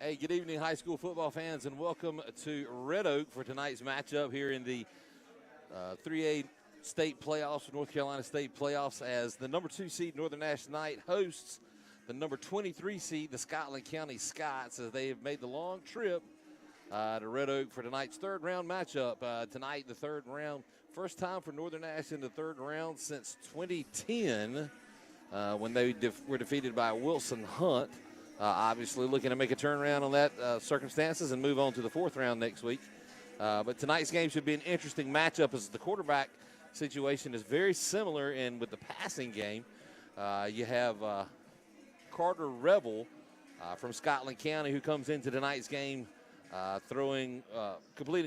Hey, good evening, high school football fans, and welcome to Red Oak for tonight's matchup here in the 3A state playoffs, North Carolina State playoffs, as the number 2 seed Northern Nash Knight hosts the number 23 seed, the Scotland County Scots, as they have made the long trip to Red Oak for tonight's third round matchup. Tonight, the third round, first time for Northern Nash in the third round since 2010 when they were defeated by Wilson Hunt. Obviously looking to make a turnaround on that circumstances and move on to the fourth round next week. But tonight's game should be an interesting matchup as the quarterback situation is very similar in with the passing game. You have Carter Revel from Scotland County who comes into tonight's game completing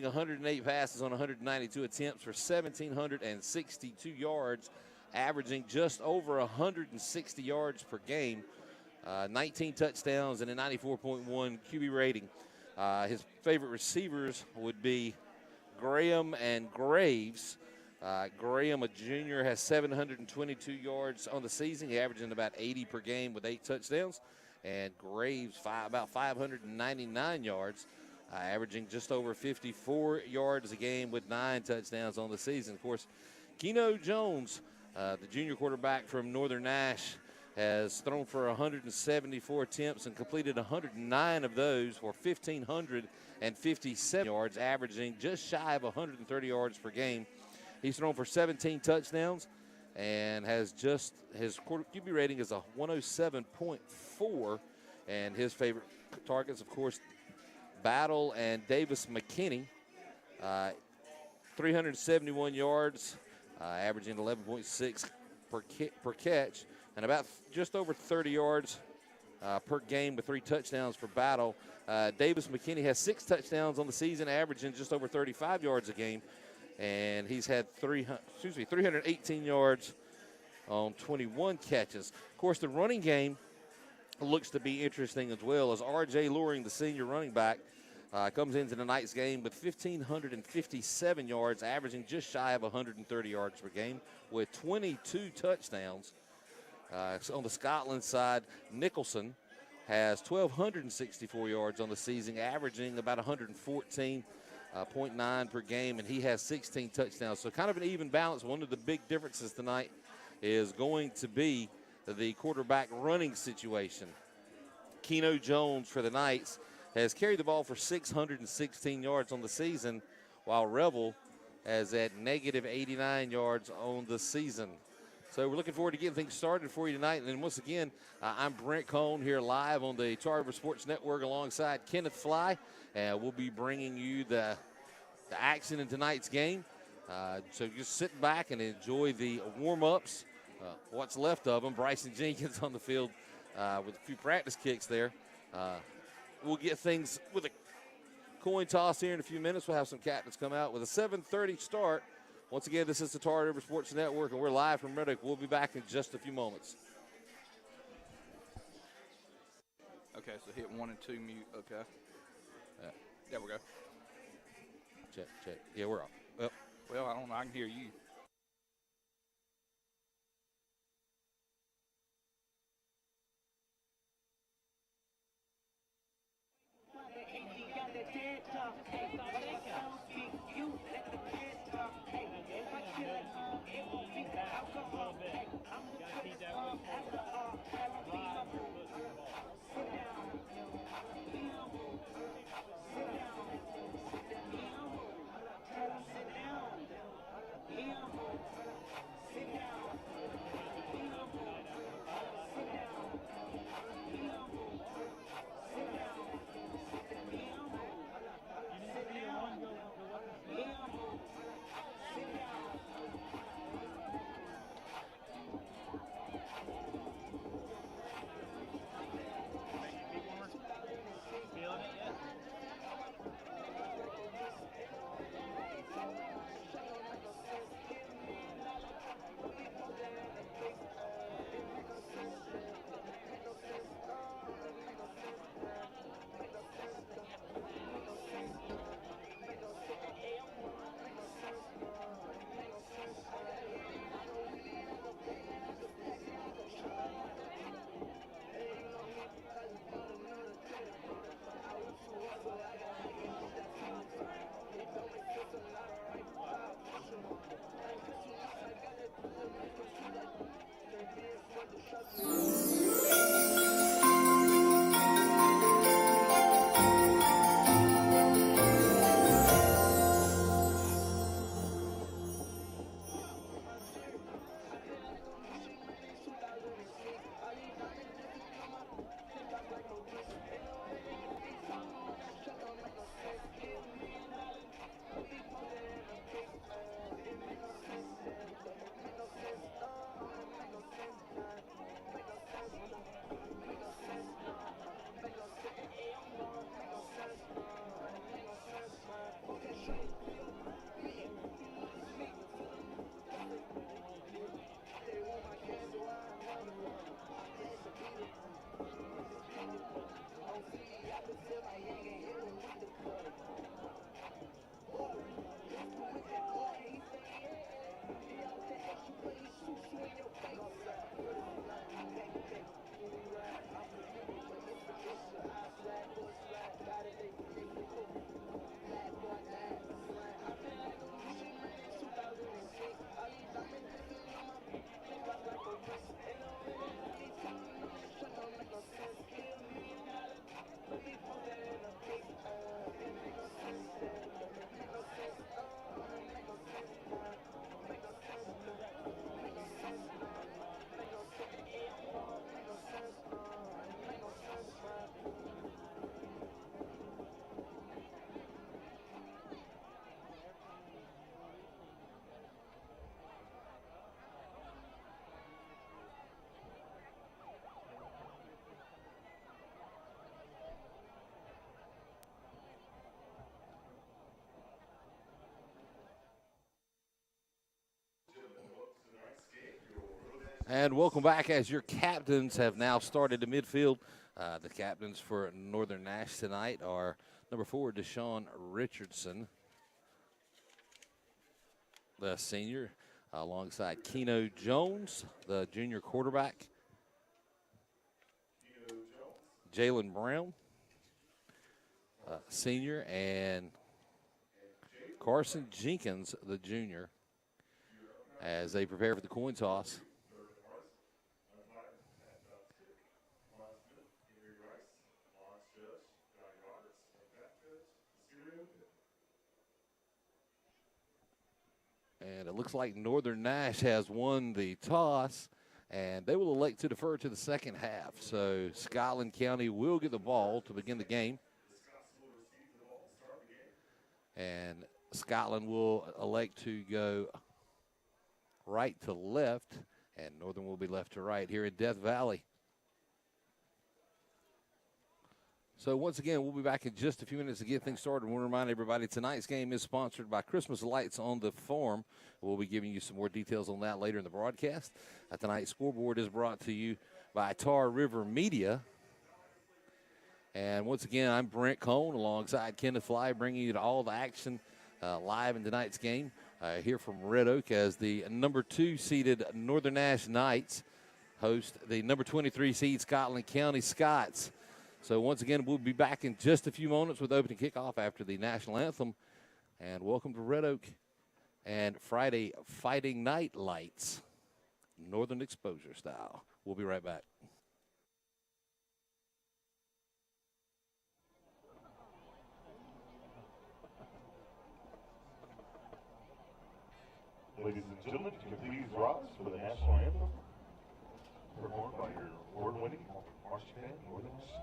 108 passes on 192 attempts for 1,762 yards, averaging just over 160 yards per game. 19 touchdowns and a 94.1 QB rating. His favorite receivers would be Graham and Graves. Graham, a junior, has 722 yards on the season. He averaging about 80 per game with 8 touchdowns. And Graves, about 599 yards, averaging just over 54 yards a game with 9 touchdowns on the season. Of course, Keno Jones, the junior quarterback from Northern Nash, has thrown for 174 attempts and completed 109 of those for 1,557 yards, averaging just shy of 130 yards per game. He's thrown for 17 touchdowns and has his QB rating is a 107.4. And his favorite targets, of course, Battle and Davis McKinney. 371 yards, averaging 11.6 per catch. And about just over 30 yards per game with 3 touchdowns for Battle. Davis McKinney has 6 touchdowns on the season, averaging just over 35 yards a game. And he's had 318 yards on 21 catches. Of course, the running game looks to be interesting as well, as R.J. Loring, the senior running back, comes into tonight's game with 1,557 yards, averaging just shy of 130 yards per game with 22 touchdowns. So on the Scotland side, Nicholson has 1,264 yards on the season, averaging about 114.9 per game, and he has 16 touchdowns. So kind of an even balance. One of the big differences tonight is going to be the quarterback running situation. Keno Jones for the Knights has carried the ball for 616 yards on the season, while Revel has at negative 89 yards on the season. So we're looking forward to getting things started for you tonight. And then once again, I'm Brent Cohn here live on the Tar River Sports Network alongside Kenneth Fly. And we'll be bringing you the action in tonight's game. So just sit back and enjoy the warm-ups, what's left of them. Bryson Jenkins on the field with a few practice kicks there. We'll get things with a coin toss here in a few minutes. We'll have some captains come out with a 7:30 start. Once again, this is the Tar River Sports Network, and we're live from Red Oak. We'll be back in just a few moments. Okay, so hit 1 and 2 mute. Okay. There we go. Check. Yeah, we're off. Well, I don't know. I can hear you. And welcome back as your captains have now started the midfield. The captains for Northern Nash tonight are number 4, Deshaun Richardson, the senior, alongside Keno Jones, the junior quarterback, Jalen Brown, senior, and Carson Jenkins, the junior, as they prepare for the coin toss. And it looks like Northern Nash has won the toss, and they will elect to defer to the second half. So Scotland County will get the ball to begin the game. And Scotland will elect to go right to left, and Northern will be left to right here in Death Valley. So once again, we'll be back in just a few minutes to get things started. I want to remind everybody tonight's game is sponsored by Christmas Lights on the Farm. We'll be giving you some more details on that later in the broadcast. Tonight's scoreboard is brought to you by Tar River Media. And once again, I'm Brent Cohn alongside Kenneth Fly, bringing you all the action live in tonight's game here from Red Oak as the number 2 seeded Northern Nash Knights host the number 23 seed Scotland County Scots. So once again, we'll be back in just a few moments with opening kickoff after the national anthem. And welcome to Red Oak and Friday Fighting Night Lights, Northern Exposure style. We'll be right back. Ladies and gentlemen, if you can please rise for the national anthem, performed by your award-winning marching band, Northern Nash.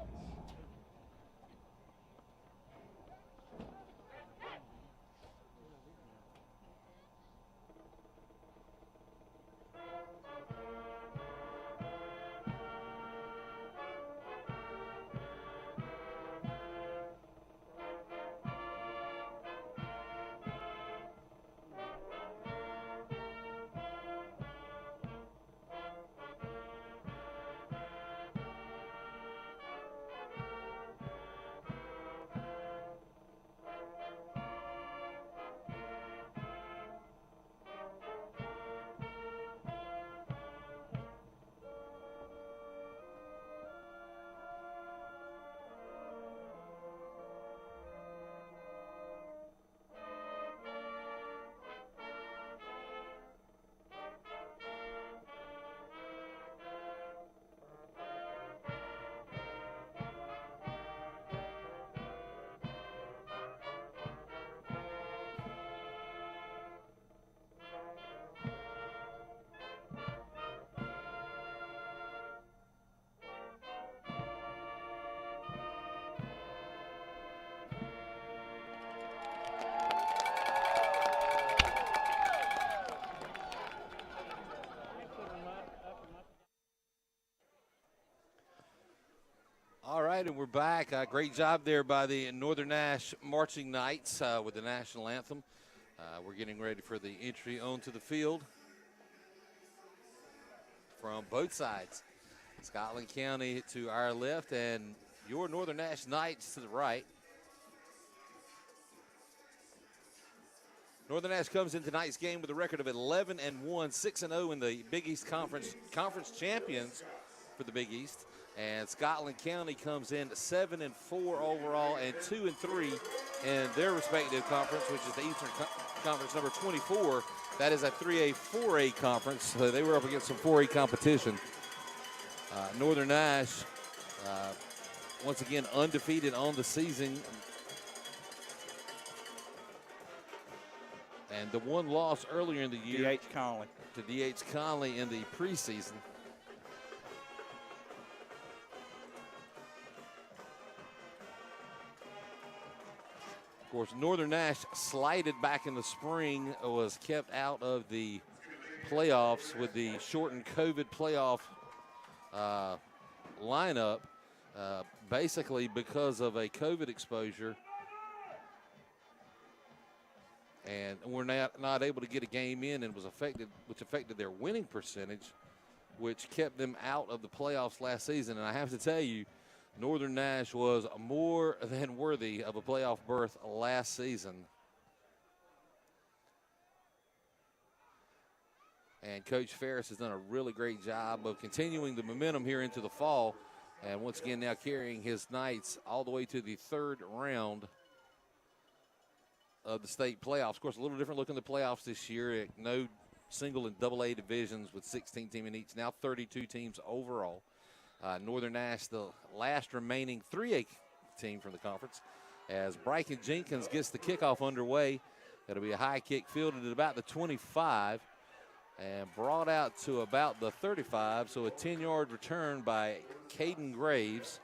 right, and we're back. Great job there by the Northern Nash Marching Knights with the national anthem. We're getting ready for the entry onto the field from both sides. Scotland County to our left and your Northern Nash Knights to the right. Northern Nash comes in tonight's game with a record of 11-1, 6-0 in the Big East Conference champions for the Big East. And Scotland County comes in 7-4 overall and 2-3 in their respective conference, which is the Eastern Conference number 24. That is a 3A, 4A conference. So they were up against some 4A competition. Northern Nash, once again, undefeated on the season. And the one loss earlier in the year D.H. Conley. To D.H. Conley in the preseason. Of course, Northern Nash slighted back in the spring, was kept out of the playoffs with the shortened COVID playoff lineup, basically because of a COVID exposure. And we're not able to get a game in, and which affected their winning percentage, which kept them out of the playoffs last season. And I have to tell you, Northern Nash was more than worthy of a playoff berth last season. And Coach Ferris has done a really great job of continuing the momentum here into the fall. And once again, now carrying his Knights all the way to the third round of the state playoffs. Of course, a little different look in the playoffs this year. No single and double A divisions with 16 teams in each. Now 32 teams overall. Northern Nash, the last remaining 3A team from the conference. As Bryken Jenkins gets the kickoff underway, it'll be a high kick fielded at about the 25 and brought out to about the 35. So a 10-yard return by Caden Graves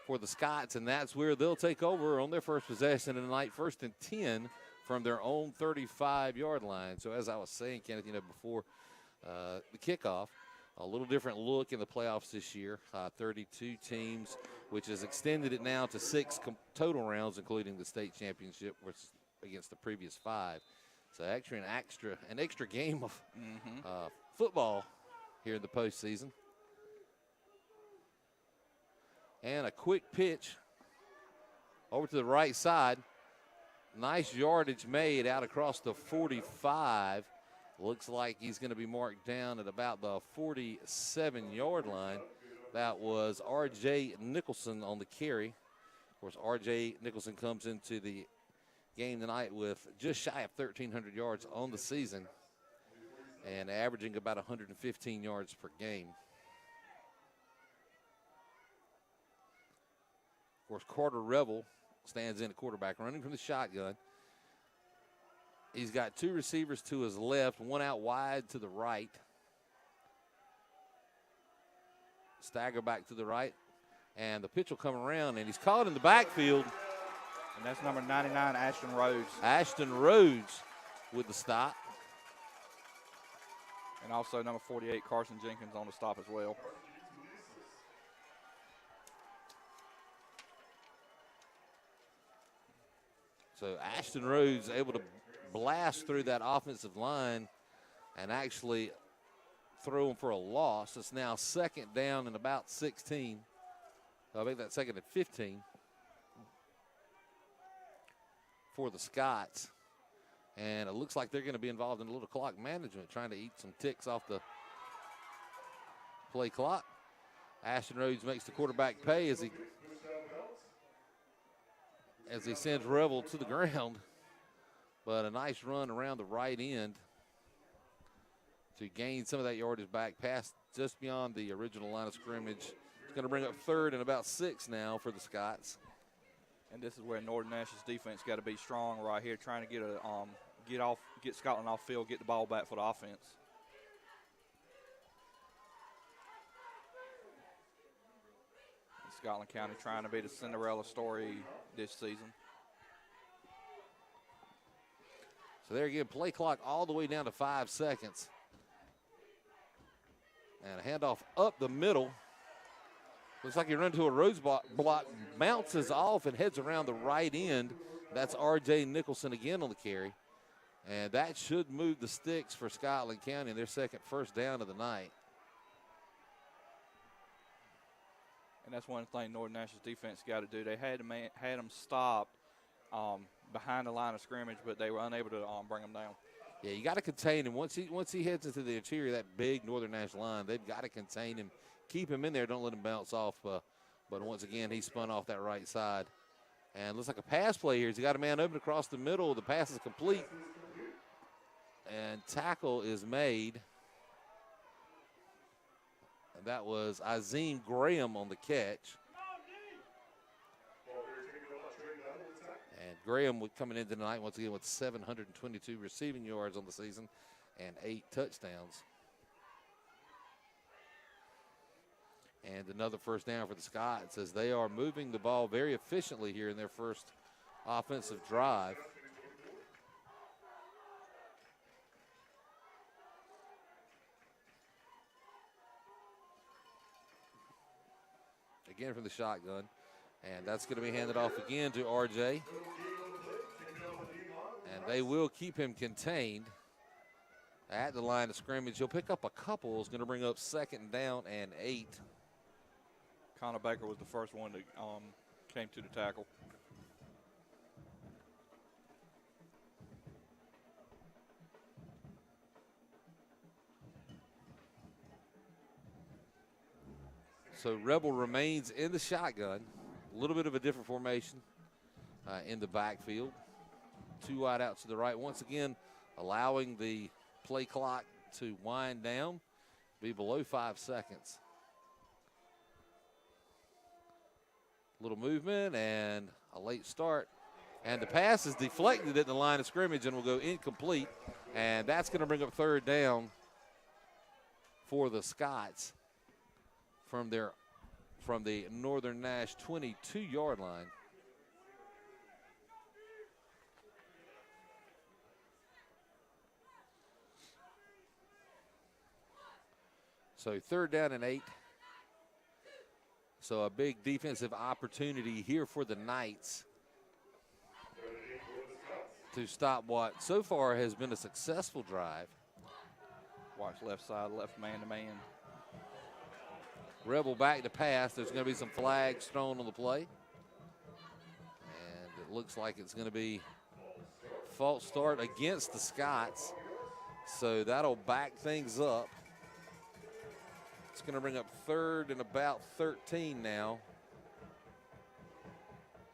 for the Scots, and that's where they'll take over on their first possession of the night, 1st and 10 from their own 35-yard line. So as I was saying, Kenneth, before the kickoff, a little different look in the playoffs this year. 32 teams, which has extended it now to 6 total rounds, including the state championship, which is against the previous 5. So actually an extra game of football here in the postseason. And a quick pitch over to the right side. Nice yardage made out across the 45. Looks like he's going to be marked down at about the 47-yard line. That was R.J. Nicholson on the carry. Of course, R.J. Nicholson comes into the game tonight with just shy of 1,300 yards on the season and averaging about 115 yards per game. Of course, Carter Revel stands in at quarterback, running from the shotgun. He's got 2 receivers to his left, 1 out wide to the right. Stagger back to the right, and the pitch will come around, and he's caught in the backfield. And that's number 99, Ashton Rhodes. Ashton Rhodes with the stop. And also number 48, Carson Jenkins on the stop as well. So Ashton Rhodes able to blast through that offensive line and actually throw him for a loss. It's now 2nd down and about 16. I think that's 2nd and 15 for the Scots. And it looks like they're going to be involved in a little clock management, trying to eat some ticks off the play clock. Ashton Rhodes makes the quarterback pay as he sends Revel to the ground. But a nice run around the right end to gain some of that yardage back past just beyond the original line of scrimmage. It's going to bring up 3rd and about 6 now for the Scots. And this is where Northern Nash's defense got to be strong right here, trying to get Scotland off field, get the ball back for the offense. And Scotland County trying to be the Cinderella story this season. So there again, play clock all the way down to 5 seconds. And a handoff up the middle. Looks like he runs to a roadblock, bounces off and heads around the right end. That's R.J. Nicholson again on the carry. And that should move the sticks for Scotland County in their second first down of the night. And that's one thing Northern Nash's defense got to do. They had them stopped behind the line of scrimmage, but they were unable to bring them down. Yeah, you got to contain him. Once he heads into the interior of that big Northern Nash line, they've got to contain him, keep him in there, don't let him bounce off. But once again, he spun off that right side. And looks like a pass play here. He's got a man open across the middle. The pass is complete. And tackle is made. And that was Azim Graham on the catch. And Graham coming in tonight once again with 722 receiving yards on the season and 8 touchdowns. And another first down for the Scots as they are moving the ball very efficiently here in their first offensive drive. Again from the shotgun. And that's going to be handed off again to RJ. And they will keep him contained at the line of scrimmage. He'll pick up a couple. It's going to bring up second down and 8. Connor Baker was the first one that came to the tackle. So Rebel remains in the shotgun. A little bit of a different formation in the backfield. 2 wide out to the right. Once again, allowing the play clock to wind down, be below 5 seconds. Little movement and a late start. And the pass is deflected at the line of scrimmage and will go incomplete. And that's going to bring up third down for the Scots from the Northern Nash 22-yard line. So third down and 8. So a big defensive opportunity here for the Knights to stop what so far has been a successful drive. Watch left side, left man-to-man. Rebel back to pass. There's going to be some flags thrown on the play. And it looks like it's going to be false start against the Scots. So that'll back things up. It's going to bring up third and about 13 now.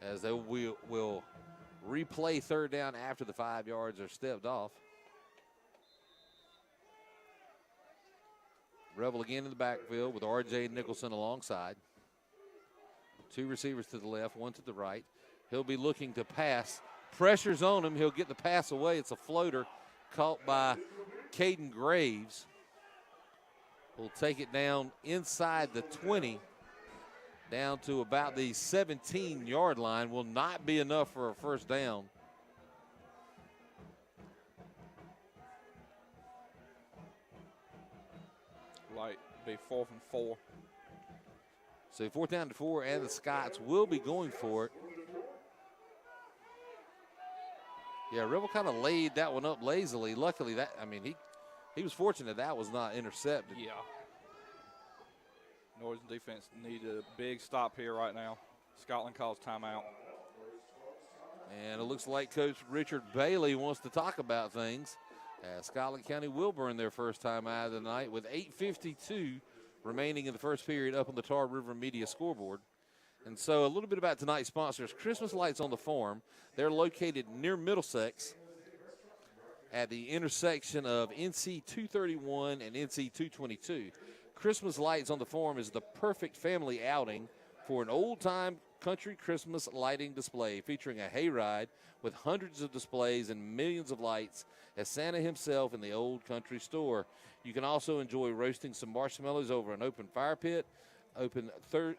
As they will replay third down after the 5 yards are stepped off. Rebel again in the backfield with R.J. Nicholson alongside. 2 receivers to the left, 1 to the right. He'll be looking to pass. Pressure's on him. He'll get the pass away. It's a floater caught by Caden Graves. Will take it down inside the 20, down to about the 17-yard line. Will not be enough for a first down. Like be 4th and 4. So 4th down to 4, and the Scots will be going for it. Yeah, Rebel kind of laid that one up lazily. Luckily, he was fortunate that was not intercepted. Yeah. Northern defense need a big stop here right now. Scotland calls timeout. And it looks like Coach Richard Bailey wants to talk about things. Scotland County will burn their first time out of the night with 8:52 remaining in the first period up on the Tar River Media scoreboard. And so a little bit about tonight's sponsors. Christmas Lights on the Farm. They're located near Middlesex at the intersection of NC 231 and NC 222. Christmas Lights on the Farm is the perfect family outing for an old-time country Christmas lighting display featuring a hayride with hundreds of displays and millions of lights as Santa himself in the old country store. You can also enjoy roasting some marshmallows over an open fire pit, open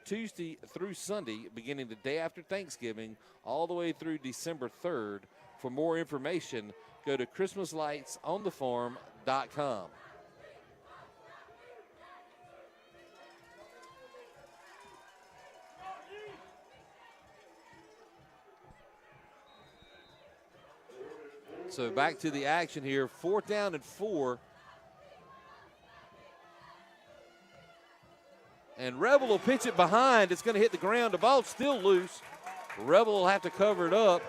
Tuesday through Sunday, beginning the day after Thanksgiving, all the way through December 3rd. For more information, go to ChristmasLightsOnTheFarm.com. So back to the action here. 4th down and 4. And Rebel will pitch it behind. It's going to hit the ground. The ball's still loose. Rebel will have to cover it up.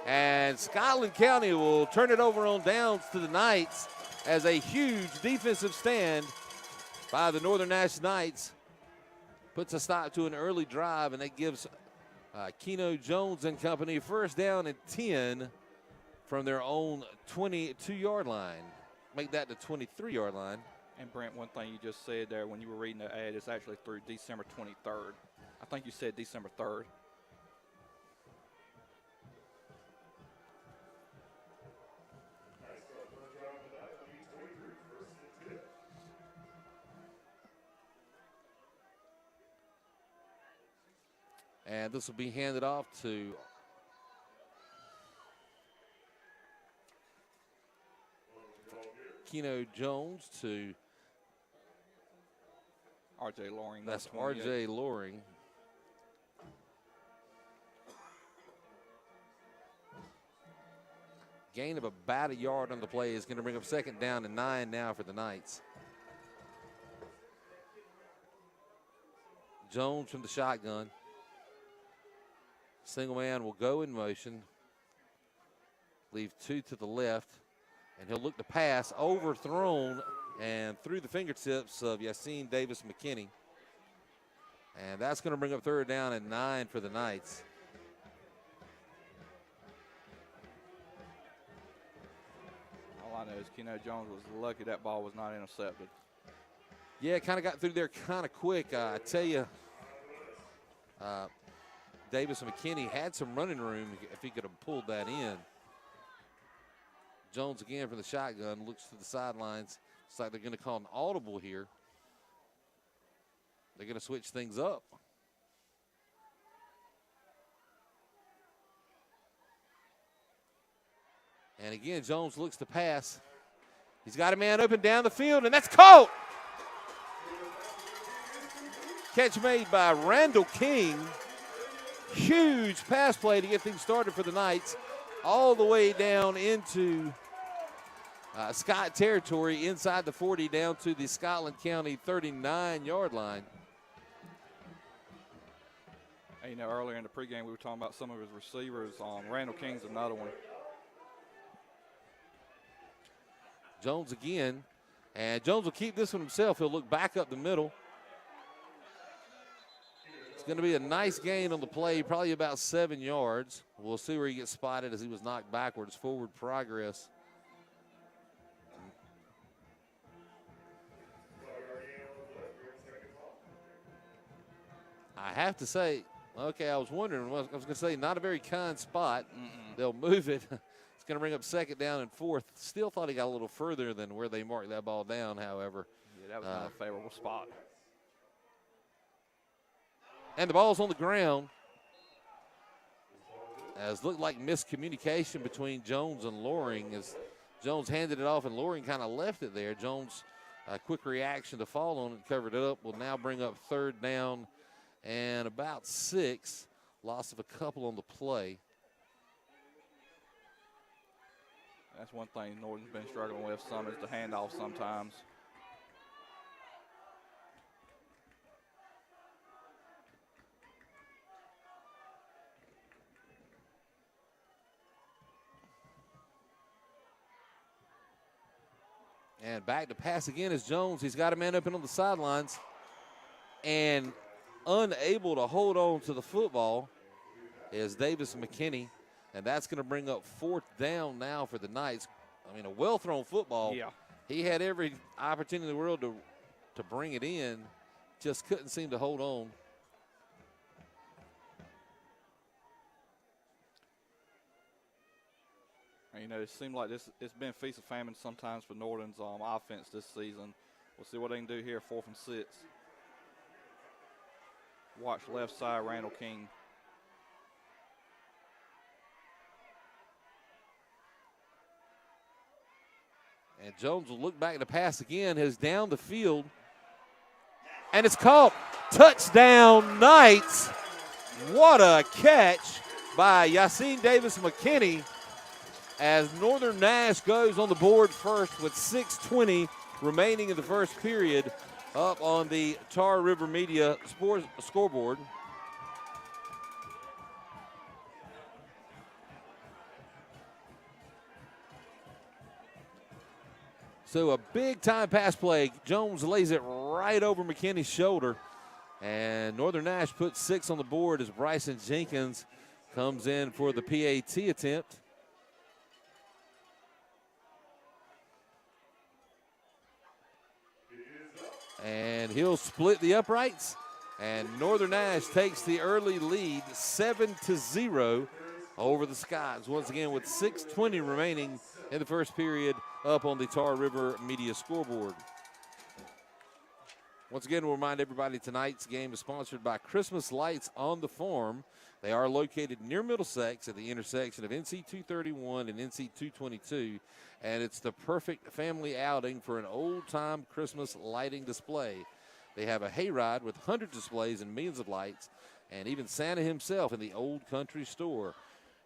And Scotland County will turn it over on downs to the Knights as a huge defensive stand by the Northern Nash Knights puts a stop to an early drive, and that gives Keno Jones and company 1st down and 10 from their own 22-yard line. Make that the 23-yard line. And Brent, one thing you just said there when you were reading the ad, it's actually through December 23rd. I think you said December 3rd. And this will be handed off to Keno Jones to R.J. Loring. That's R.J. Loring. Gain of about a yard on the play is going to bring up 2nd down and 9 now for the Knights. Jones from the shotgun. Single man will go in motion. Leave 2 to the left. And he'll look to pass, overthrown and through the fingertips of Yassine Davis McKinney. And that's going to bring up 3rd down and 9 for the Knights. All I know is Keno Jones was lucky that ball was not intercepted. Yeah, kind of got through there kind of quick. I tell you, Davis McKinney had some running room if he could have pulled that in. Jones again from the shotgun, looks to the sidelines. It's like they're going to call an audible here. They're going to switch things up. And again, Jones looks to pass. He's got a man open down the field, and that's caught. Catch made by Randall King. Huge pass play to get things started for the Knights. All the way down into Scott territory, inside the 40, down to the Scotland County 39-yard line. And, you know, earlier in the pregame, we were talking about some of his receivers. Randall King's another one. Jones again, and Jones will keep this one himself. He'll look back up the middle. It's going to be a nice gain on the play, probably about 7 yards. We'll see where he gets spotted as he was knocked backwards. Forward progress. I have to say, okay, I was wondering, I was going to say not a very kind spot. They'll move it. It's going to bring up 2nd down and 4th. Still thought he got a little further than where they marked that ball down, however. Yeah, that was not a favorable spot. And the ball's on the ground. As looked like miscommunication between Jones and Loring as Jones handed it off and Loring kind of left it there. Jones, a quick reaction to fall on it and covered it up, will now bring up 3rd down and about 6. Loss of a couple on the play. That's one thing Norton's been struggling with some is the handoff sometimes. And back to pass again is Jones. He's got a man open on the sidelines and unable to hold on to the football is Davis McKinney. And that's going to bring up 4th down now for the Knights. I mean, a well-thrown football. Yeah. He had every opportunity in the world to bring it in. Just couldn't seem to hold on. And, you know, it seemed like it's been feast or famine sometimes for Norton's offense this season. We'll see what they can do here, 4th and 6. Watch left side, Randall King. And Jones will look back to pass again, has down the field. And it's caught. Touchdown, Knights. What a catch by Yassine Davis McKinney. as Northern Nash goes on the board first with 6:20 remaining in the first period up on the Tar River Media Sports scoreboard. So a big time pass play. Jones lays it right over McKinney's shoulder. And Northern Nash puts 6 on the board as Bryson Jenkins comes in for the PAT attempt. And he'll split the uprights. And Northern Nash takes the early lead 7-0 over the Scots. Once again with 6:20 remaining in the first period up on the Tar River Media scoreboard. Once again, we'll remind everybody tonight's game is sponsored by Christmas Lights on the Farm. They are located near Middlesex at the intersection of NC 231 and NC 222. And it's the perfect family outing for an old-time Christmas lighting display. They have a hayride with hundreds of displays and millions of lights, and even Santa himself in the Old Country Store.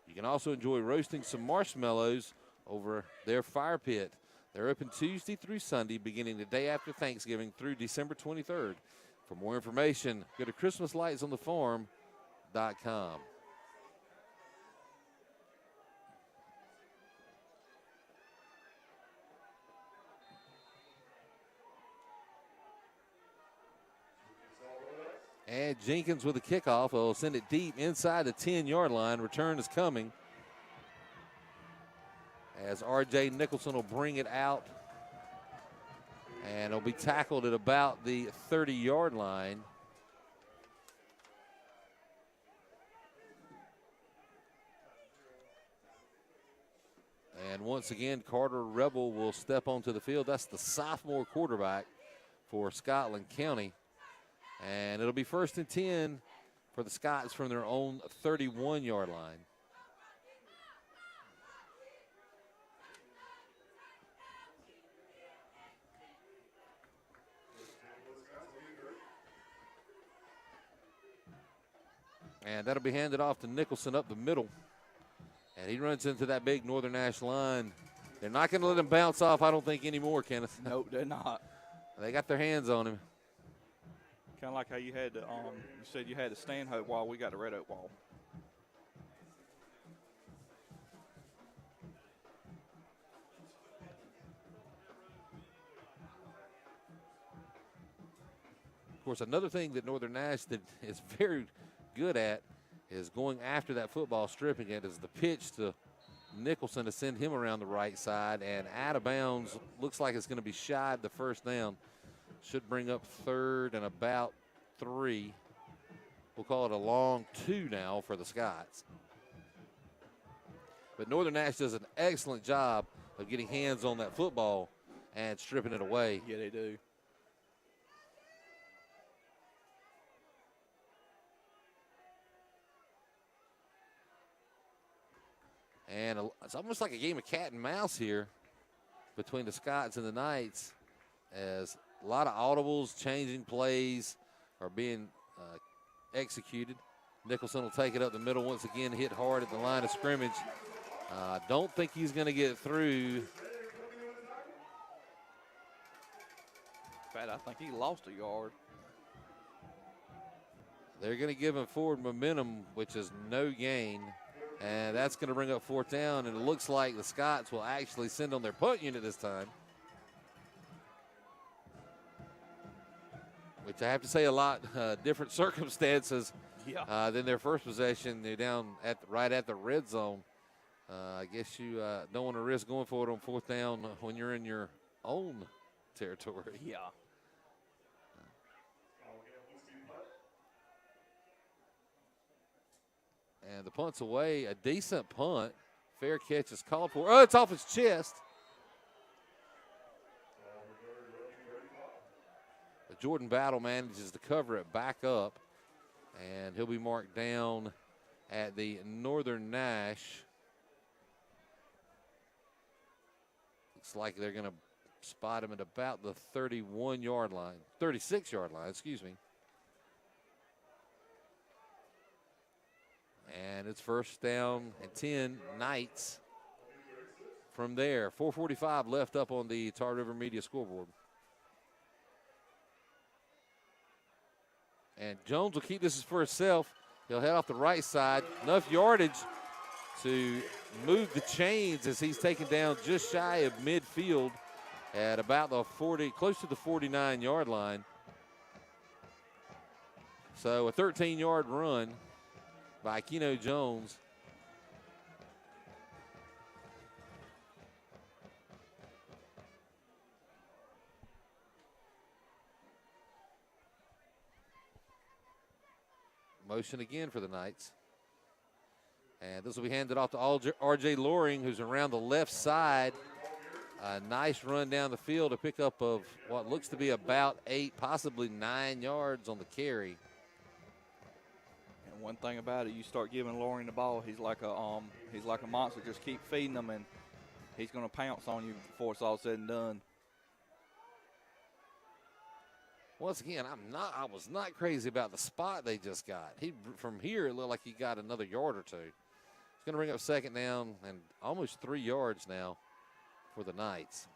You can also enjoy roasting some marshmallows over their fire pit. They're open Tuesday through Sunday, beginning the day after Thanksgiving through December 23rd. For more information, go to ChristmasLightsOnTheFarm.com. And Jenkins with a kickoff will send it deep inside the 10-yard line. Return is coming as R.J. Nicholson will bring it out. And it'll be tackled at about the 30-yard line. And once again, Carter Rebel will step onto the field. That's the sophomore quarterback for Scotland County. And it'll be 1st and 10 for the Scots from their own 31-yard line. And that'll be handed off to Nicholson up the middle. And he runs into that big Northern Nash line. They're not going to let him bounce off, I don't think, anymore, Kenneth. Nope, they're not. They got their hands on him. Kind of like how you had to, you said you had the Stanhope wall, we got the Red Oak wall. Of course, another thing that Northern Nash is very good at is going after that football, stripping it, is the pitch to Nicholson to send him around the right side, and out of bounds. Looks like it's going to be shied the first down. Should bring up 3rd and about 3. We'll call it a long 2 now for the Scots. But Northern Nash does an excellent job of getting hands on that football and stripping it away. Yeah, they do. And it's almost like a game of cat and mouse here between the Scots and the Knights, as a lot of audibles, changing plays are being executed. Nicholson will take it up the middle once again, hit hard at the line of scrimmage. Don't think he's going to get through. In fact, I think he lost a yard. They're going to give him forward momentum, which is no gain. And that's going to bring up 4th down, and it looks like the Scots will actually send on their punt unit this time. Which I have to say, a lot different circumstances than their first possession. They're down right at the red zone. I guess you don't want to risk going for it on 4th down when you're in your own territory. Yeah. And the punt's away, a decent punt. Fair catch is called for. Oh, it's off his chest. But Jordan Battle manages to cover it back up, and he'll be marked down at the Northern Nash. Looks like they're going to spot him at about the 36-yard line, excuse me. And it's 1st down and 10, Knights. from there. 4:45 left up on the Tar River Media scoreboard. And Jones will keep this for himself. He'll head off the right side. Enough yardage to move the chains as he's taken down just shy of midfield at about the 40, close to the 49-yard line. So a 13-yard run by Keno Jones. Motion again for the Knights. And this will be handed off to R.J. Loring, who's around the left side. A nice run down the field, a pickup of what looks to be about 8, possibly 9 yards on the carry. And one thing about it, you start giving Loring the ball, he's like a monster. Just keep feeding him, and he's going to pounce on you before it's all said and done. Once again, I was not crazy about the spot they just got. From here, it looked like he got another yard or two. He's going to bring up second down and almost 3 yards now for the Knights.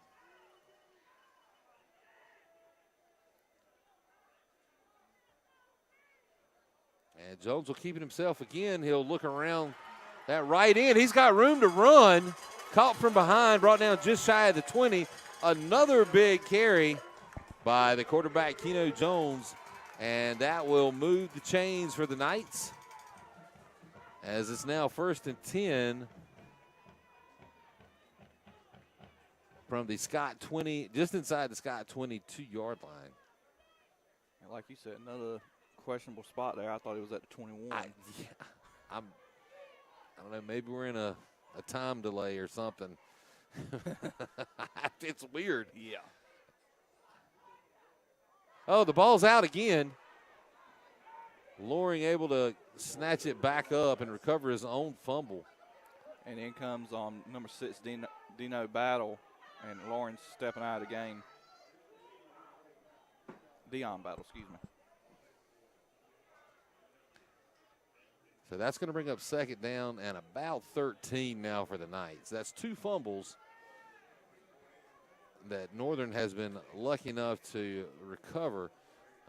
And Jones will keep it himself again. He'll look around that right end. He's got room to run. Caught from behind, brought down just shy of the 20. Another big carry by the quarterback, Keno Jones, and that will move the chains for the Knights as it's now 1st and 10 from the Scott 20, just inside the Scott 22-yard line. And like you said, another questionable spot there. I thought it was at the 21. I don't know, maybe we're in a time delay or something. It's weird. Yeah. Oh, the ball's out again. Loring able to snatch it back up and recover his own fumble. And in comes number 6, Dino Battle, and Loring's stepping out of the game. Dion Battle, excuse me. So that's going to bring up second down and about 13 now for the Knights. That's 2 fumbles that Northern has been lucky enough to recover.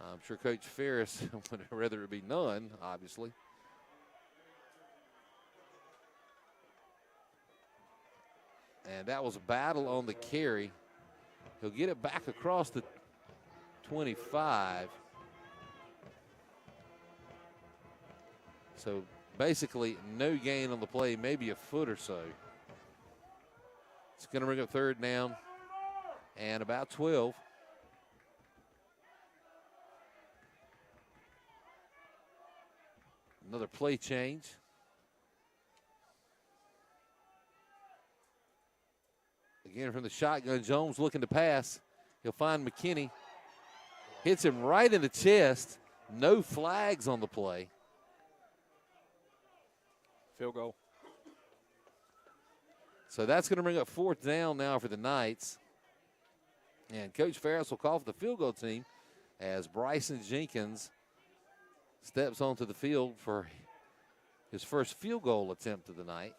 I'm sure Coach Ferris would rather it be none, obviously. And that was a battle on the carry. He'll get it back across the 25. So basically no gain on the play, maybe a foot or so. It's going to bring up third down and about 12. Another play change. Again from the shotgun, Jones looking to pass. He'll find McKinney. Hits him right in the chest. No flags on the play. Field goal. So that's going to bring up fourth down now for the Knights. And Coach Ferris will call for the field goal team as Bryson Jenkins steps onto the field for his first field goal attempt of the night.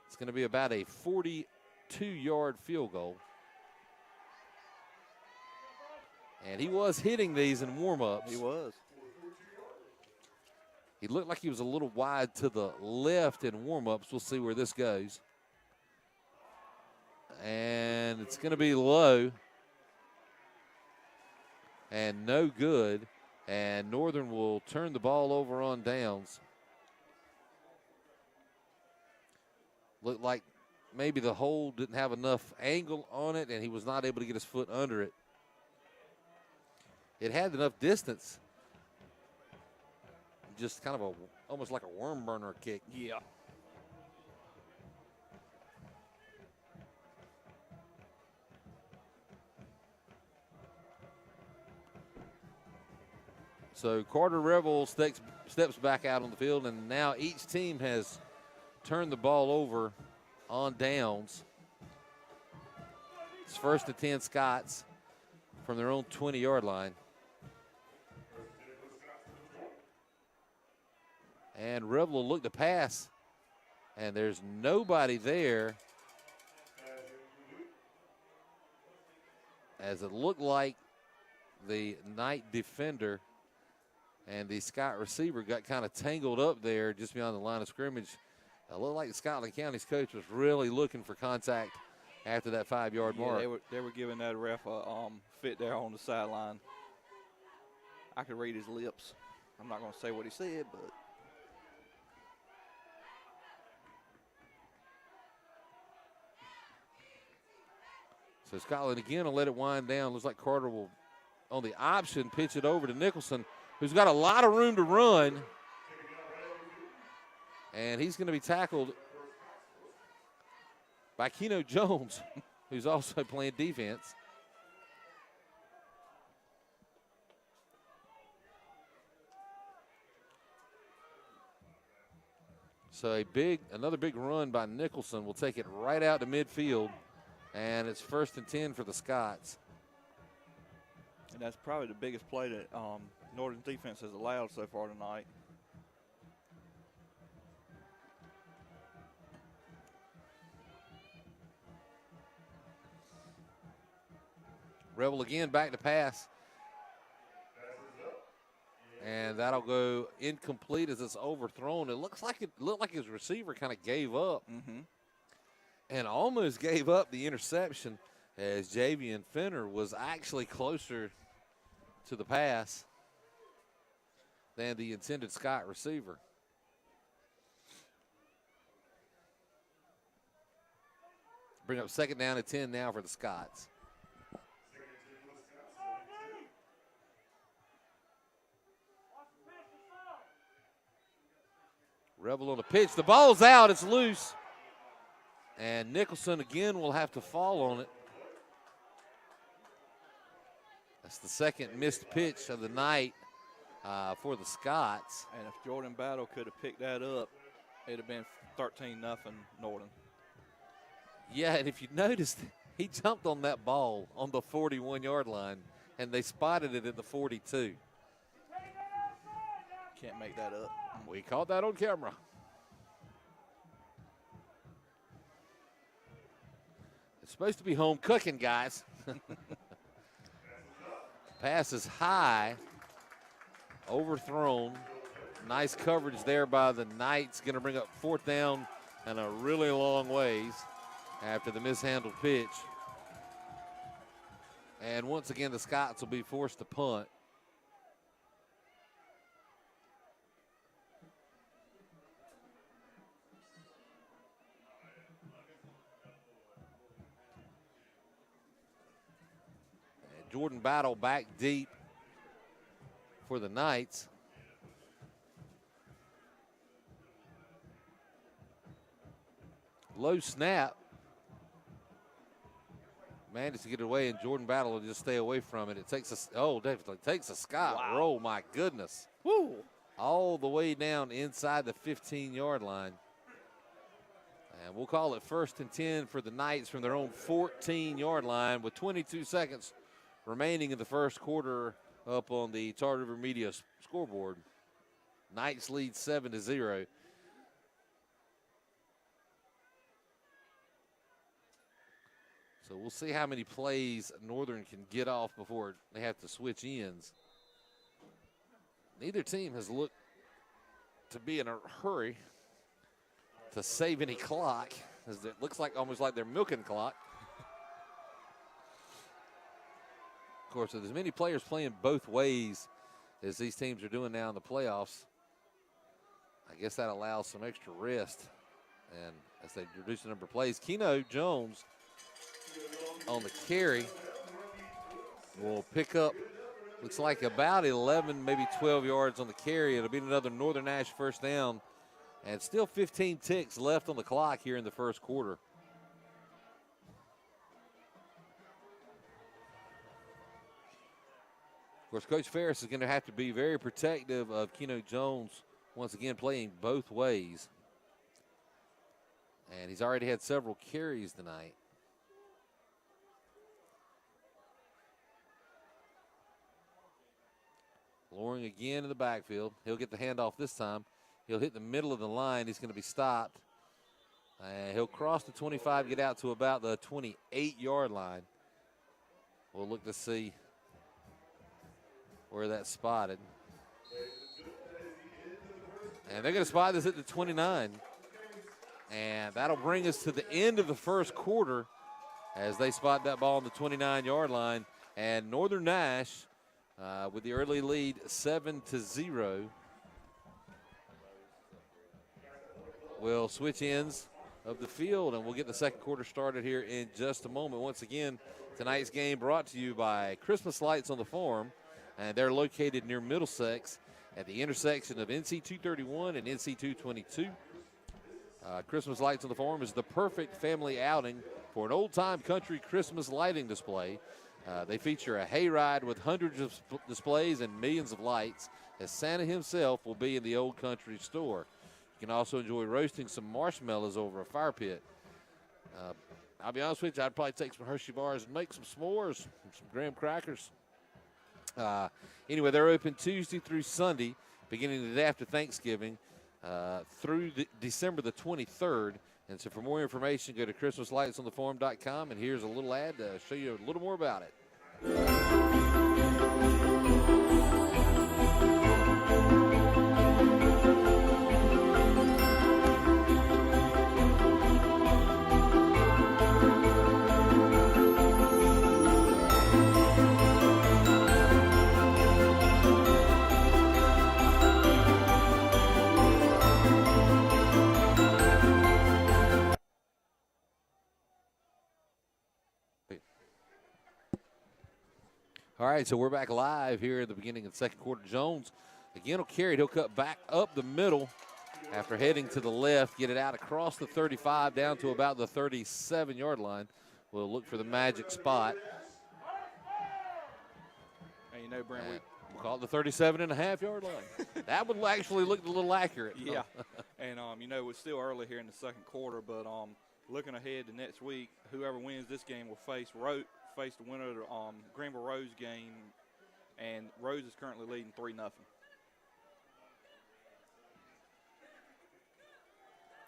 It's going to be about a 42-yard field goal. And he was hitting these in warm-ups. He was. He looked like he was a little wide to the left in warm-ups. We'll see where this goes. And it's going to be low. And no good. And Northern will turn the ball over on downs. Looked like maybe the hole didn't have enough angle on it, and he was not able to get his foot under it. It had enough distance. Just kind of almost like a worm burner kick. Yeah. So Carter Revel steps back out on the field, and now each team has turned the ball over on downs. It's 1st and 10 Scots from their own 20-yard line. And Revel will look to pass. And there's nobody there, as it looked like the Knight defender and the Scott receiver got kind of tangled up there just beyond the line of scrimmage. It looked like Scotland County's coach was really looking for contact after that 5-yard mark. They were giving that ref a fit there on the sideline. I could read his lips. I'm not going to say what he said, but. So Scotland again will let it wind down. Looks like Carter will, on the option, pitch it over to Nicholson, who's got a lot of room to run. And he's going to be tackled by Keno Jones, who's also playing defense. So another big run by Nicholson will take it right out to midfield. And it's 1st and 10 for the Scots. And that's probably the biggest play that Northern defense has allowed so far tonight. Rebel again back to pass. And that'll go incomplete as it's overthrown. It looked like his receiver kind of gave up. Mm-hmm. And almost gave up the interception as Javian Fenner was actually closer to the pass than the intended Scott receiver. Bring up 2nd down and 10 now for the Scots. Rebel on the pitch. The ball's out. It's loose. And Nicholson again will have to fall on it. That's the 2nd missed pitch of the night for the Scots. And if Jordan Battle could have picked that up, it'd have been 13-0 Northern. Yeah, and if you noticed, he jumped on that ball on the 41-yard line, and they spotted it at the 42. Can't make that up. We caught that on camera. It's supposed to be home cooking, guys. Pass is high, overthrown. Nice coverage there by the Knights. Going to bring up 4th down and a really long ways after the mishandled pitch. And once again, the Scots will be forced to punt. Jordan Battle back deep for the Knights. Low snap. Managed to get it away, and Jordan Battle will just stay away from it. It takes definitely takes a Scott roll. My goodness. Woo. All the way down inside the 15-yard line. And we'll call it 1st and 10 for the Knights from their own 14-yard line with 22 seconds remaining in the first quarter up on the Tar River Media scoreboard. Knights lead 7-0. So we'll see how many plays Northern can get off before they have to switch ends. Neither team has looked to be in a hurry to save any clock, as it looks like almost like they're milking clock. Of course, with as many players playing both ways as these teams are doing now in the playoffs, I guess that allows some extra rest. And as they reduce the number of plays, Keno Jones on the carry will pick up, looks like about 11, maybe 12 yards on the carry. It'll be another Northern Nash 1st down. And still 15 ticks left on the clock here in the first quarter. Of course, Coach Ferris is going to have to be very protective of Keno Jones, once again playing both ways. And he's already had several carries tonight. Loring again in the backfield. He'll get the handoff this time. He'll hit the middle of the line. He's going to be stopped And he'll cross the 25, get out to about the 28-yard line. We'll look to see where that's spotted. And they're going to spot this at the 29. And that'll bring us to the end of the first quarter as they spot that ball on the 29-yard line. And Northern Nash with the early lead 7-0 will switch ends of the field, and we'll get the second quarter started here in just a moment. Once again, tonight's game brought to you by Christmas Lights on the Farm, and they're located near Middlesex at the intersection of NC 231 and NC 222. Christmas Lights on the Farm is the perfect family outing for an old-time country Christmas lighting display. They feature a hayride with hundreds of displays and millions of lights, as Santa himself will be in the old country store. You can also enjoy roasting some marshmallows over a fire pit. I'll be honest with you, I'd probably take some Hershey bars and make some s'mores, some graham crackers. Anyway, they're open Tuesday through Sunday, beginning the day after Thanksgiving, through December the 23rd. And so for more information, go to christmaslightsonthefarm.com, and here's a little ad to show you a little more about it. All right, so we're back live here at the beginning of the second quarter. Jones, again, will carry it. He'll cut back up the middle after heading to the left, get it out across the 35 down to about the 37-yard line. We'll look for the magic spot. And you know, Brent, we'll call it the 37.5-yard line. That would actually look a little accurate. Yeah, and, you know, it's still early here in the second quarter, but looking ahead to next week, whoever wins this game will face the winner of the Greenville-Rose game, and Rose is currently leading 3-0.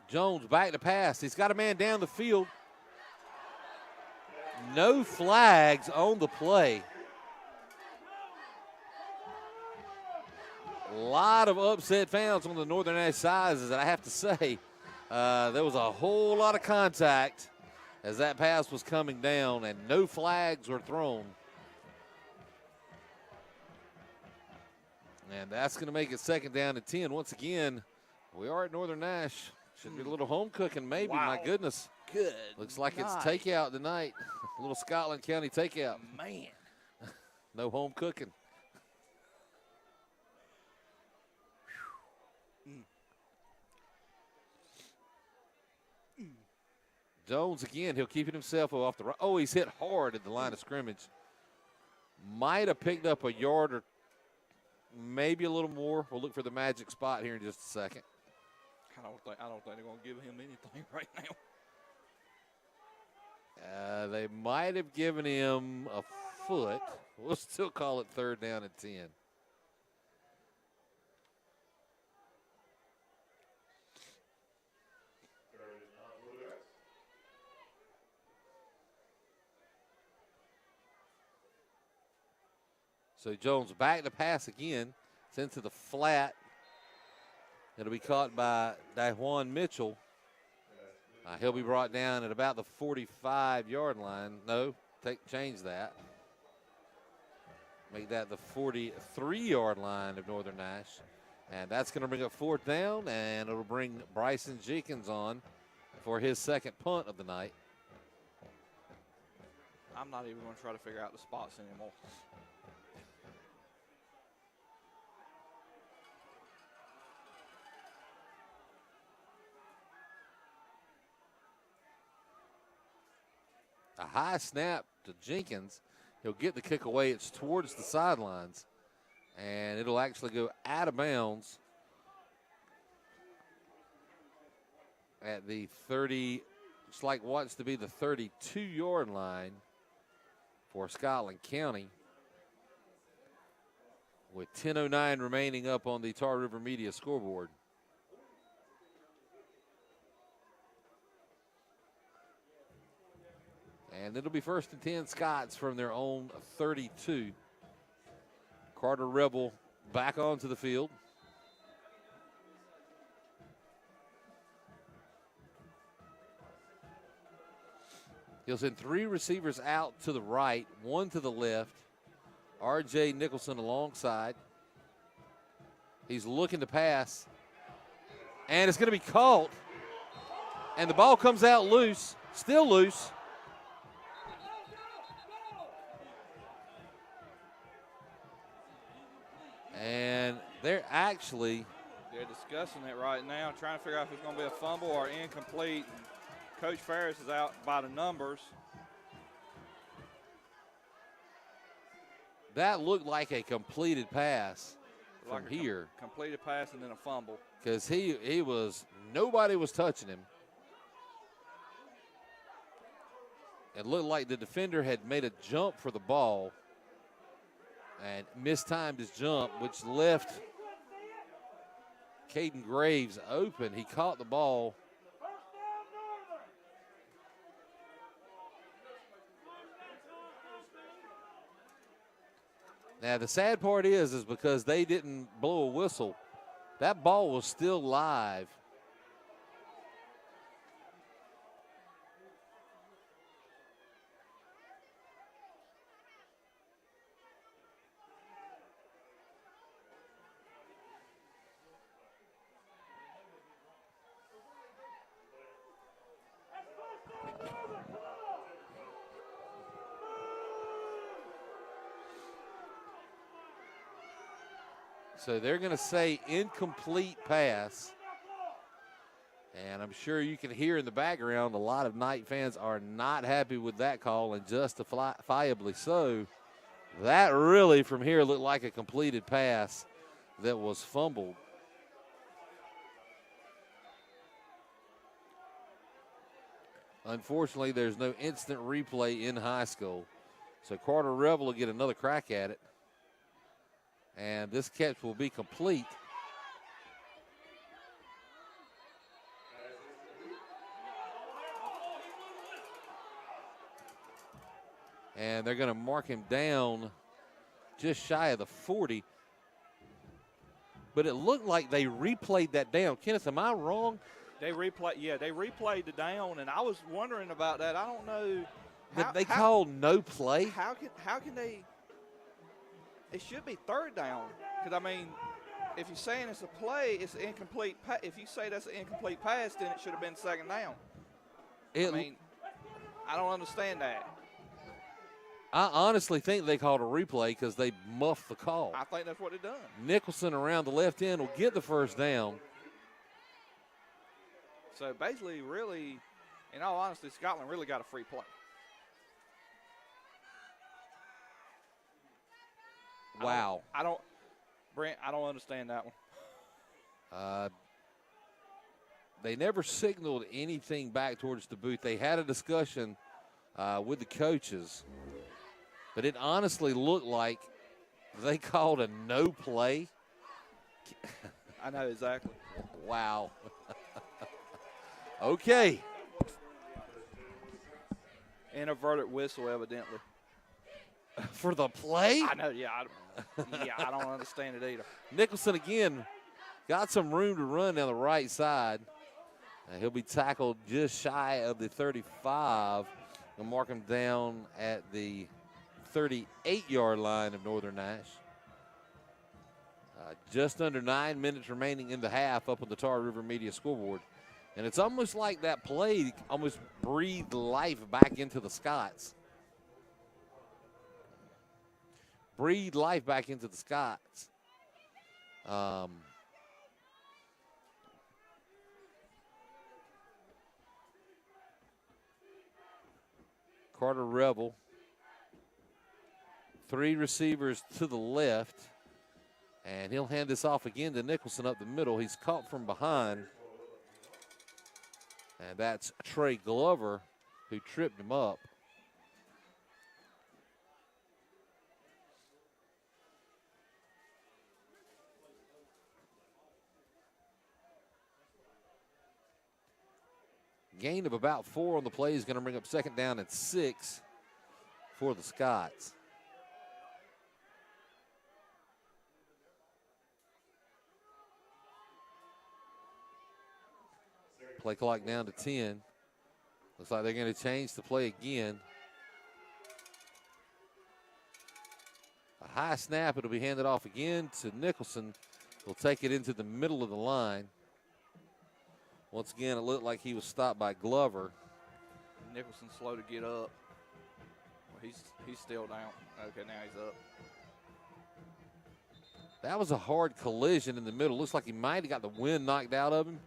Jones back to pass. He's got a man down the field. No flags on the play. A lot of upset fans on the Northern Nash sides, I have to say. There was a whole lot of contact as that pass was coming down, and no flags were thrown. And that's going to make it second down and 10. Once again, we are at Northern Nash. Should be a little home cooking maybe. Wow. My goodness. Good. Looks like it's takeout tonight. A little Scotland County takeout. Man. No home cooking. Jones again, he'll keep it himself off the right. Oh, he's hit hard at the line of scrimmage. Might have picked up a yard or maybe a little more. We'll look for the magic spot here in just a second. I don't think they're going to give him anything right now. They might have given him a foot. We'll still call it third down and 10. So Jones back to pass again. Sent to the flat. It'll be caught by Dajuan Mitchell. He'll be brought down at about the 45-yard line. No, change that. Make that the 43-yard line of Northern Nash. And that's going to bring up fourth down, and it'll bring Bryson Jenkins on for his second punt of the night. I'm not even going to try to figure out the spots anymore. A high snap to Jenkins. He'll get the kick away. It's towards the sidelines. And it'll actually go out of bounds at the 30. Looks like wants to be the 32-yard line for Scotland County. With 10:09 remaining up on the Tar River Media scoreboard. And it'll be 1st and 10 Scots from their own 32. Carter Rebel back onto the field. He'll send 3 receivers out to the right, 1 to the left. R.J. Nicholson alongside. He's looking to pass. And it's going to be caught. And the ball comes out loose, still loose. And they're discussing it right now, trying to figure out if it's going to be a fumble or incomplete. Coach Ferris is out by the numbers. That looked like a completed pass from here. Completed pass and then a fumble. Because nobody was touching him. It looked like the defender had made a jump for the ball and mistimed his jump, which left Caden Graves open. He caught the ball. Now, the sad part is because they didn't blow a whistle, that ball was still live. So they're going to say incomplete pass. And I'm sure you can hear in the background a lot of Knight fans are not happy with that call, and justifiably so. That really from here looked like a completed pass that was fumbled. Unfortunately, there's no instant replay in high school. So Carter Revel will get another crack at it. And this catch will be complete. And they're going to mark him down just shy of the 40. But it looked like they replayed that down. Kenneth, am I wrong? They replayed the down, and I was wondering about that. I don't know. They called no play? How can they? It should be 3rd down. Because, I mean, if you're saying it's a play, it's an incomplete pass. If you say that's an incomplete pass, then it should have been 2nd down. I don't understand that. I honestly think they called a replay because they muffed the call. I think that's what they done. Nicholson around the left end will get the 1st down. So, basically, really, in all honesty, Scotland really got a free play. Wow. Brent, I don't understand that one. They never signaled anything back towards the booth. They had a discussion with the coaches, but it honestly looked like they called a no play. I know exactly. Wow. Okay. Inverted whistle, evidently. For the play? I know, yeah. I don't understand it either. Nicholson again got some room to run down the right side. He'll be tackled just shy of the 35. They'll mark him down at the 38-yard line of Northern Nash. Just under 9 minutes remaining in the half up on the Tar River Media scoreboard. And it's almost like that play almost breathed life back into the Scots. Breathe life back into the Scots. Carter Revel. 3 receivers to the left. And he'll hand this off again to Nicholson up the middle. He's caught from behind. And that's Trey Glover who tripped him up. gain of about 4 on the play is going to bring up second down and 6 for the Scots. Play clock down to 10. Looks like they're going to change the play again. A high snap. It'll be handed off again to Nicholson. He'll take it into the middle of the line. Once again, it looked like he was stopped by Glover. Nicholson's slow to get up. Well, he's still down. Okay, now he's up. That was a hard collision in the middle. Looks like he might have got the wind knocked out of him.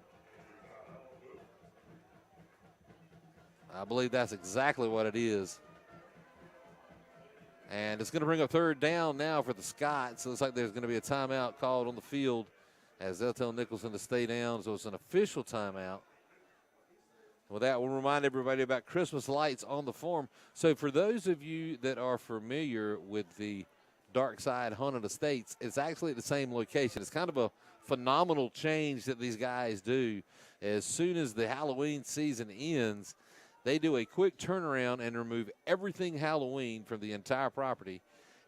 I believe that's exactly what it is. And it's going to bring up third down now for the Scots. So it looks like there's going to be a timeout called on the field as they'll tell Nicholson to stay down. So it's an official timeout. With that, we'll remind everybody about Christmas lights on the farm. So for those of you that are familiar with the Dark Side Haunted Estates, it's actually at the same location. It's kind of a phenomenal change that these guys do. As soon as the Halloween season ends, they do a quick turnaround and remove everything Halloween from the entire property,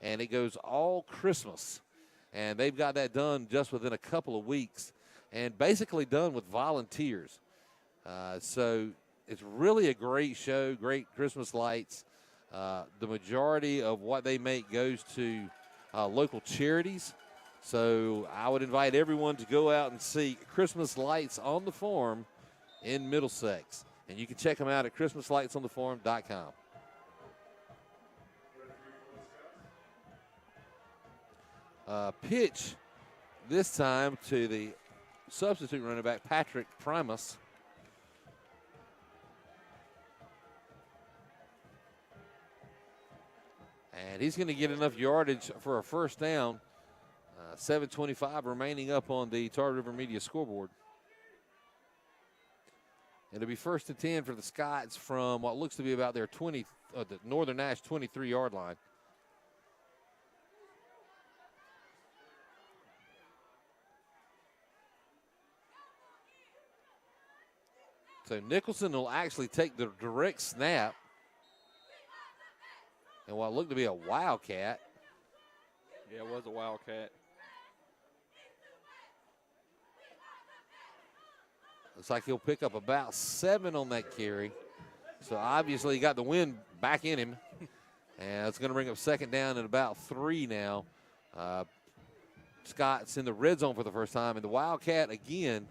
and it goes all Christmas. And they've got that done just within a couple of weeks and basically done with volunteers. So it's really a great show, great Christmas lights. The majority of what they make goes to local charities. So I would invite everyone to go out and see Christmas lights on the farm in Middlesex. And you can check them out at christmaslightsonthefarm.com. Pitch this time to the substitute running back, Patrick Primus. And he's going to get enough yardage for a first down. 7:25 remaining up on the Tar River Media scoreboard. It'll be first and 10 for the Scots from what looks to be about their the Northern Nash 23-yard line. So Nicholson will actually take the direct snap. And what looked to be a wildcat. Yeah, it was a wildcat. Looks like he'll pick up about 7 on that carry. So obviously he got the wind back in him. And it's going to bring up second down and about 3 now. Scott's in the red zone for the first time. And the wildcat again.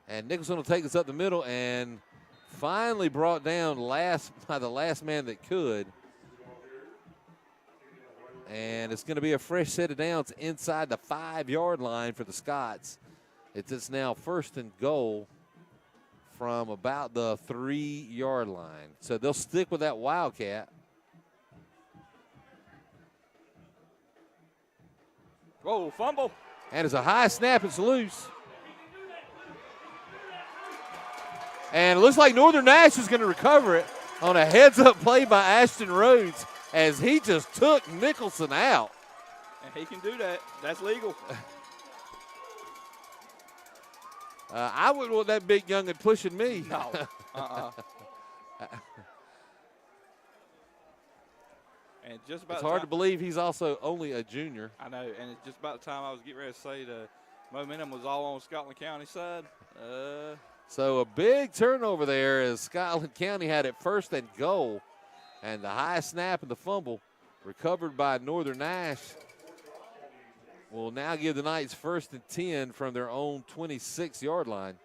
And Nicholson will take this up the middle and finally brought down by the last man that could. And it's going to be a fresh set of downs inside the 5-yard line for the Scots. It's now first and goal from about the 3-yard line. So they'll stick with that wildcat. Whoa, fumble. And it's a high snap. It's loose. And it looks like Northern Nash is going to recover it on a heads-up play by Ashton Rhodes as he just took Nicholson out. And he can do that. That's legal. I wouldn't want that big young'un pushing me. No. And just about it's hard to believe he's also only a junior. I know, and it's just about the time I was getting ready to say the momentum was all on Scotland County side. So a big turnover there as Scotland County had it first and goal. And the high snap and the fumble recovered by Northern Nash will now give the Knights first and 10 from their own 26-yard line.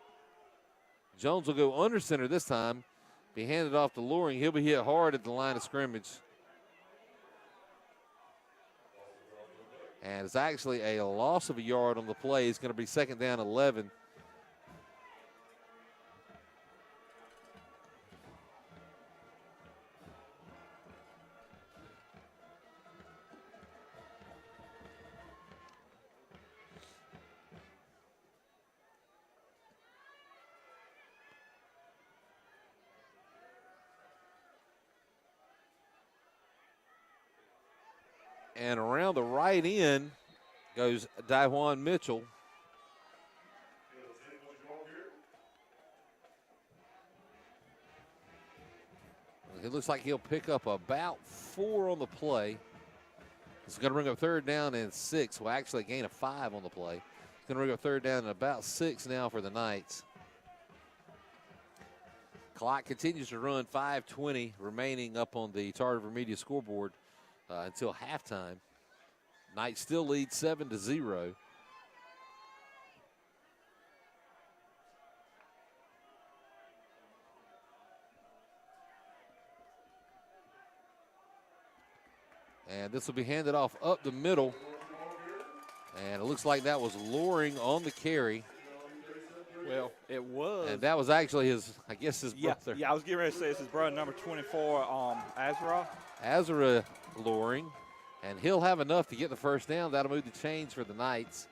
Jones will go under center this time. Be handed off to Loring. He'll be hit hard at the line of scrimmage. And it's actually a loss of a yard on the play. It's going to be second down 11. And around the right end goes Dajuan Mitchell. It looks like he'll pick up about 4 on the play. It's going to bring up 3rd down and 6. Well, actually, a gain of 5 on the play. It's going to bring up 3rd down and about 6 now for the Knights. Clock continues to run, 5:20 remaining up on the Tar River Media scoreboard until halftime. Knights still lead 7-0. And this will be handed off up the middle. And it looks like that was Loring on the carry. Well, it was. And that was actually his brother. Yeah, I was getting ready to say it's his brother, number 24, Azra Loring. And he'll have enough to get the 1st down. That'll move the chains for the Knights.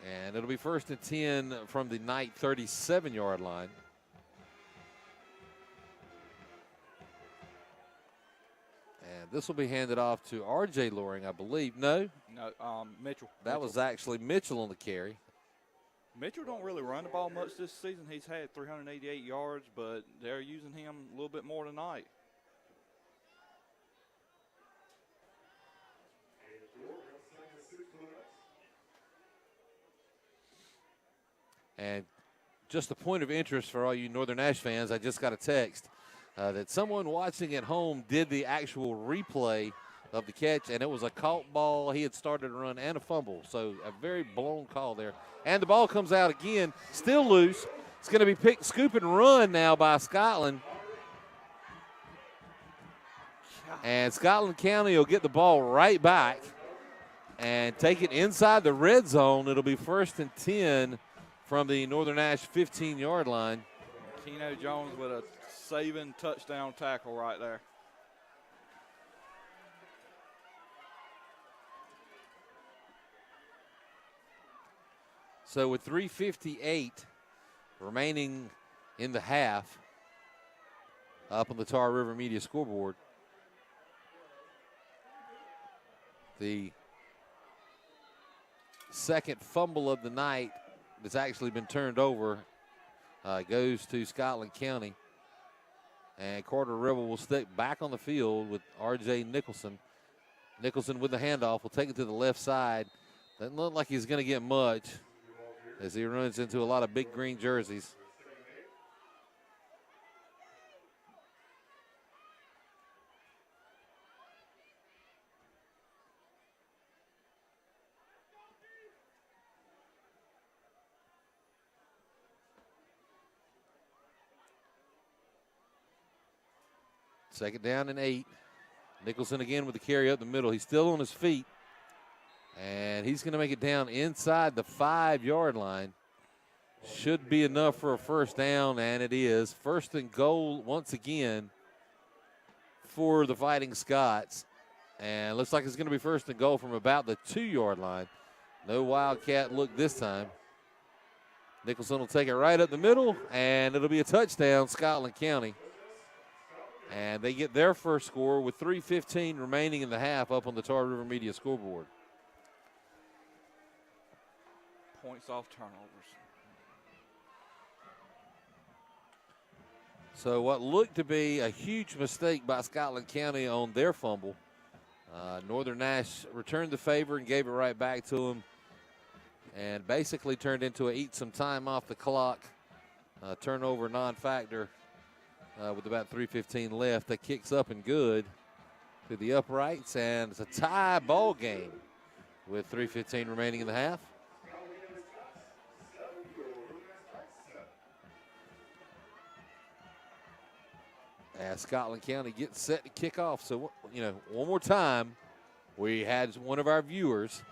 And it'll be 1st and 10 from the Knight 37-yard line. And this will be handed off to R.J. Loring, I believe. No, Mitchell. That was actually Mitchell on the carry. Mitchell don't really run the ball much this season. He's had 388 yards, but they're using him a little bit more tonight. And just a point of interest for all you Northern Nash fans, I just got a text that someone watching at home did the actual replay of the catch, and it was a caught ball. He had started to run and a fumble, so a very blown call there. And the ball comes out again, still loose. It's going to be picked, scoop and run now by Scotland. And Scotland County will get the ball right back and take it inside the red zone. It'll be 1st and 10 from the Northern Nash 15-yard line. Keno Jones with a saving touchdown tackle right there. So with 3:58 remaining in the half up on the Tar River Media scoreboard, the second fumble of the night that's actually been turned over goes to Scotland County. And Carter Rebel will stick back on the field with R.J. Nicholson. Nicholson with the handoff will take it to the left side. Doesn't look like he's going to get much as he runs into a lot of big green jerseys. Second down and 8. Nicholson again with the carry up the middle. He's still on his feet. And he's going to make it down inside the 5-yard line. Should be enough for a 1st down, and it is. 1st and goal once again for the Fighting Scots. And looks like it's going to be 1st and goal from about the 2-yard line. No Wildcat look this time. Nicholson will take it right up the middle, and it'll be a touchdown, Scotland County. And they get their first score with 3:15 remaining in the half up on the Tar River Media scoreboard. Points off turnovers. So what looked to be a huge mistake by Scotland County on their fumble. Northern Nash returned the favor and gave it right back to them. And basically turned into a eat some time off the clock. Turnover non-factor with about 3:15 left. That kicks up and good to the uprights. And it's a tie ball game with 3:15 remaining in the half. As Scotland County gets set to kick off. So, one more time, we had one of our viewers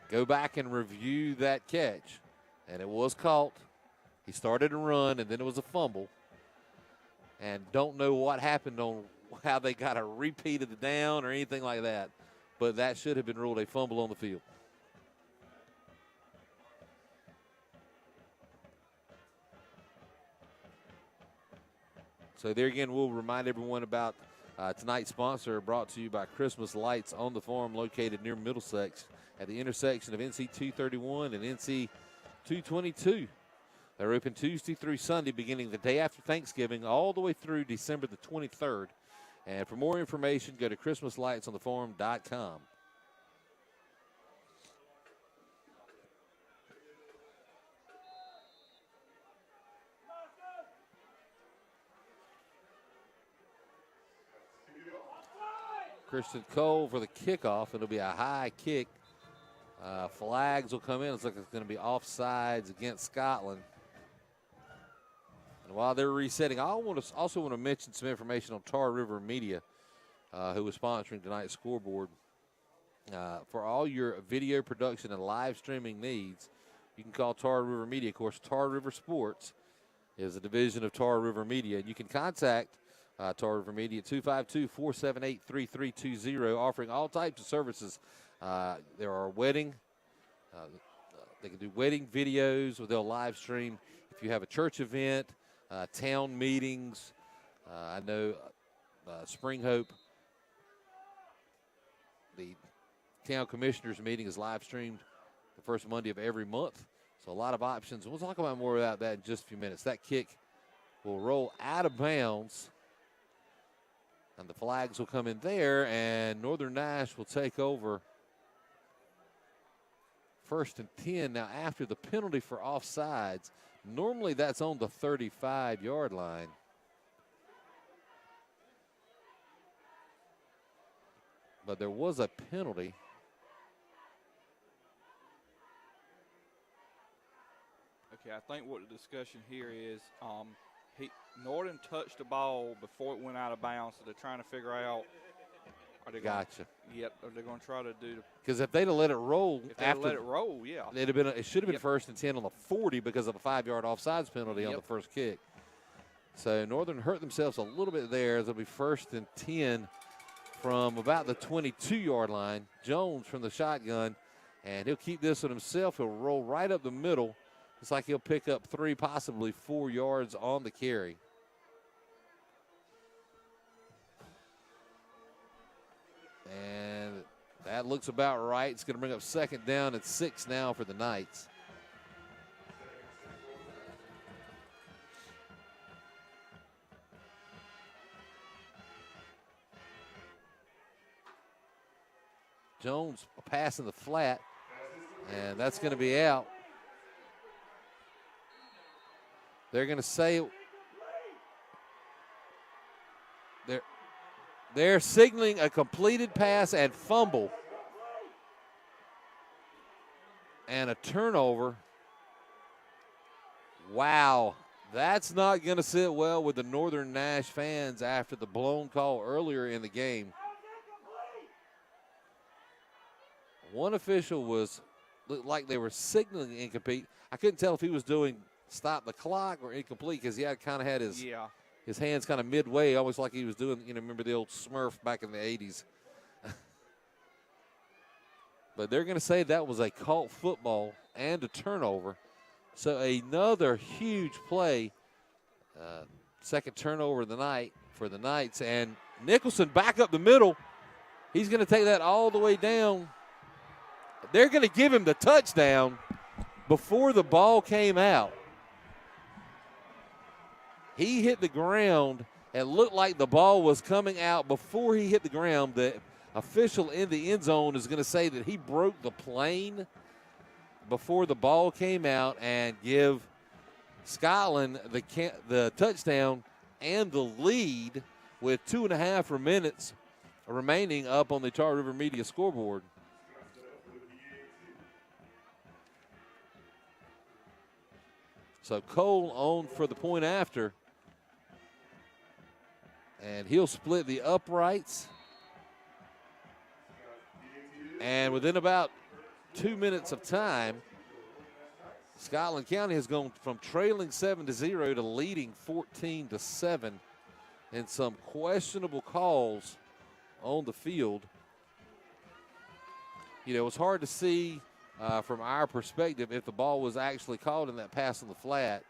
go back and review that catch. And it was caught. He started to run, and then it was a fumble. And don't know what happened on how they got a repeat of the down or anything like that. But that should have been ruled a fumble on the field. So there again, we'll remind everyone about tonight's sponsor, brought to you by Christmas Lights on the Farm, located near Middlesex at the intersection of NC 231 and NC 222. They're open Tuesday through Sunday, beginning the day after Thanksgiving, all the way through December the 23rd. And for more information, go to ChristmasLightsOnTheFarm.com. Christian Cole for the kickoff. It'll be a high kick. Flags will come in. Looks like it's going to be offsides against Scotland. And while they're resetting, I also want to mention some information on Tar River Media, who is sponsoring tonight's scoreboard. For all your video production and live streaming needs, you can call Tar River Media. Of course, Tar River Sports is a division of Tar River Media. And you can contact Tar River Media at 252-478-3320, offering all types of services. There are wedding. They can do wedding videos, or they'll live stream if you have a church event, town meetings. I know Spring Hope, the town commissioners meeting, is live streamed the first Monday of every month. So a lot of options. We'll talk about more about that in just a few minutes. That kick will roll out of bounds, and the flags will come in there, and Northern Nash will take over 1st and 10. Now, after the penalty for offsides, normally that's on the 35-yard line. But there was a penalty. Okay, I think what the discussion here is, Norton touched the ball before it went out of bounds, so they're trying to figure out. Are they Gotcha. Yep, are they going to try to do the? Because if they'd have let it roll, Yeah, it'd have been. It should have been 1st and 10 on the 40 because of a 5-yard offsides penalty on the first kick. So Northern hurt themselves a little bit there. It'll be 1st and 10 from about the 22-yard line. Jones from the shotgun, and he'll keep this one himself. He'll roll right up the middle. It's like he'll pick up 3, possibly 4 yards on the carry. And that looks about right. It's going to bring up 2nd down and 6 now for the Knights. Jones passing the flat, and that's going to be out. They're going to say they're signaling a completed pass and fumble and a turnover. Wow, that's not going to sit well with the Northern Nash fans after the blown call earlier in the game. One official looked like they were signaling incomplete. I couldn't tell if he was doing stop the clock or incomplete, because he kind of had his hands kind of midway, almost like he was doing, remember the old Smurf back in the 80s. But they're going to say that was a caught football and a turnover. So another huge play, second turnover of the night for the Knights. And Nicholson back up the middle. He's going to take that all the way down. They're going to give him the touchdown before the ball came out. He hit the ground and looked like the ball was coming out before he hit the ground. The official in the end zone is going to say that he broke the plane before the ball came out and give Scotland the touchdown and the lead with 2.5 minutes remaining up on the Tar River Media scoreboard. So Cole on for the point after. And he'll split the uprights. And within about 2 minutes of time, Scotland County has gone from trailing 7-0 to leading 14-7 in some questionable calls on the field. It's hard to see from our perspective if the ball was actually caught in that pass on the flat.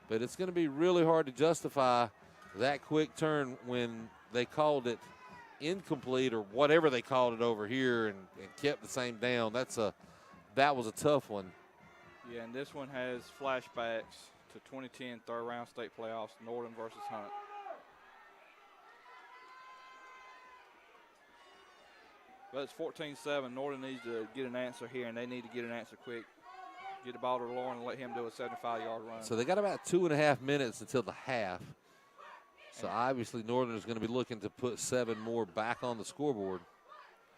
But it's going to be really hard to justify that quick turn when they called it incomplete or whatever they called it over here and kept the same down. That was a tough one. Yeah, and this one has flashbacks to 2010 third-round state playoffs, Northern versus Hunt. But it's 14-7. Northern needs to get an answer here, and they need to get an answer quick. Get the ball to Lauren and let him do a 75-yard run. So they got about 2.5 minutes until the half. So obviously Northern is going to be looking to put 7 more back on the scoreboard.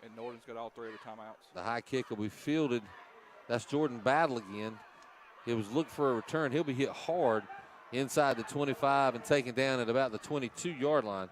And Northern's got all 3 of the timeouts. The high kick will be fielded. That's Jordan Battle again. He was looking for a return. He'll be hit hard inside the 25 and taken down at about the 22-yard line.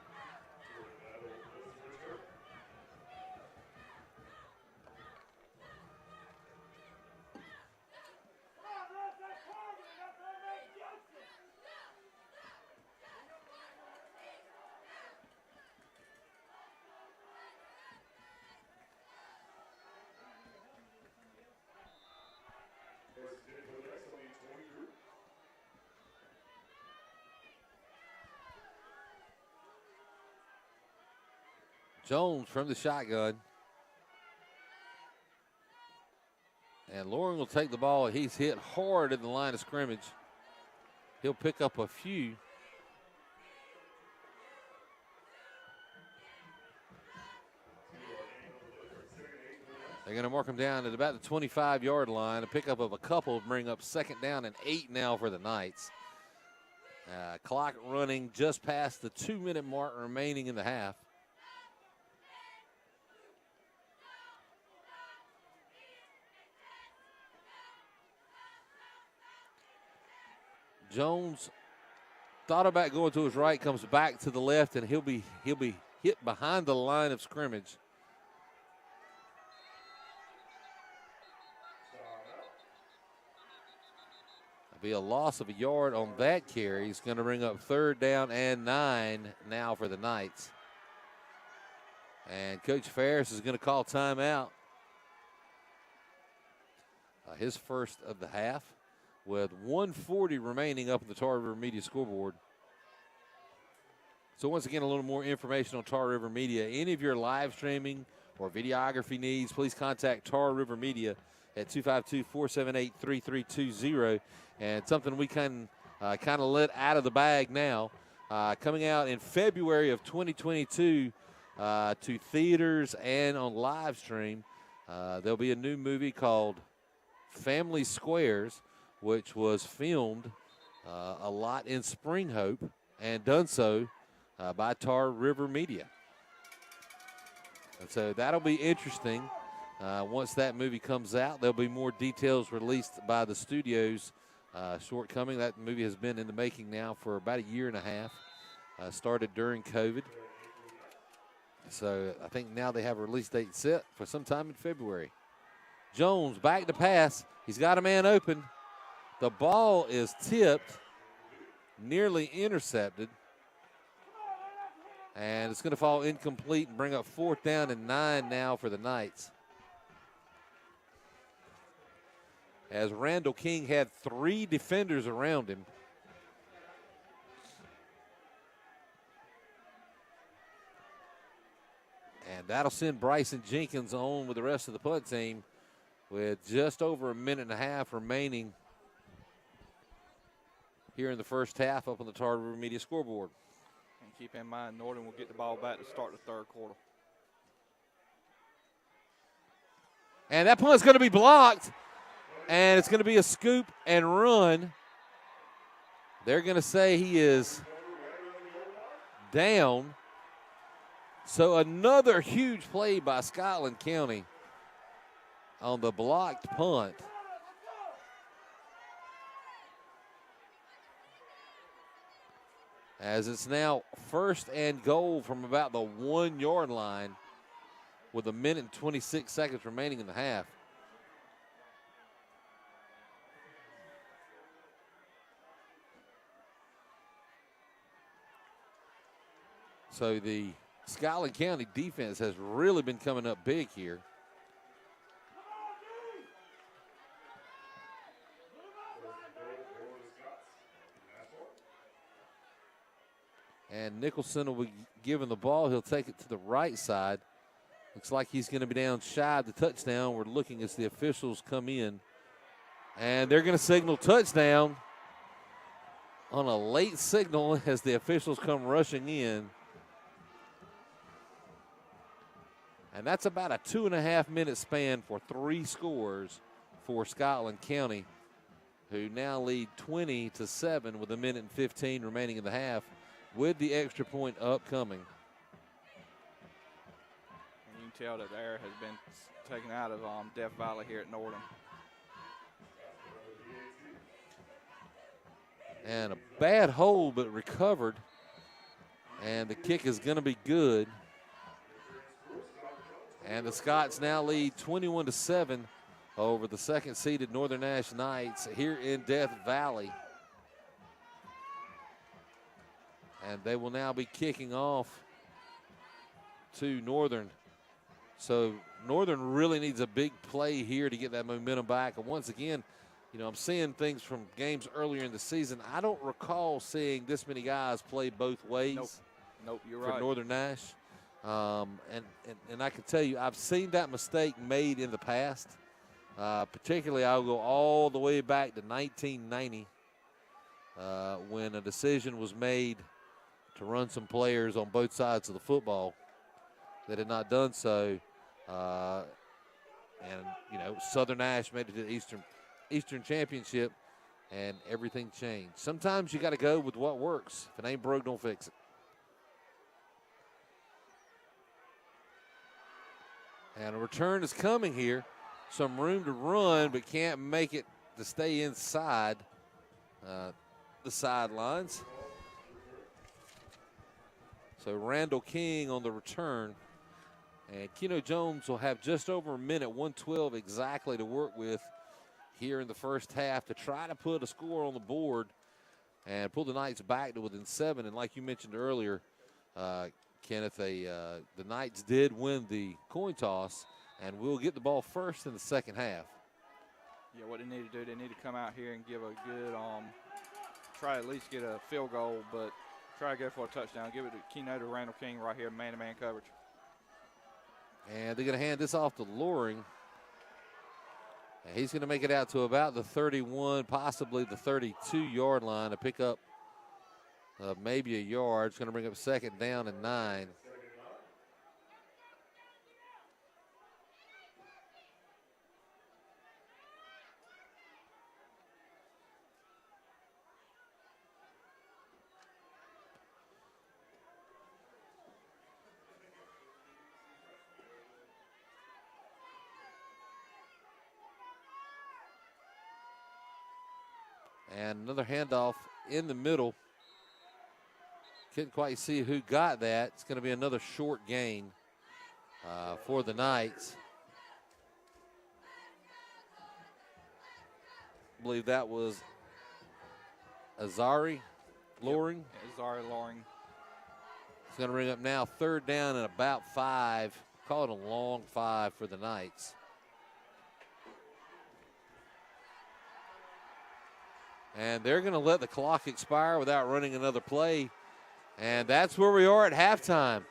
Jones from the shotgun. And Loring will take the ball. He's hit hard in the line of scrimmage. He'll pick up a few. They're going to mark him down at about the 25-yard line. A pickup of a couple, bring up 2nd down and 8 now for the Knights. Clock running just past the 2-minute mark remaining in the half. Jones thought about going to his right, comes back to the left, and he'll be hit behind the line of scrimmage. There'll be a loss of a yard on that carry. He's going to bring up 3rd down and 9 now for the Knights. And Coach Ferris is going to call timeout. His first of the half, with 1:40 remaining up on the Tar River Media scoreboard. So once again, a little more information on Tar River Media. Any of your live streaming or videography needs, please contact Tar River Media at 252-478-3320. And something we can kind of let out of the bag now, coming out in February of 2022 to theaters and on live stream, there'll be a new movie called Family Squares, which was filmed a lot in Spring Hope and done so by Tar River Media. And so that'll be interesting. Once that movie comes out, there'll be more details released by the studios shortcoming. That movie has been in the making now for about a year and a half. Started during COVID. So I think now they have a release date set for sometime in February. Jones back to pass. He's got a man open. The ball is tipped, nearly intercepted. And it's going to fall incomplete and bring up 4th down and 9 now for the Knights. As Randall King had 3 defenders around him. And that'll send Bryson Jenkins on with the rest of the punt team with just over a minute and a half remaining here in the first half up on the Tar River Media scoreboard. And keep in mind, Northern will get the ball back to start the 3rd quarter. And that punt's going to be blocked, and it's going to be a scoop and run. They're going to say he is down. So another huge play by Scotland County on the blocked punt. As it's now 1st and goal from about the 1-yard line with a minute and 26 seconds remaining in the half. So the Scotland County defense has really been coming up big here. And Nicholson will be given the ball. He'll take it to the right side. Looks like he's going to be down shy of the touchdown. We're looking as the officials come in. And they're going to signal touchdown. on a late signal as the officials come rushing in. And that's about a 2.5-minute span for 3 scores for Scotland County, who now lead 20-7 with 1:15 remaining in the half, with the extra point upcoming. And you can tell that the air has been taken out of Death Valley here at Northern. And a bad hold, but recovered. And the kick is going to be good. And the Scots now lead 21-7 over the second-seeded Northern Nash Knights here in Death Valley. And they will now be kicking off to Northern. So Northern really needs a big play here to get that momentum back. And once again, you know, I'm seeing things from games earlier in the season. I don't recall seeing this many guys play both ways. Nope, you're for right. Northern Nash. And I can tell you, I've seen that mistake made in the past. Particularly, I'll go all the way back to 1990 when a decision was made to run some players on both sides of the football that had not done so. And, you know, Southern Nash made it to the Eastern Championship, and everything changed. Sometimes you got to go with what works. If it ain't broke, don't fix it. And a return is coming here. Some room to run, but can't make it to stay inside the sidelines. So Randall King on the return. And Keno Jones will have just over a minute, 1:12 exactly to work with here in the first half to try to put a score on the board and pull the Knights back to within 7. And like you mentioned earlier, Kenneth, the Knights did win the coin toss and will get the ball first in the second half. Yeah, what they need to do, they need to come out here and give a good, try to at least get a field goal, but try to go for a touchdown. Give it to Keno to Randall King right here, man-to-man coverage. And they're going to hand this off to Loring. And he's going to make it out to about the 31, possibly the 32-yard line to pick up maybe a yard. It's going to bring up second down and 9. And another handoff in the middle. Couldn't quite see who got that. It's going to be another short gain for the Knights. I believe that was Azari Loring. Yep. Azari Loring. It's going to bring up now third down and about 5. Call it a long 5 for the Knights. And they're going to let the clock expire without running another play. And that's where we are at halftime.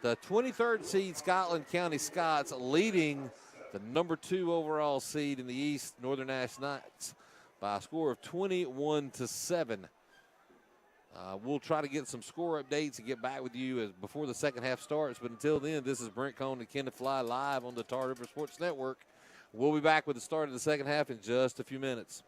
The 23rd seed Scotland County Scots leading the number 2 overall seed in the East, Northern Nash Knights, by a score of 21-7. We'll try to get some score updates and get back with you before the second half starts. But until then, this is Brent Cohn and Kenneth Fly live on the Tar River Sports Network. We'll be back with the start of the second half in just a few minutes.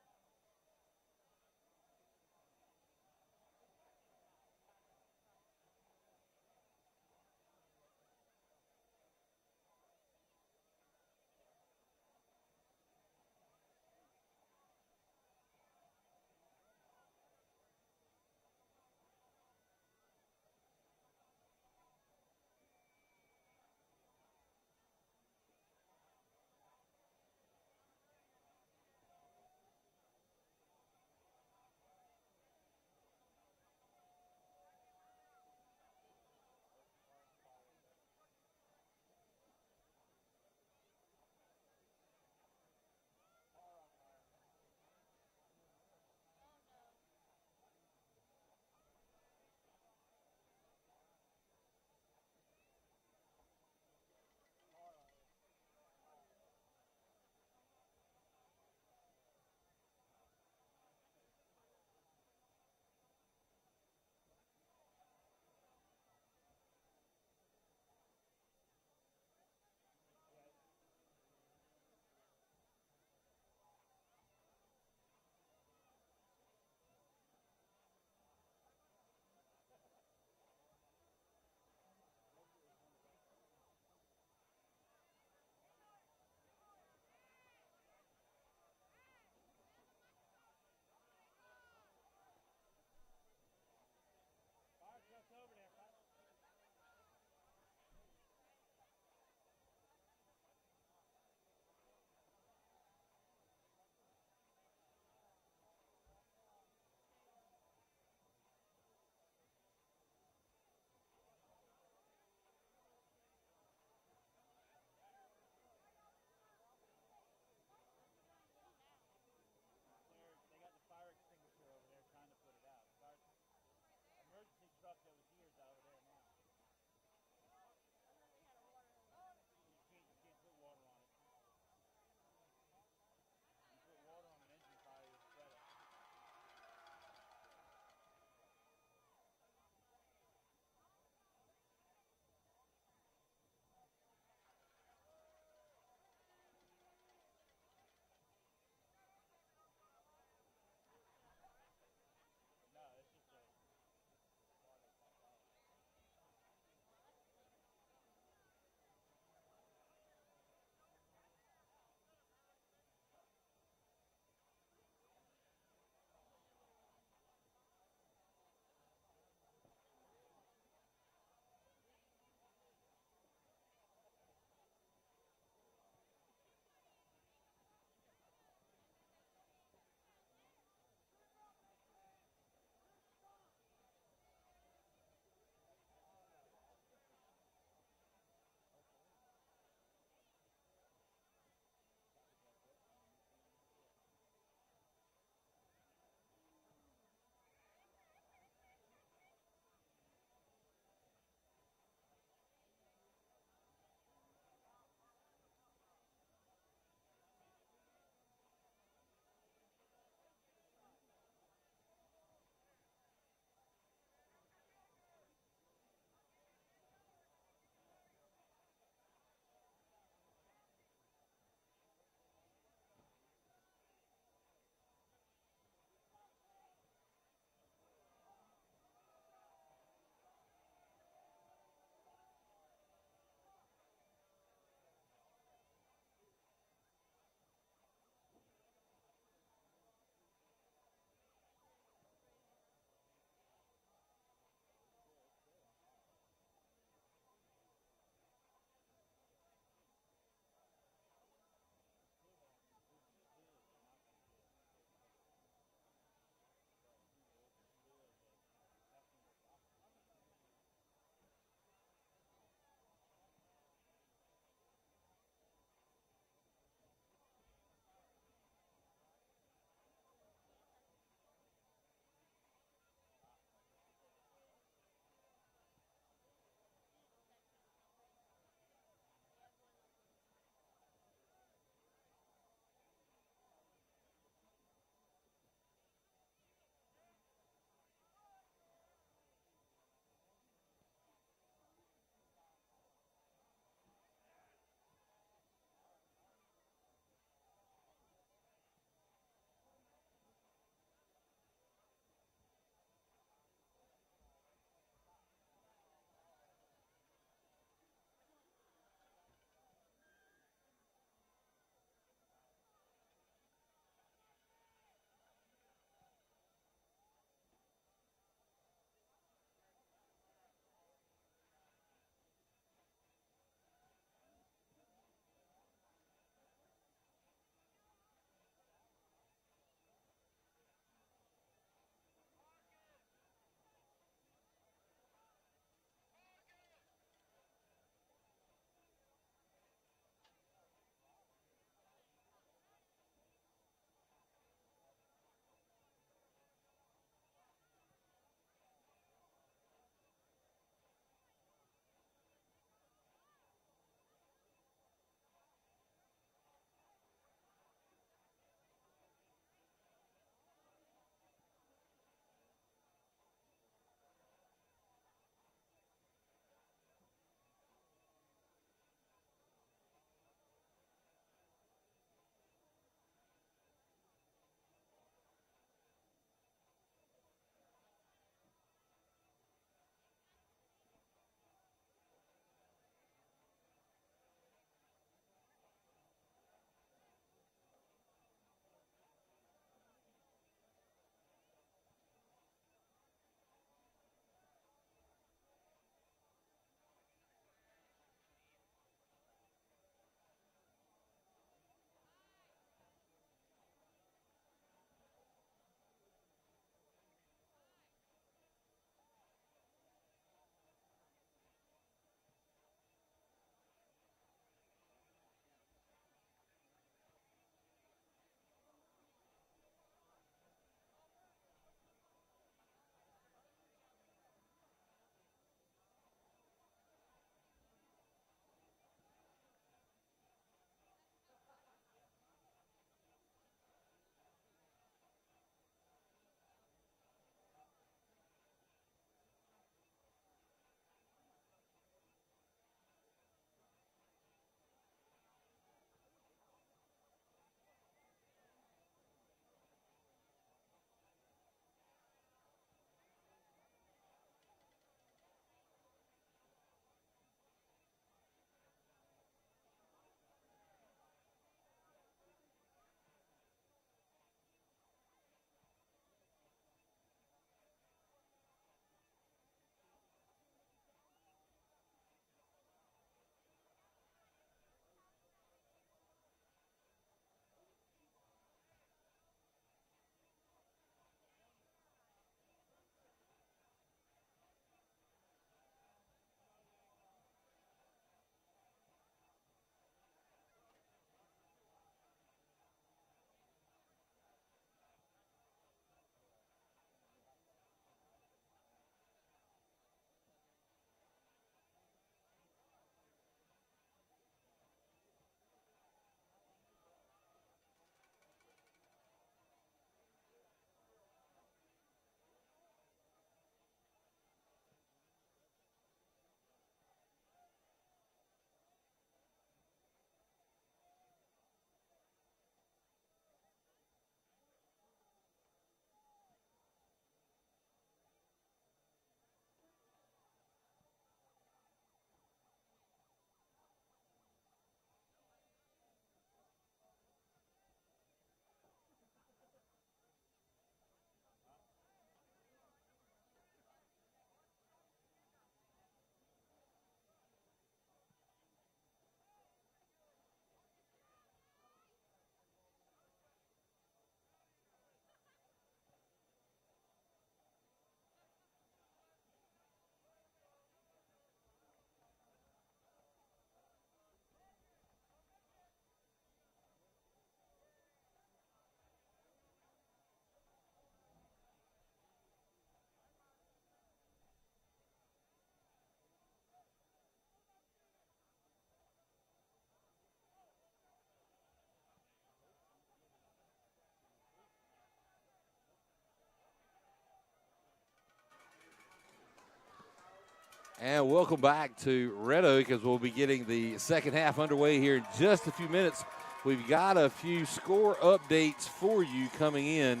And welcome back to Red Oak as we'll be getting the second half underway here in just a few minutes. We've got a few score updates for you coming in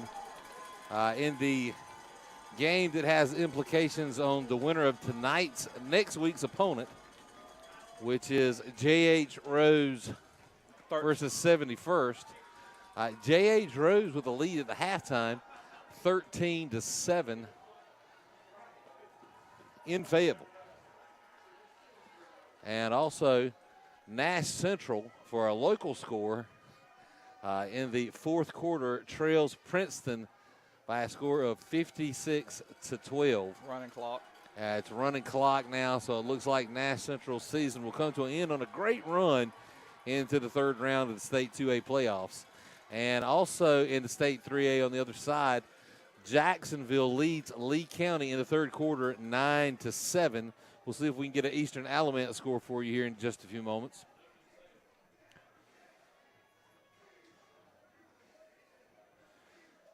the game that has implications on the winner of next week's opponent, which is J.H. Rose versus 71st. J.H. Rose with a lead at the halftime, 13-7 in Fayetteville. And also Nash Central for a local score in the fourth quarter trails Princeton by a score of 56-12. Running clock. It's running clock now, so it looks like Nash Central's season will come to an end on a great run into the third round of the State 2A playoffs. And also in the State 3A on the other side, Jacksonville leads Lee County in the third quarter 9-7. We'll see if we can get an Eastern Alamance score for you here in just a few moments.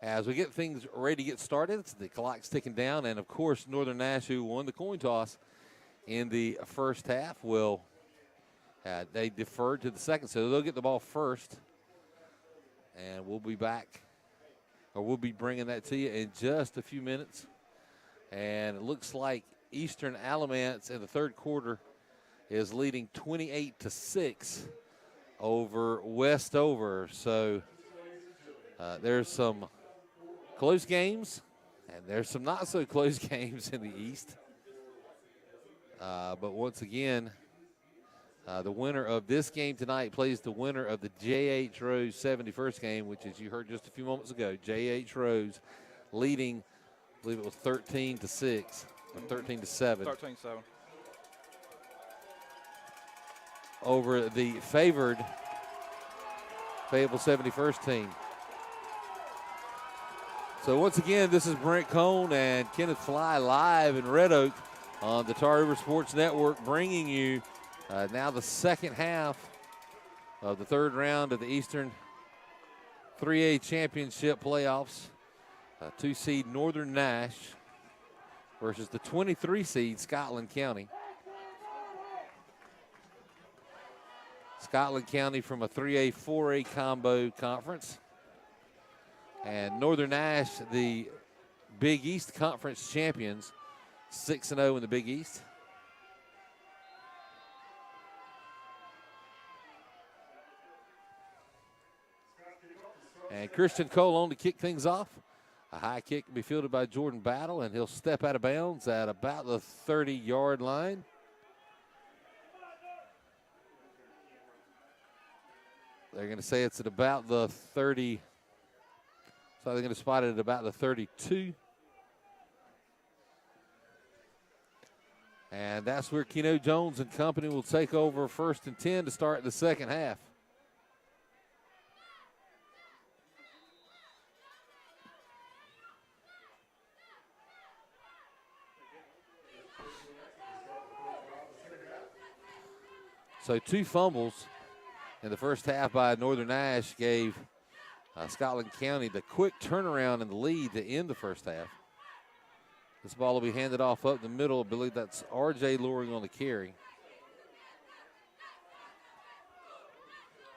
As we get things ready to get started, the clock's ticking down, and of course, Northern Nash, who won the coin toss in the first half, they deferred to the second, so they'll get the ball first. And we'll be back, or we'll be bringing that to you in just a few minutes. And it looks like Eastern Alamance in the third quarter is leading 28-6 over Westover. So there's some close games, and there's some not so close games in the East. But once again, the winner of this game tonight plays the winner of the J.H. Rose 71st game, which, as you heard just a few moments ago, J.H. Rose leading, I believe it was 13-6 or 13-7. 13-7. Over the favored Fayetteville 71st team. So once again, this is Brent Cone and Kenneth Fly live in Red Oak on the Tar River Sports Network, bringing you now the second half of the third round of the Eastern 3A Championship playoffs. 2-seed Northern Nash versus the 23-seed Scotland County. Scotland County from a 3A, 4A combo conference. And Northern Nash, the Big East Conference champions, 6-0 in the Big East. And Christian Cole on to kick things off. A high kick will be fielded by Jordan Battle, and he'll step out of bounds at about the 30-yard line. They're going to say it's at about the 30. So they're going to spot it at about the 32. And that's where Keno Jones and company will take over 1st and 10 to start the second half. So 2 fumbles in the first half by Northern Nash gave Scotland County the quick turnaround in the lead to end the first half. This ball will be handed off up the middle. I believe that's R.J. Loring on the carry.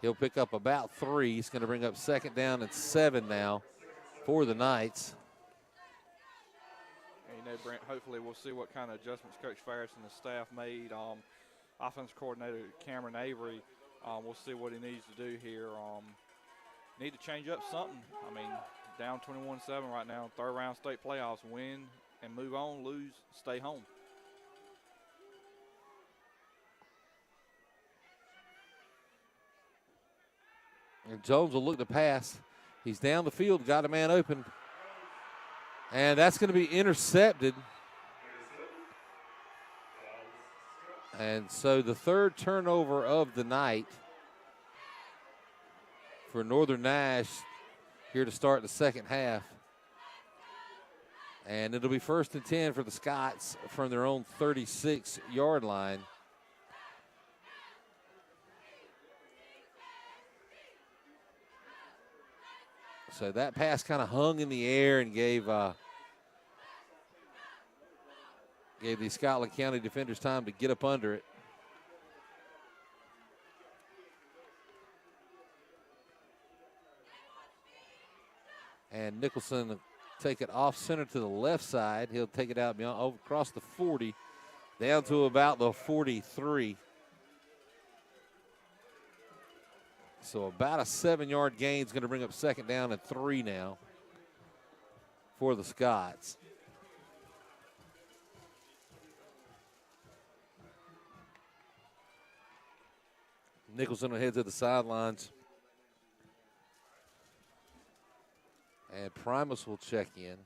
He'll pick up about 3. He's going to bring up 2nd down and 7 now for the Knights. And you know, Brent, hopefully we'll see what kind of adjustments Coach Ferris and the staff made. Offense coordinator Cameron Avery, we'll see what he needs to do here. Need to change up something. I mean, down 21-7 right now, third round state playoffs, win and move on, lose, stay home. And Jones will look to pass. He's down the field, got a man open. And that's going to be intercepted. And so the third turnover of the night for Northern Nash here to start the second half. And it'll be 1st and 10 for the Scots from their own 36-yard line. So that pass kind of hung in the air and gave Gave the Scotland County defenders time to get up under it. And Nicholson will take it off center to the left side. He'll take it out beyond, across the 40, down to about the 43. So about a 7-yard gain is going to bring up 2nd down and 3 now for the Scots. Nicholson will head to the sidelines. And Primus will check in.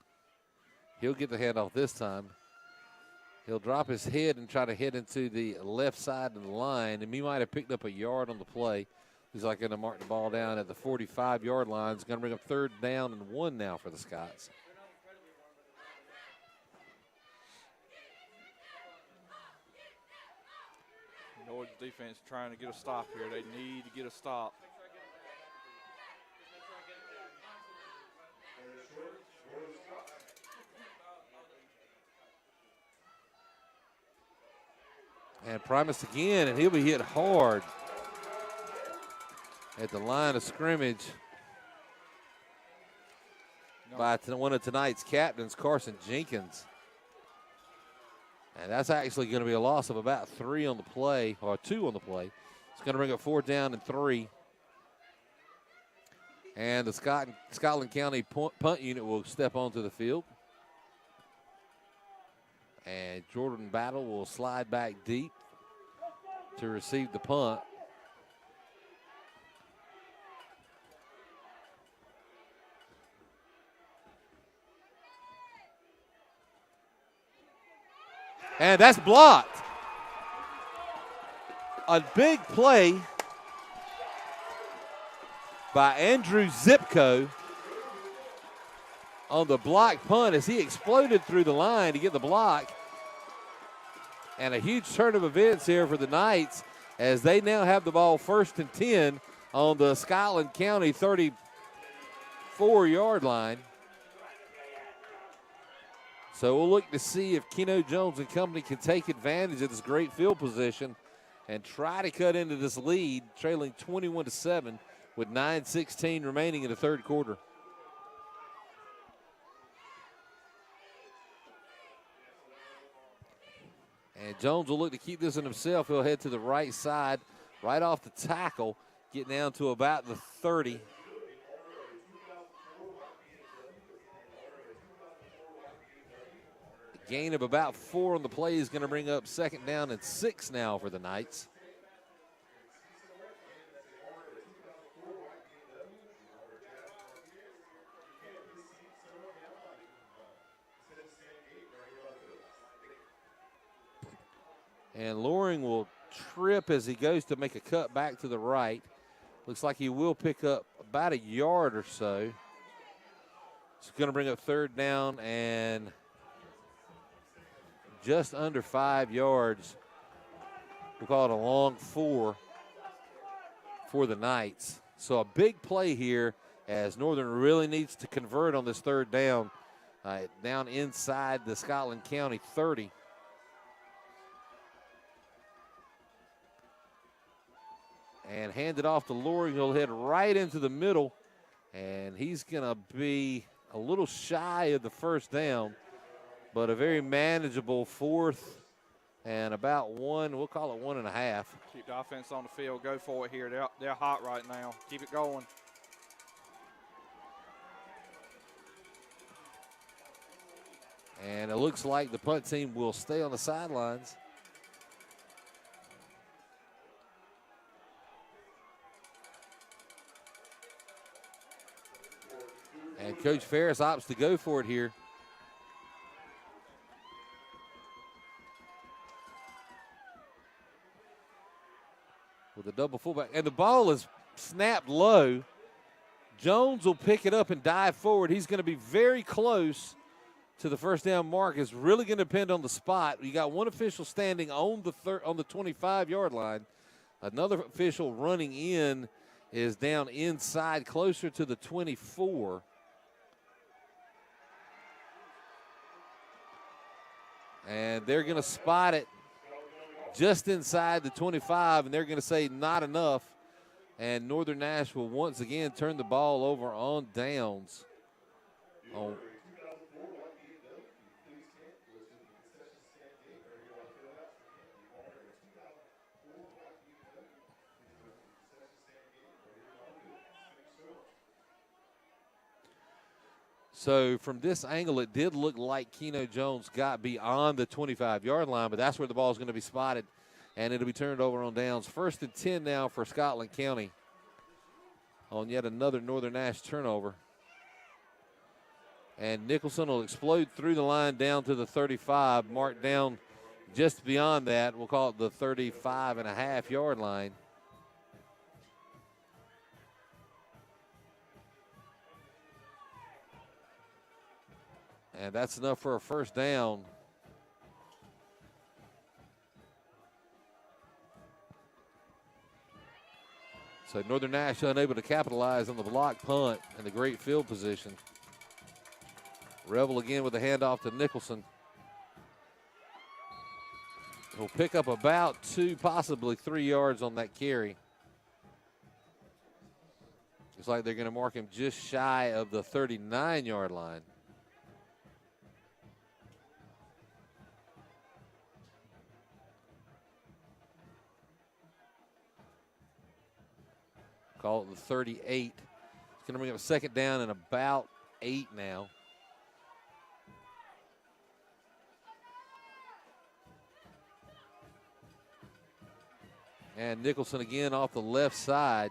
He'll get the handoff this time. He'll drop his head and try to head into the left side of the line, and he might have picked up a yard on the play. He's like going to mark the ball down at the 45-yard line. It's going to bring up 3rd down and 1 now for the Scots. North's defense trying to get a stop here. They need to get a stop. And Primus again, and he'll be hit hard at the line of scrimmage by one of tonight's captains, Carson Jenkins. And that's actually going to be a loss of about 3 on the play, or 2 on the play. It's going to bring up 4th down and 3. And the Scotland County punt unit will step onto the field. And Jordan Battle will slide back deep to receive the punt. And that's blocked. A big play by Andrew Zipko on the block punt as he exploded through the line to get the block. And a huge turn of events here for the Knights as they now have the ball 1st and 10 on the Scotland County 34-yard line. So we'll look to see if Keno Jones and company can take advantage of this great field position and try to cut into this lead, trailing 21-7 with 9:16 remaining in the 3rd quarter. And Jones will look to keep this in himself. He'll head to the right side, right off the tackle, get down to about the 30. Gain of about 4 on the play is going to bring up 2nd down and 6 now for the Knights. And Loring will trip as he goes to make a cut back to the right. Looks like he will pick up about a yard or so. It's going to bring up 3rd down and just under 5 yards. We'll call it a long 4 for the Knights. So a big play here as Northern really needs to convert on this 3rd down, down inside the Scotland County 30. And hand it off to Loring. He'll head right into the middle, and he's going to be a little shy of the 1st down, but a very manageable 4th and about 1, we'll call it 1.5. Keep the offense on the field. Go for it here. They're hot right now. Keep it going. And it looks like the punt team will stay on the sidelines. And Coach Ferris opts to go for it here. With a double fullback. And the ball is snapped low. Jones will pick it up and dive forward. He's going to be very close to the 1st down mark. It's really going to depend on the spot. You got one official standing on the 25-yard line. Another official running in is down inside closer to the 24. And they're going to spot it just inside the 25, and they're going to say not enough. And Northern Nash will once again turn the ball over on downs. So from this angle, it did look like Keno Jones got beyond the 25-yard line, but that's where the ball is going to be spotted, and it'll be turned over on downs. 1st and 10 now for Scotland County on yet another Northern Nash turnover. And Nicholson will explode through the line down to the 35, marked down just beyond that. We'll call it the 35.5-yard line. And that's enough for a first down. So Northern Nash unable to capitalize on the block punt and the great field position. Revel again with the handoff to Nicholson. He'll pick up about 2, possibly 3 yards on that carry. Looks like they're going to mark him just shy of the 39-yard line. Call it the 38. It's going to bring up a second down and about 8 now. And Nicholson again off the left side.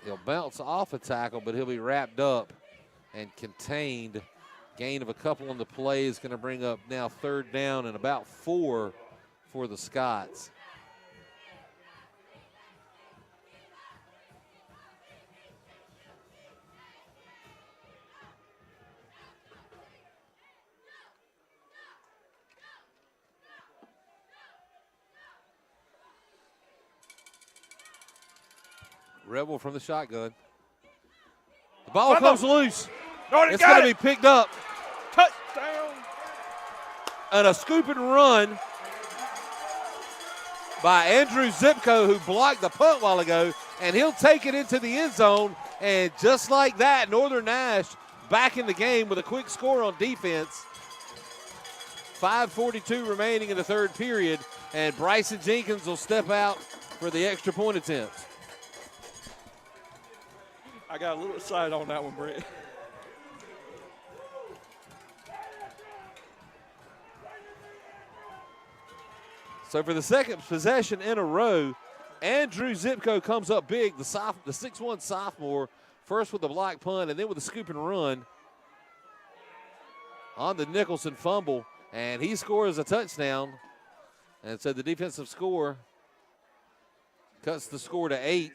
He'll bounce off a tackle, but he'll be wrapped up and contained. Gain of a couple on the play is going to bring up now 3rd down and about 4 for the Scots. Rebel from the shotgun. The ball comes loose. It's going to be picked up. Touchdown. And a scoop and run by Andrew Zipko, who blocked the punt a while ago, and he'll take it into the end zone. And just like that, Northern Nash back in the game with a quick score on defense. 5:42 remaining in the 3rd period, and Bryson Jenkins will step out for the extra point attempt. I got a little excited on that one, Brent. So for the second possession in a row, Andrew Zipko comes up big, the 6'1 sophomore, first with the block punt and then with the scoop and run on the Nicholson fumble, and he scores a touchdown. And so the defensive score cuts the score to 8.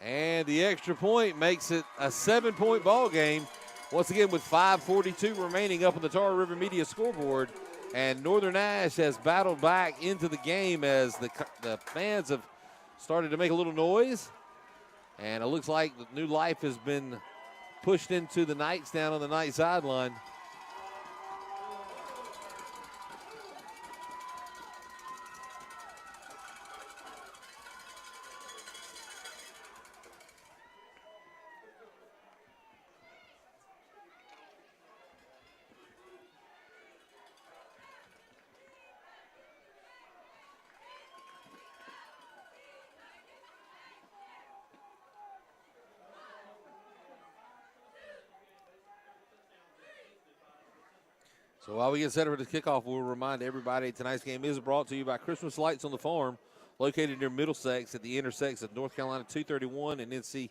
And the extra point makes it a 7-point ball game. Once again with 5:42 remaining up on the Tar River Media scoreboard. And Northern Nash has battled back into the game as the fans have started to make a little noise. And it looks like new life has been pushed into the Knights down on the Knight sideline. So while we get set for the kickoff, we'll remind everybody tonight's game is brought to you by Christmas Lights on the Farm, located near Middlesex at the intersection of North Carolina 231 and NC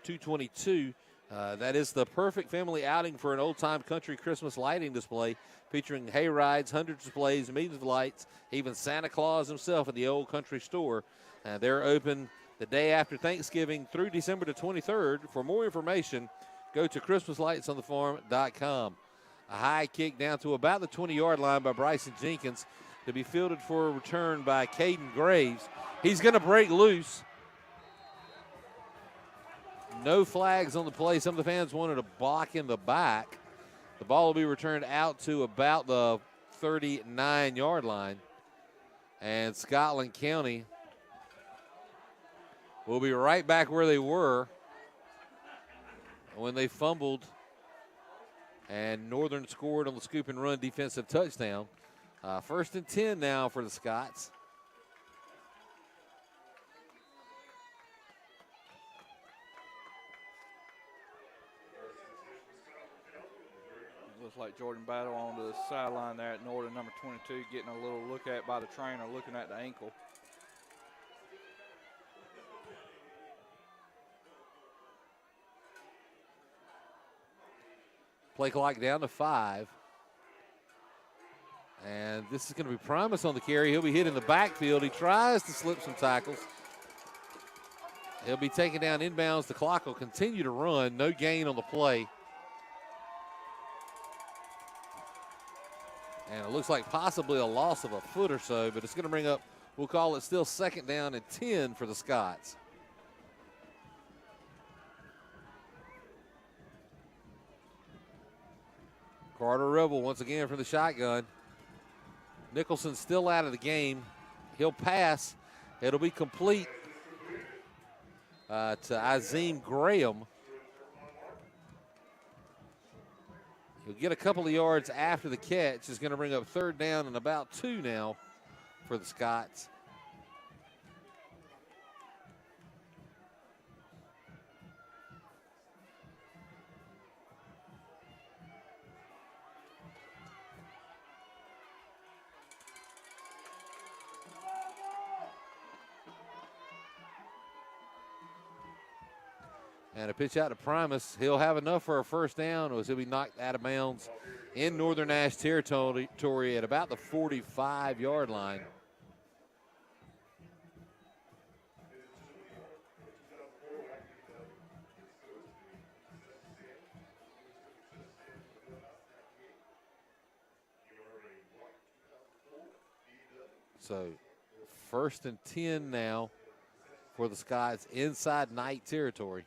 222. That is the perfect family outing for an old-time country Christmas lighting display featuring hay rides, hundreds of displays, millions of lights, even Santa Claus himself at the old country store. They're open the day after Thanksgiving through December the 23rd. For more information, go to ChristmasLightsOnTheFarm.com. A high kick down to about the 20-yard line by Bryson Jenkins to be fielded for a return by Caden Graves. He's going to break loose. No flags on the play. Some of the fans wanted a block in the back. The ball will be returned out to about the 39-yard line. And Scotland County will be right back where they were when they fumbled and Northern scored on the scoop and run defensive touchdown. 1st and 10 now for the Scots. Looks like Jordan Battle on the sideline there at Northern, number 22, getting a little look at by the trainer, looking at the ankle. Play clock down to 5. And this is going to be Primus on the carry. He'll be hit in the backfield. He tries to slip some tackles. He'll be taken down inbounds. The clock will continue to run. No gain on the play. And it looks like possibly a loss of a foot or so, but it's going to bring up, we'll call it still 2nd down and 10 for the Scots. Carter Rebel once again from the shotgun. Nicholson still out of the game. He'll pass. It'll be complete to Azim Graham. He'll get a couple of yards after the catch. Is going to bring up 3rd down and about 2 now for the Scots. And a pitch out to Primus. He'll have enough for a 1st down, or he'll be knocked out of bounds in Northern Nash territory at about the 45-yard line. So 1st and 10 now for the Scots inside Knight territory.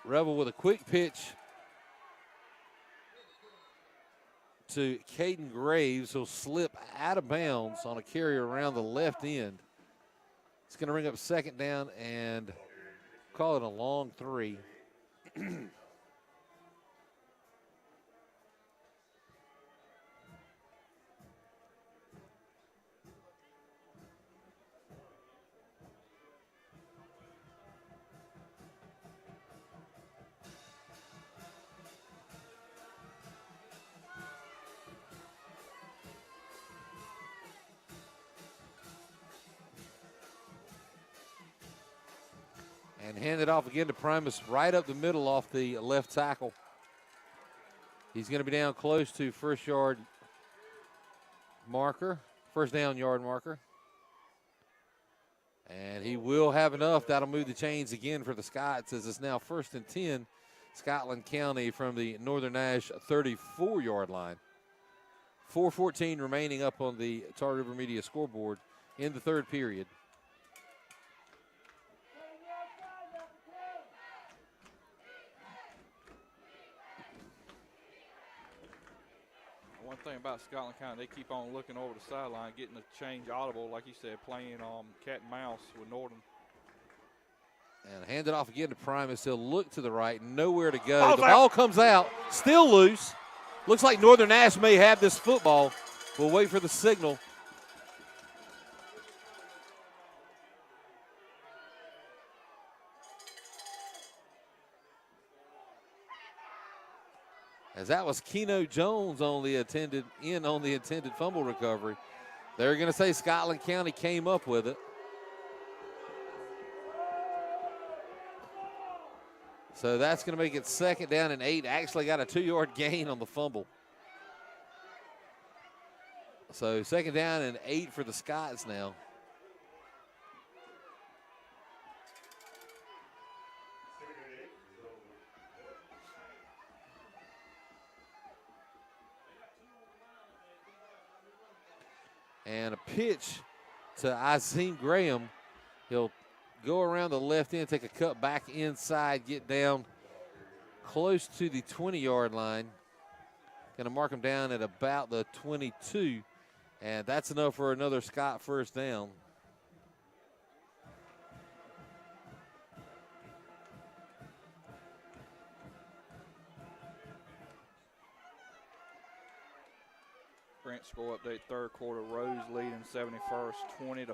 Rebel with a quick pitch to Caden Graves. He'll slip out of bounds on a carry around the left end. It's going to bring up 2nd down and call it a long 3. And hand it off again to Primus right up the middle off the left tackle. He's going to be down close to 1st yard marker, 1st down yard marker. And he will have enough. That'll move the chains again for the Scots as it's now 1st and 10, Scotland County from the Northern Nash 34-yard line. 4:14 remaining up on the Tar River Media scoreboard in the 3rd period. One thing about Scotland County, they keep on looking over the sideline, getting the change audible, like you said, playing cat and mouse with Northern. And hand it off again to Primus. He'll look to the right, nowhere to go. The ball comes out, still loose. Looks like Northern Nash may have this football. We'll wait for the signal. As that was Keno Jones on the intended fumble recovery. They're going to say Scotland County came up with it. So that's going to make it 2nd down and 8. Actually got a 2-yard gain on the fumble. So 2nd down and 8 for the Scots now. And a pitch to Izine Graham. He'll go around the left end, take a cut back inside, get down close to the 20-yard line. Going to mark him down at about the 22. And that's enough for another Scott first down. Grant score update, third quarter. Rose leading 71st, 20-14.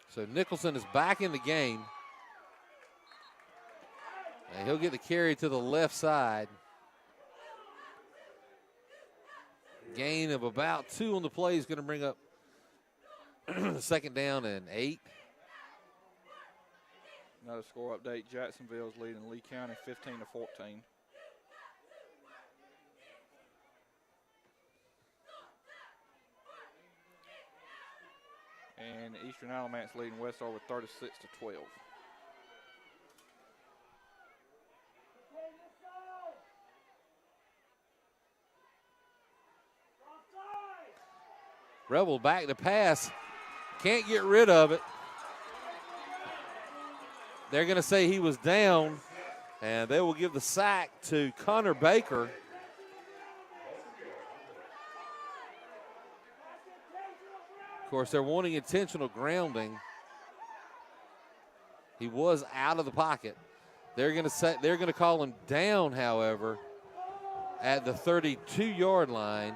So Nicholson is back in the game. And he'll get the carry to the left side. Gain of about 2 on the play is going to bring up second down and 8. Another score update, Jacksonville's leading Lee County 15-14. And Eastern Alamance leading Westover 36-12. Rebel back to pass. Can't get rid of it. They're going to say he was down, and they will give the sack to Connor Baker. Of course, they're wanting intentional grounding. He was out of the pocket. They're going to call him down, however, at the 32-yard line.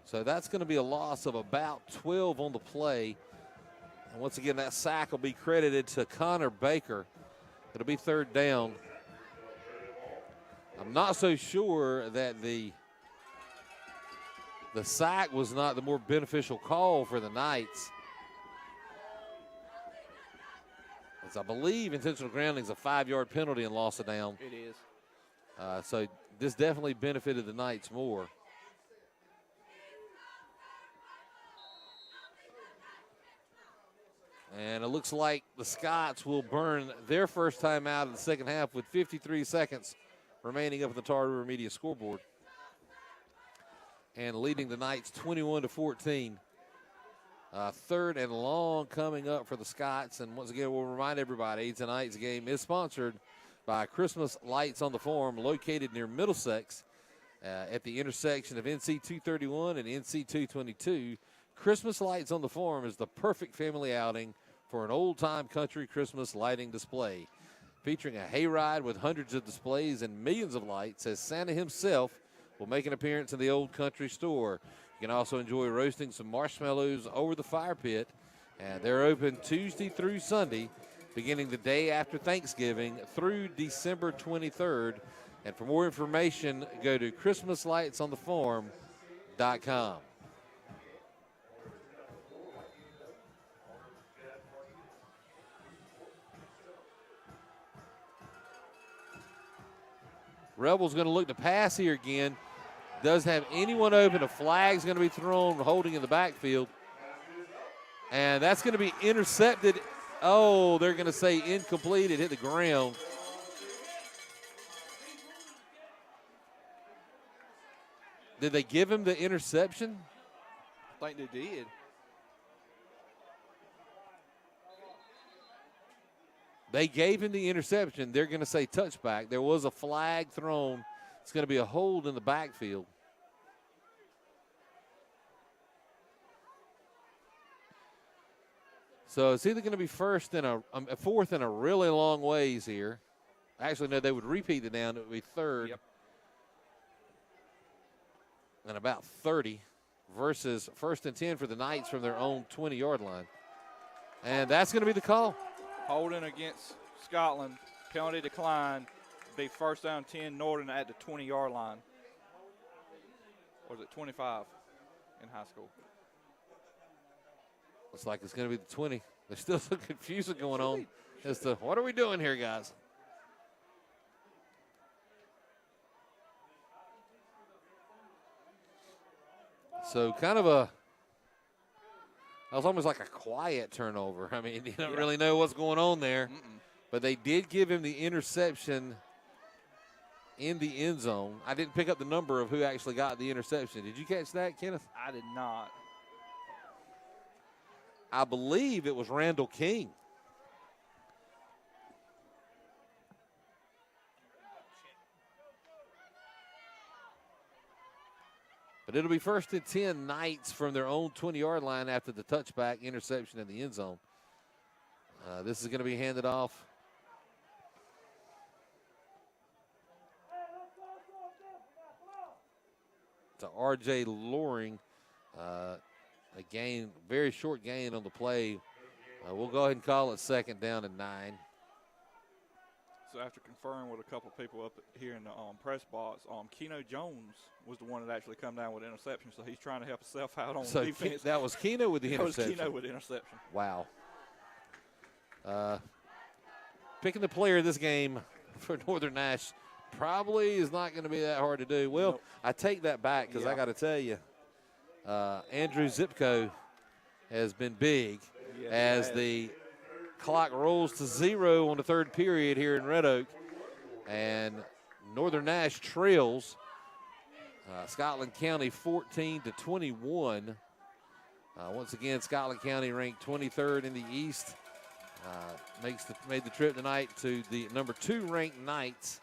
So that's going to be a loss of about 12 on the play. And once again, that sack will be credited to Connor Baker. It'll be third down. I'm not so sure that the sack was not the more beneficial call for the Knights. As I believe intentional grounding is a 5-yard penalty and loss of down. It is. So this definitely benefited the Knights more. And it looks like the Scots will burn their first time out in the second half with 53 seconds remaining up at the Tar River Media scoreboard. And leading the Knights 21-14. Third and long coming up for the Scots. And once again, we'll remind everybody tonight's game is sponsored by Christmas Lights on the Farm, located near Middlesex at the intersection of NC 231 and NC 222. Christmas Lights on the Farm is the perfect family outing for an old-time country Christmas lighting display. Featuring a hayride with hundreds of displays and millions of lights, as Santa himself will make an appearance in the old country store. You can also enjoy roasting some marshmallows over the fire pit. And they're open Tuesday through Sunday, beginning the day after Thanksgiving through December 23rd. And for more information, go to ChristmasLightsOnTheFarm.com. Rebels going to look to pass here again. Does have anyone open. A flag's going to be thrown, holding in the backfield. And that's going to be intercepted. Oh, they're going to say incomplete. It hit the ground. Did they give him the interception? I think they did. They gave him the interception. They're going to say touchback. There was a flag thrown. It's going to be a hold in the backfield. So it's either going to be fourth in a really long ways here. Actually, no, they would repeat the down. It would be third. Yep. And about 30 versus first and 10 for the Knights from their own 20-yard line. And that's going to be the call. Holding against Scotland, penalty decline, be first down 10, Northern at the 20-yard line. Or is it 25 in high school? Looks like it's going to be the 20. There's still some confusion going on as to what are we doing here, guys? So kind of that was almost like a quiet turnover. I mean, you don't really know what's going on there. But they did give him the interception in the end zone. I didn't pick up the number of who actually got the interception. Did you catch that, Kenneth? I did not. I believe it was Randall King. But it'll be 1st and 10 Knights from their own 20-yard line after the touchback interception in the end zone. This is going to be handed off to R.J. Loring. A gain, very short gain on the play. We'll go ahead and call it 2nd down and 9. So after conferring with a couple people up here in the press box, Keno Jones was the one that actually come down with the interception, so he's trying to help himself out on defense. That was Keno with the interception. That was Keno with the interception. Wow. Picking the player of this game for Northern Nash probably is not going to be that hard to do. Well, nope. I take that back because I got to tell you, Andrew Zipko has been big as the clock rolls to 0 on the 3rd period here in Red Oak, and Northern Nash trails Scotland County 14-21. Once again, Scotland County ranked 23rd in the East. Made the trip tonight to the number 2 ranked Knights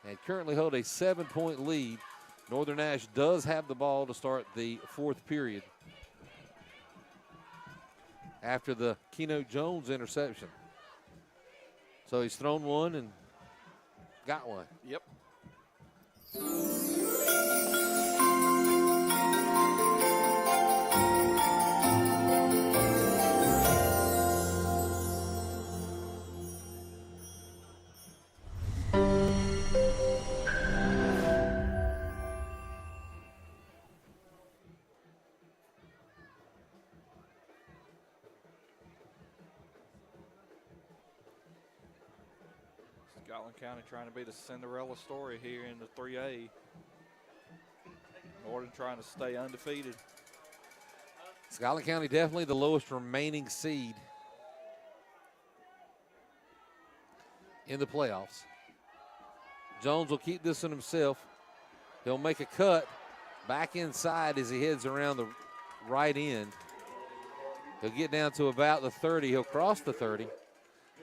and currently hold a 7-point lead. Northern Nash does have the ball to start the 4th period after the Keno Jones interception. So he's thrown one and got one. Yep. Scotland County trying to be the Cinderella story here in the 3A. Northern trying to stay undefeated. Scotland County definitely the lowest remaining seed in the playoffs. Jones will keep this one himself. He'll make a cut back inside as he heads around the right end. He'll get down to about the 30. He'll cross the 30.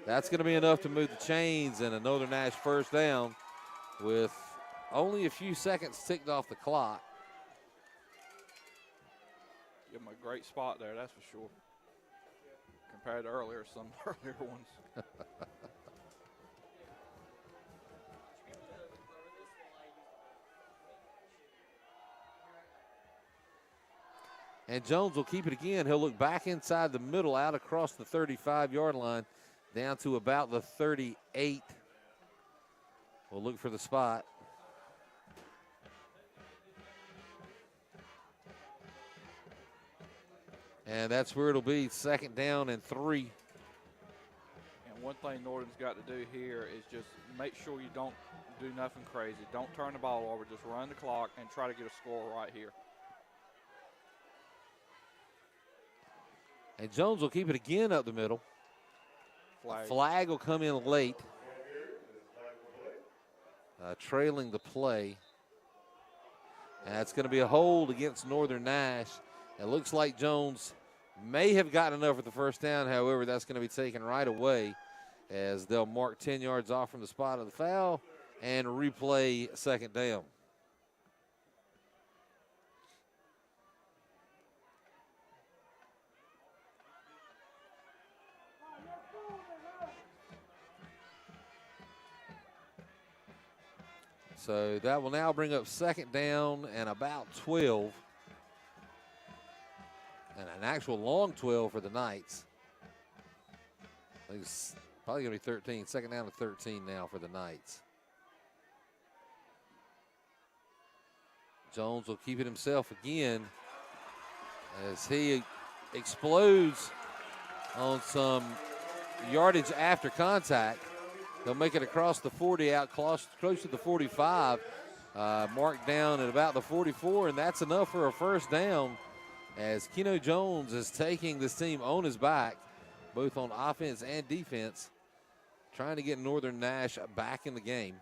That's going to be enough to move the chains and a Northern Nash 1st down with only a few seconds ticked off the clock. Give him a great spot there, that's for sure. Compared to some earlier ones. And Jones will keep it again. He'll look back inside the middle, out across the 35-yard line, down to about the 38. We'll look for the spot. And that's where it'll be, 2nd down and 3. And one thing Northern's got to do here is just make sure you don't do nothing crazy. Don't turn the ball over. Just run the clock and try to get a score right here. And Jones will keep it again up the middle. Flag will come in late, trailing the play. And that's going to be a hold against Northern Nash. It looks like Jones may have gotten enough for the 1st down. However, that's going to be taken right away as they'll mark 10 yards off from the spot of the foul and replay 2nd down. So that will now bring up 2nd down and about 12. And an actual long 12 for the Knights. I think it's probably going to be 13. 2nd down to 13 now for the Knights. Jones will keep it himself again as he explodes on some yardage after contact. He'll make it across the 40, out close to the 45, marked down at about the 44, and that's enough for a first down as Keno Jones is taking this team on his back, both on offense and defense, trying to get Northern Nash back in the game.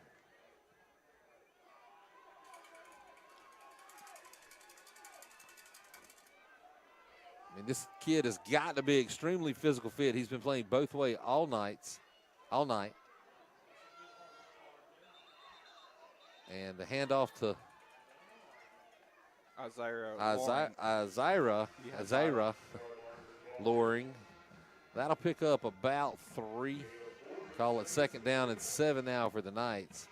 I mean, this kid has got to be extremely physical fit. He's been playing both ways all night. And the handoff to Azira Loring. That'll pick up about 3. Call it second down and 7 now for the Knights.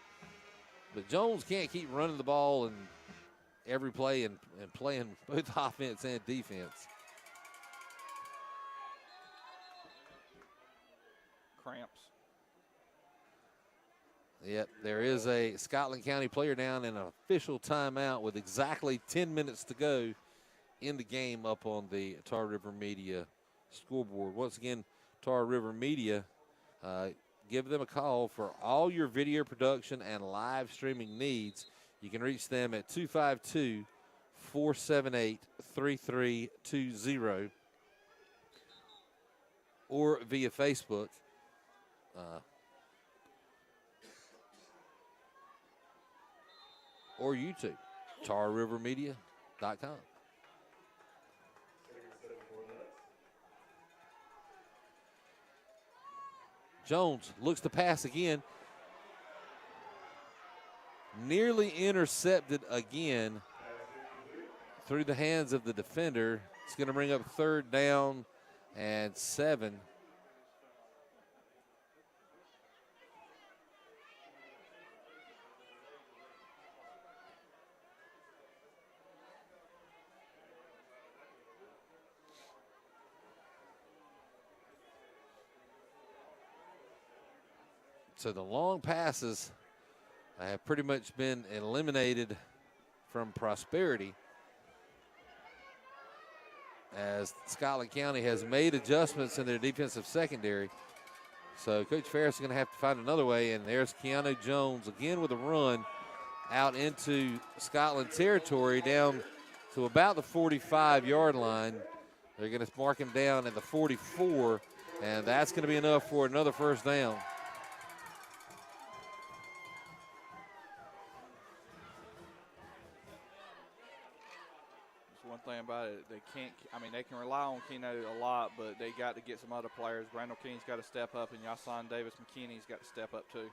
But Jones can't keep running the ball in every play and playing both offense and defense. Cramps. Yep, there is a Scotland County player down in an official timeout with exactly 10 minutes to go in the game up on the Tar River Media scoreboard. Once again, Tar River Media, give them a call for all your video production and live streaming needs. You can reach them at 252-478-3320 or via Facebook. Or YouTube, tarrivermedia.com. Jones looks to pass again. Nearly intercepted again through the hands of the defender. It's going to bring up third down and 7. So the long passes have pretty much been eliminated from Prosperity as Scotland County has made adjustments in their defensive secondary. So Coach Ferris is going to have to find another way, and there's Keanu Jones again with a run out into Scotland territory down to about the 45-yard line. They're going to mark him down at the 44, and that's going to be enough for another first down. One thing about it, they can rely on Keno a lot, but they got to get some other players. Brandon King's got to step up, and Yasan Davis McKinney's got to step up too.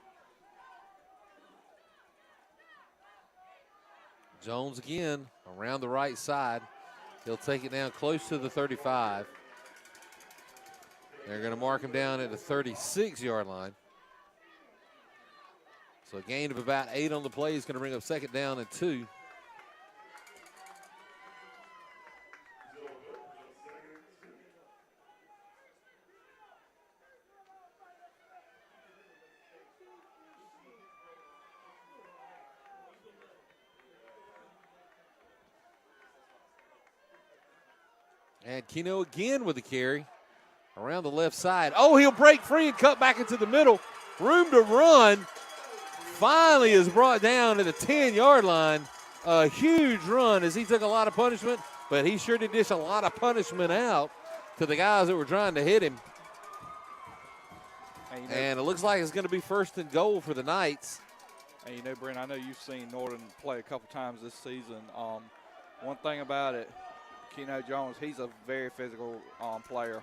Jones again around the right side. He'll take it down close to the 35. They're going to mark him down at the 36-yard line. So a gain of about 8 on the play is going to bring up second down and 2. And Keno again with the carry around the left side. Oh, he'll break free and cut back into the middle. Room to run. Finally is brought down to the 10-yard line. A huge run as he took a lot of punishment, but he sure did dish a lot of punishment out to the guys that were trying to hit him. And it looks like it's going to be first and goal for the Knights. And you know, Brent, I know you've seen Northern play a couple times this season. One thing about it, Keno Jones, he's a very physical player.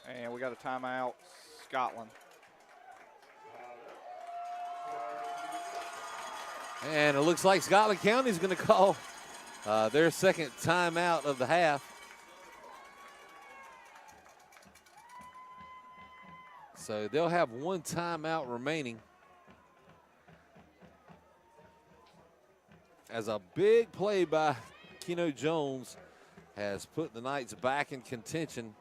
And we got a timeout, Scotland. And it looks like Scotland County is going to call their second timeout of the half. So they'll have one timeout remaining. As a big play by Keno Jones has put the Knights back in contention.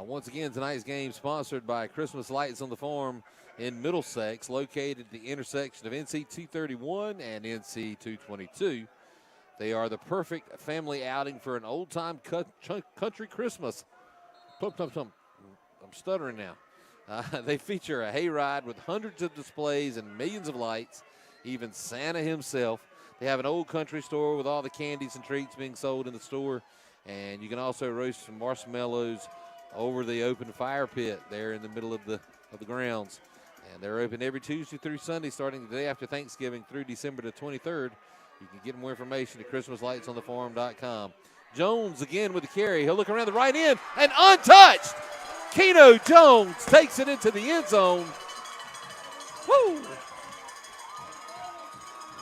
Once again, tonight's game sponsored by Christmas Lights on the Farm in Middlesex, located at the intersection of NC 231 and NC 222. They are the perfect family outing for an old-time country Christmas. I'm stuttering now. They feature a hayride with hundreds of displays and millions of lights. even Santa himself. They have an old country store with all the candies and treats being sold in the store. And you can also roast some marshmallows over the open fire pit there in the middle of the grounds. And they're open every Tuesday through Sunday, starting the day after Thanksgiving through December the 23rd. You can get more information at ChristmasLightsOnTheFarm.com. Jones again with the carry. He'll look around the right end and untouched. Keno Jones takes it into the end zone. Woo!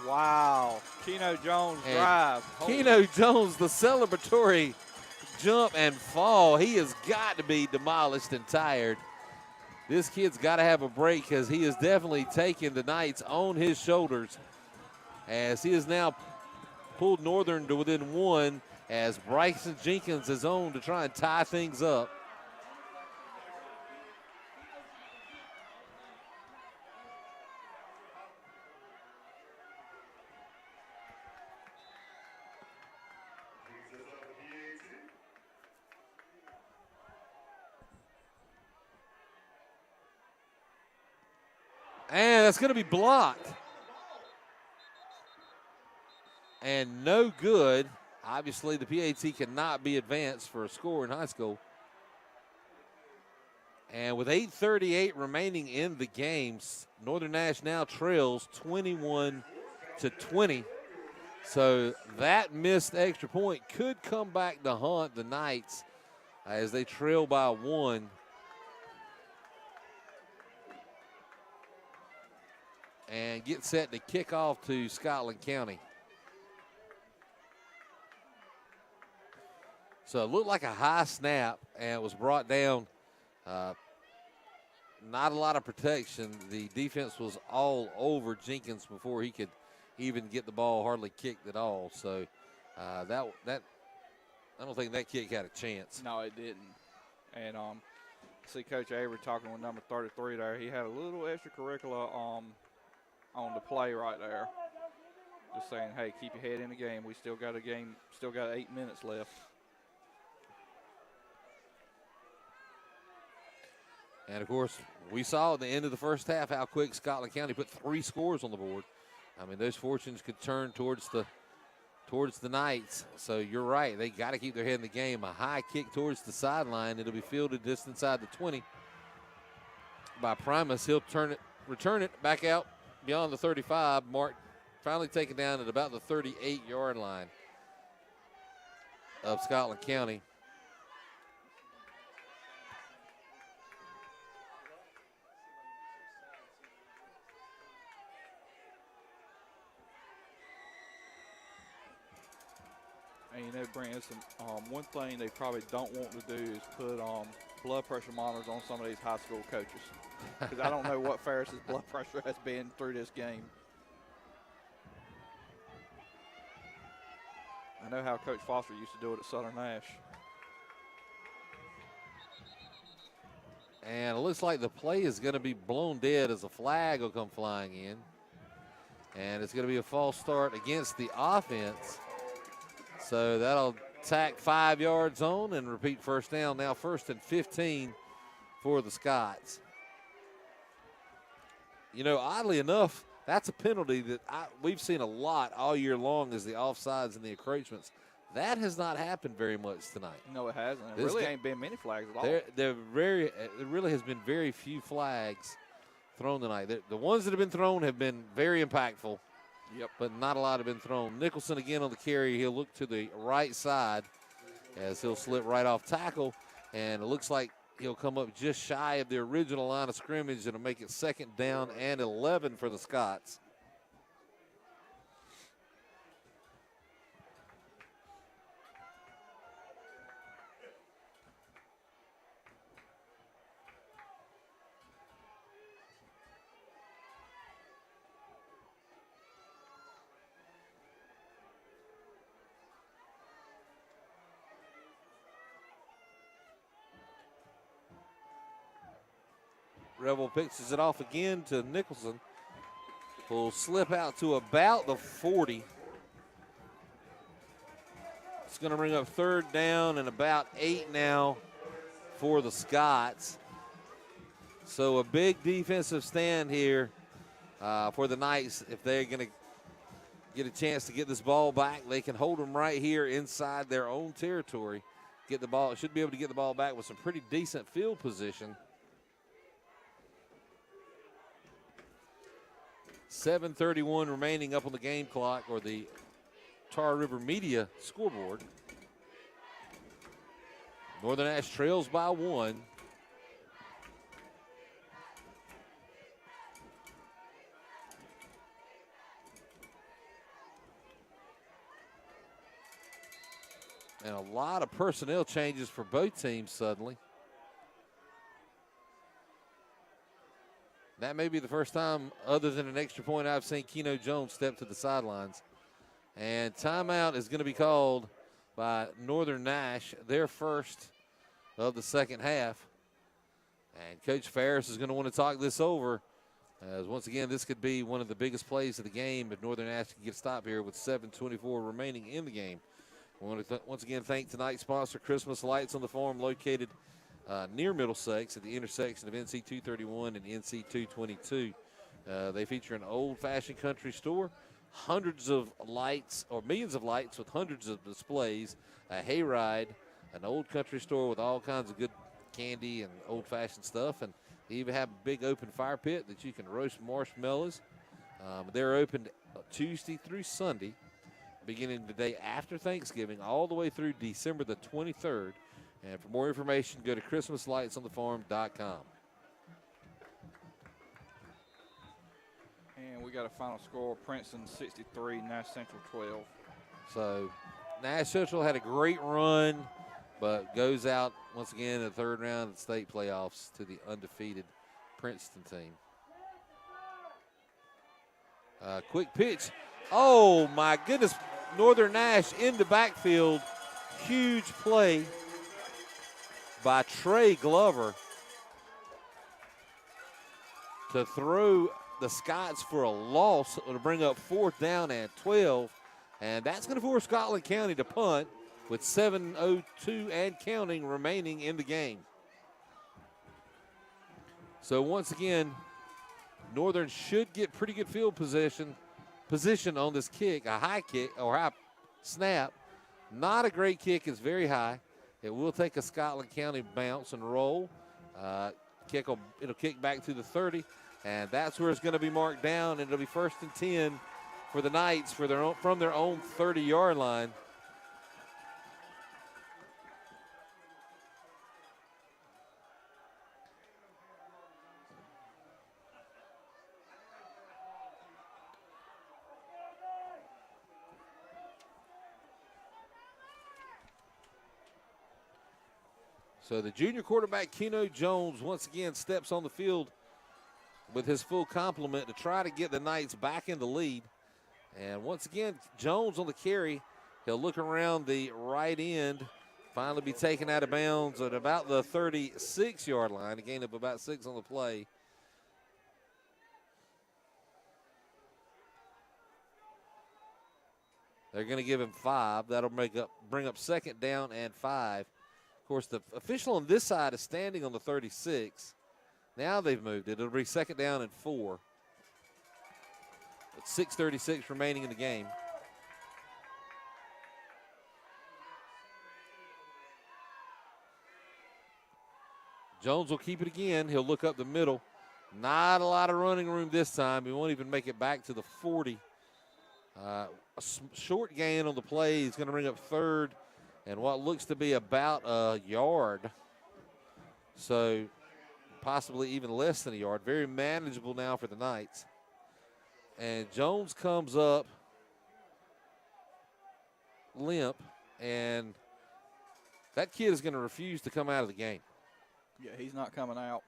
Wow. Keno Jones drive. Keno Jones, the celebratory jump and fall. He has got to be demolished and tired. This kid's got to have a break because he has definitely taken the Knights on his shoulders as he has now pulled Northern to within one as Bryson Jenkins is on to try and tie things up. And that's going to be blocked. And no good. Obviously, the PAT cannot be advanced for a score in high school. And with 8:38 remaining in the game, Northern Nash now trails 21-20. So that missed extra point could come back to haunt the Knights as they trail by one. And get set to kick off to Scotland County. So it looked like a high snap and was brought down. Not a lot of protection. The defense was all over Jenkins before he could even get the ball hardly kicked at all. So that I don't think that kick had a chance. No, it didn't. And see Coach Avery talking with number 33 there. He had a little extracurricular on the play right there. Just saying, hey, keep your head in the game. We still got a game, still got 8 minutes left. And, of course, we saw at the end of the first half how quick Scotland County put 3 scores on the board. I mean, those fortunes could turn towards the Knights. So you're right. They got to keep their head in the game. A high kick towards the sideline. It'll be fielded just inside the 20 by Primus. He'll return it back out beyond the 35 mark, finally taken down at about the 38-yard line of Scotland County. And you know, Brent, one thing they probably don't want to do is put blood pressure monitors on some of these high school coaches. Because I don't know what Ferris's blood pressure has been through this game. I know how Coach Foster used to do it at Southern Nash. And it looks like the play is going to be blown dead as a flag will come flying in. And it's going to be a false start against the offense. So that'll tack 5 yards on and repeat first down. Now 1st and 15 for the Scots. You know, oddly enough, that's a penalty that we've seen a lot all year long is the offsides and the encroachments. That has not happened very much tonight. No, it hasn't. There really ain't been many flags at all. There really has been very few flags thrown tonight. The ones that have been thrown have been very impactful. Yep. But not a lot have been thrown. Nicholson again on the carry. He'll look to the right side as he'll slip right off tackle. And it looks like he'll come up just shy of the original line of scrimmage. It'll make it 2nd down and 11 for the Scots. Rebel pitches it off again to Nicholson. Will slip out to about the 40. It's going to bring up 3rd down and about 8 now for the Scots. So a big defensive stand here for the Knights, if they're going to get a chance to get this ball back, they can hold them right here inside their own territory. Get the ball, should be able to get the ball back with some pretty decent field position. 7:31 remaining up on the game clock, or the Tar River Media scoreboard. Northern Nash trails by 1. And a lot of personnel changes for both teams suddenly. That may be the first time, other than an extra point, I've seen Keno Jones step to the sidelines. And timeout is going to be called by Northern Nash, their first of the second half. And Coach Ferris is going to want to talk this over, as once again, this could be one of the biggest plays of the game if Northern Nash can get a stop here with 7:24 remaining in the game. We want to once again thank tonight's sponsor, Christmas Lights on the Farm, located near Middlesex at the intersection of NC 231 and NC 222. They feature an old-fashioned country store, hundreds of lights, or millions of lights with hundreds of displays, a hayride, an old country store with all kinds of good candy and old-fashioned stuff, and they even have a big open fire pit that you can roast marshmallows. They're open Tuesday through Sunday, beginning the day after Thanksgiving, all the way through December the 23rd. And for more information, go to ChristmasLightsOnTheFarm.com. And we got a final score: Princeton 63, Nash Central 12. So Nash Central had a great run, but goes out once again in the third round of the state playoffs to the undefeated Princeton team. Quick pitch. Oh, my goodness. Northern Nash in the backfield. Huge play by Trey Glover to throw the Scots for a loss to bring up 4th down and 12. And that's going to force Scotland County to punt with 7:02 and counting remaining in the game. So once again, Northern should get pretty good field position on this kick, a high kick or high snap. Not a great kick, it's very high. It will take a Scotland County bounce and roll. It'll kick back to the 30, and that's where it's going to be marked down, and it'll be 1st and 10 for the Knights from their own 30-yard line. So the junior quarterback, Keno Jones, once again steps on the field with his full complement to try to get the Knights back in the lead. And once again, Jones on the carry. He'll look around the right end, finally be taken out of bounds at about the 36-yard line, a gain of about 6 on the play. They're going to give him 5. That'll bring up 2nd down and 5. Of course, the official on this side is standing on the 36. Now they've moved it. It'll be 2nd down and 4. With 6:36 remaining in the game. Jones will keep it again. He'll look up the middle. Not a lot of running room this time. He won't even make it back to the 40. A short gain on the play. He's going to bring up 3rd and what looks to be about a yard. So possibly even less than a yard. Very manageable now for the Knights. And Jones comes up limp, and that kid is going to refuse to come out of the game. Yeah, he's not coming out.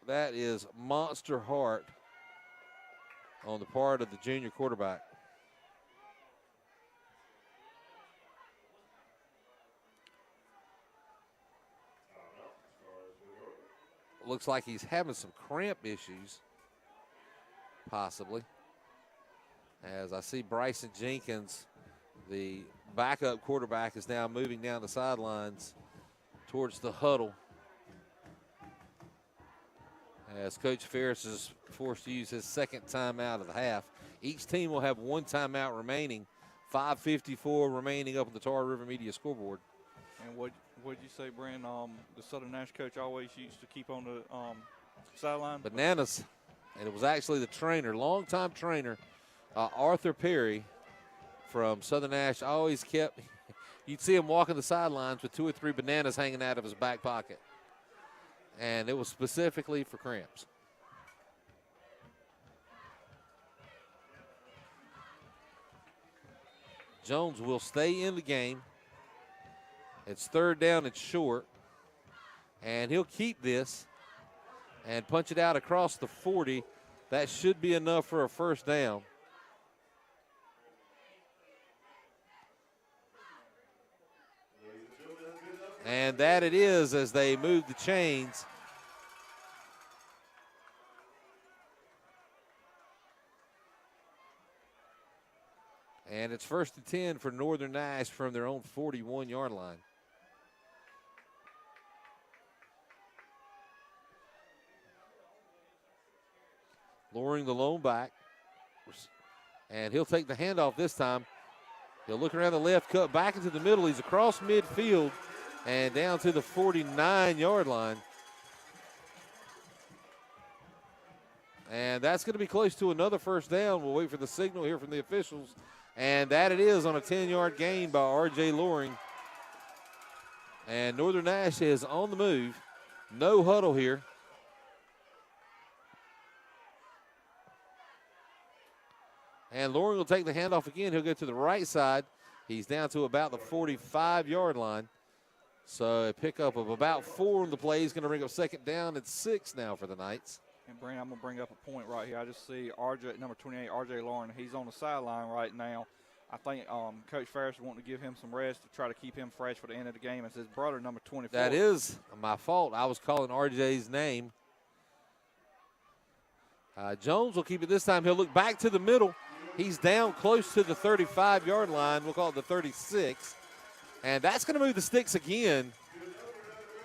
That is monster heart on the part of the junior quarterback. Looks like he's having some cramp issues, possibly. As I see Bryson Jenkins, the backup quarterback, is now moving down the sidelines towards the huddle. as Coach Ferris is forced to use his second timeout of the half. Each team will have one timeout remaining. 5:54 remaining up on the Tar River Media scoreboard. And what did you say, Brent? The Southern Nash coach always used to keep on the sideline? Bananas. And it was actually the trainer, longtime trainer, Arthur Perry from Southern Nash, always kept, you'd see him walking the sidelines with 2 or 3 bananas hanging out of his back pocket. And it was specifically for cramps. Jones will stay in the game. It's 3rd down and short. And he'll keep this and punch it out across the 40. That should be enough for a 1st down. And that it is as they move the chains. And it's 1st and 10 for Northern Nash from their own 41-yard line. Lowering the lone back. And he'll take the handoff this time. He'll look around the left, cut back into the middle. He's across midfield and down to the 49-yard line. And that's going to be close to another 1st down. We'll wait for the signal here from the officials. And that it is on a 10-yard gain by R.J. Loring. And Northern Nash is on the move. No huddle here. And Loring will take the handoff again. He'll go to the right side. He's down to about the 45-yard line. So a pickup of about 4 on the play. He's going to bring up 2nd down and 6 now for the Knights. And, Brent, I'm going to bring up a point right here. I just see number 28, R.J. Loring. He's on the sideline right now. I think Coach Ferris is wanting to give him some rest to try to keep him fresh for the end of the game. It's his brother, number 24. That is my fault. I was calling R.J.'s name. Jones will keep it this time. He'll look back to the middle. He's down close to the 35-yard line. We'll call it the 36. And that's going to move the sticks again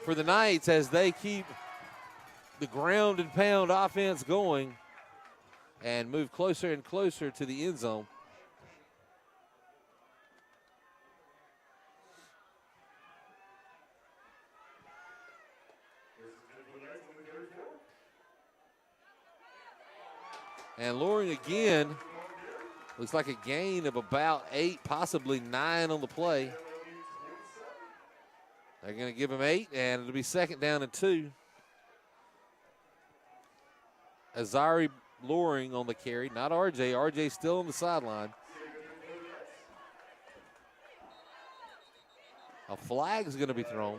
for the Knights as they keep the ground and pound offense going and move closer and closer to the end zone. And Loring again, looks like a gain of about 8, possibly 9 on the play. They're going to give him 8, and it'll be 2nd down and 2. Azari Loring on the carry, not RJ. RJ still on the sideline. A flag is going to be thrown.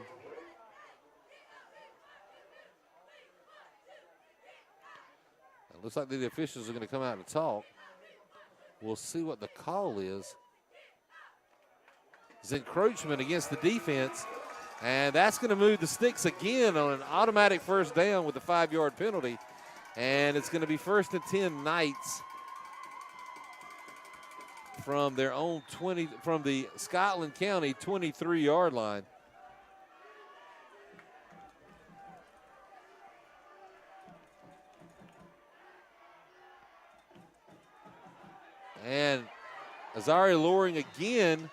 It looks like the officials are going to come out and talk. We'll see what the call is. It's encroachment against the defense, and that's going to move the sticks again on an automatic 1st down with the 5-yard penalty. And it's going to be 1st and 10 Knights from their own 20, from the Scotland County 23-yard line. And Azari Loring again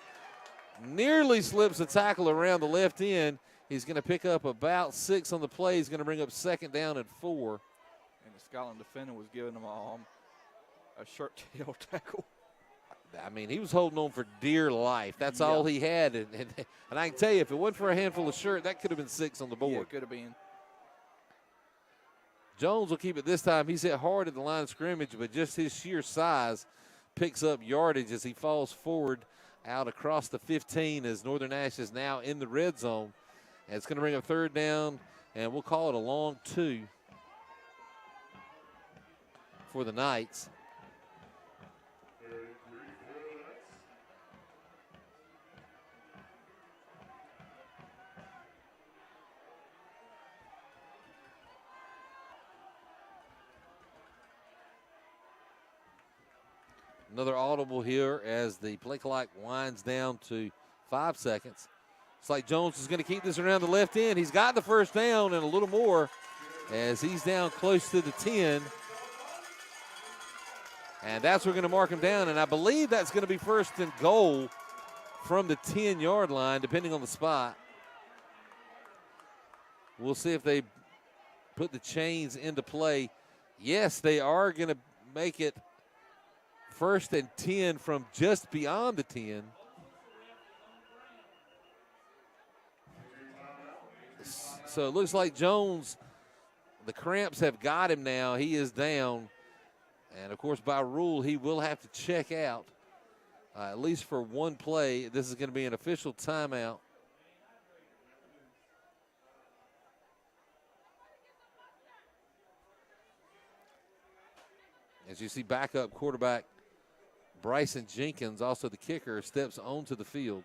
nearly slips a tackle around the left end. He's going to pick up about 6 on the play. He's going to bring up 2nd down and 4. And the Scotland defender was giving him a shirt tail tackle. I mean, he was holding on for dear life. That's all he had. And I can tell you, if it wasn't for a handful of shirt, that could have been 6 on the board. Yeah, it could have been. Jones will keep it this time. He's hit hard at the line of scrimmage, but just his sheer size picks up yardage as he falls forward out across the 15 as Northern Nash is now in the red zone. And it's going to bring up 3rd down, and we'll call it a long 2 for the Knights. Another audible here as the play clock winds down to 5 seconds. It's like Jones is going to keep this around the left end. He's got the 1st down and a little more. as he's down close to the 10. And that's where we're going to mark him down. And I believe that's going to be first and goal from the 10-yard line, depending on the spot. We'll see if they put the chains into play. Yes, they are going to make it first and 10 from just beyond the 10. So it looks like Jones, the cramps have got him now. He is down. And, of course, by rule, he will have to check out at least for one play. This is going to be an official timeout. As you see, backup quarterback Bryson Jenkins, also the kicker, steps onto the field.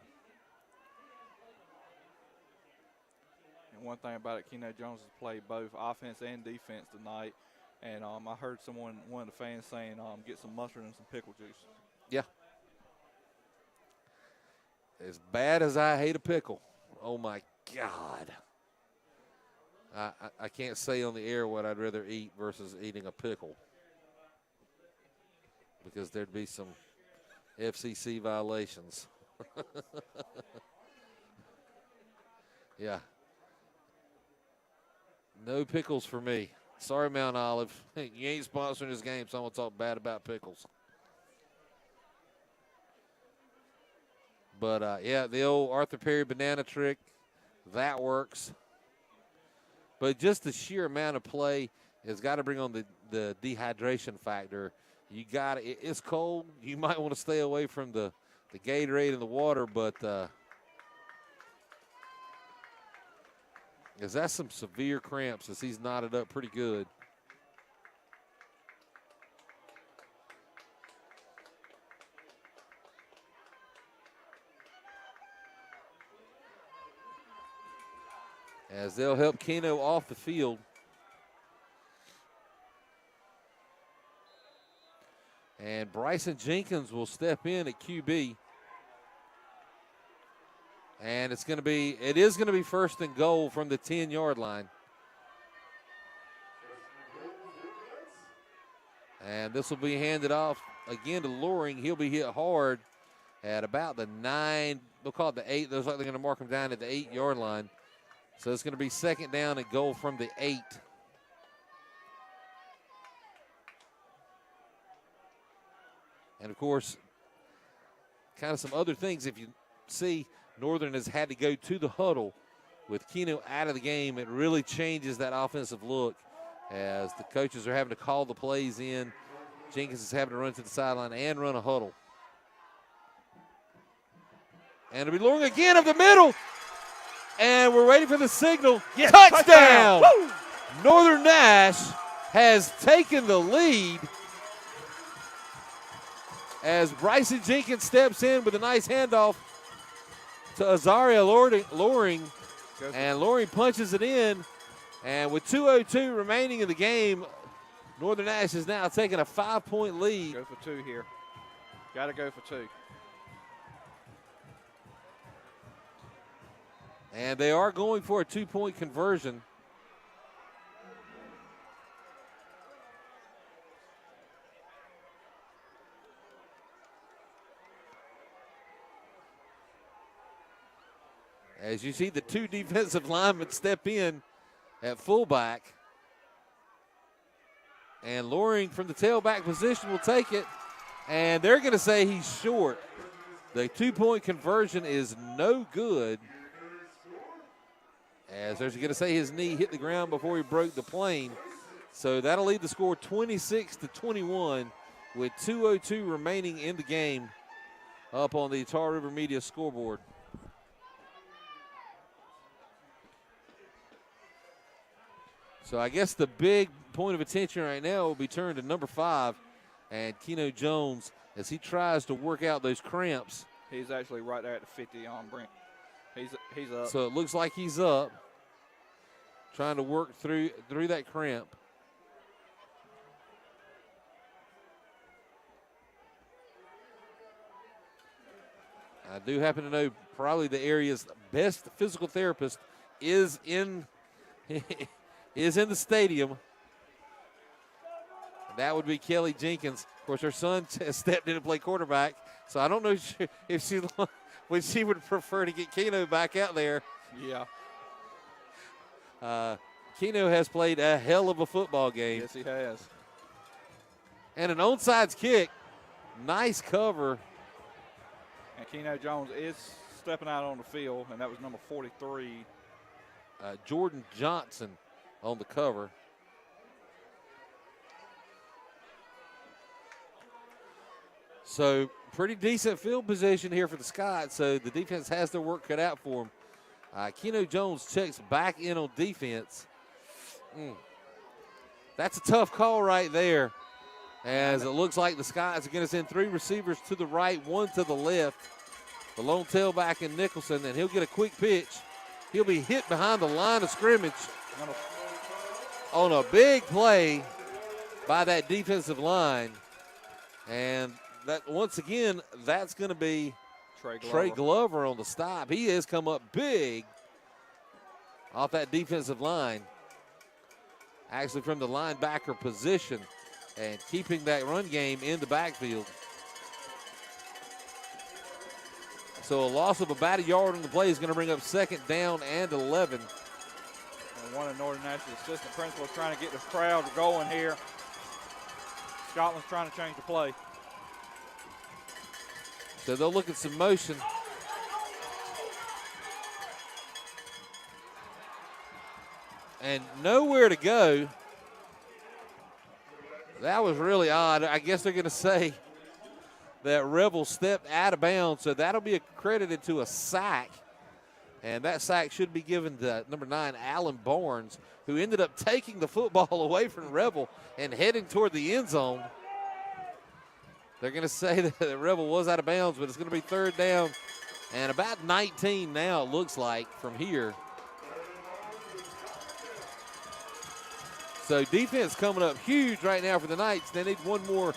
And one thing about it, Keno Jones has played both offense and defense tonight. And I heard one of the fans saying, get some mustard and some pickle juice. Yeah. As bad as I hate a pickle, oh my God. I can't say on the air what I'd rather eat versus eating a pickle, because there'd be some FCC violations. Yeah. No pickles for me. Sorry, Mount Olive. You ain't sponsoring this game, so I'm going to talk bad about pickles. But, yeah, the old Arthur Perry banana trick, that works. But just the sheer amount of play has got to bring on the dehydration factor. You got it's cold. You might want to stay away from the Gatorade and the water, but because that's some severe cramps as he's knotted up pretty good. As they'll help Keno off the field. And Bryson Jenkins will step in at QB. And it is going to be first and goal from the 10-yard line. And this will be handed off again to Loring. He'll be hit hard at about the 9, they'll call it the 8. Looks like they're going to mark him down at the 8-yard line. So it's going to be second down and goal from the 8. And, of course, kind of some other things. If you see, Northern has had to go to the huddle. With Keno out of the game, it really changes that offensive look as the coaches are having to call the plays in. Jenkins is having to run to the sideline and run a huddle. And it'll be Loring again up the middle. And we're waiting for the signal. Yes, touchdown! Northern Nash has taken the lead as Bryson Jenkins steps in with a nice handoff to Azaria Loring. And Loring punches it in. And with 2:02 remaining in the game, Northern Nash is now taking a 5-point lead. Go for 2 here. Got to go for 2. And they are going for a 2-point conversion. As you see the 2 defensive linemen step in at fullback. And Loring from the tailback position will take it. And they're going to say he's short. The 2-point conversion is no good. As they're going to say his knee hit the ground before he broke the plane. So that'll lead the score 26-21 with 2:02 remaining in the game up on the Tar River Media scoreboard. So I guess the big point of attention right now will be turned to number 5 and Keno Jones as he tries to work out those cramps. He's actually right there at the 50 on Brent. He's up. So it looks like he's up, trying to work through that cramp. I do happen to know probably the area's best physical therapist is in is in the stadium. That would be Kelly Jenkins. Of course, her son stepped in to play quarterback, so I don't know if she would prefer to get Keno back out there. Yeah. Keno has played a hell of a football game. Yes, he has. And an onside kick. Nice cover. And Keno Jones is stepping out on the field, and that was number 43. Jordan Johnson on the cover. So pretty decent field position here for the Scots. So the defense has their work cut out for them. Keno Jones checks back in on defense. That's a tough call right there, as it looks like the Scots are going to send 3 receivers to the right, 1 to the left. The lone tailback in Nicholson, and he'll get a quick pitch. He'll be hit behind the line of scrimmage on a big play by that defensive line. And that once again, that's going to be Trey Glover on the stop. He has come up big off that defensive line, actually from the linebacker position, and keeping that run game in the backfield. So a loss of about a yard on the play is going to bring up 2nd down and 11. And one of Northern Nash's assistant principals trying to get the crowd going here. Scotland's trying to change the play. So they'll look at some motion. And nowhere to go. That was really odd. I guess they're going to say that Rebel stepped out of bounds, so that'll be accredited to a sack. And that sack should be given to number 9, Alan Barnes, who ended up taking the football away from Rebel and heading toward the end zone. They're going to say that the Rebel was out of bounds, but it's going to be 3rd down and about 19 now, it looks like, from here. So defense coming up huge right now for the Knights. They need one more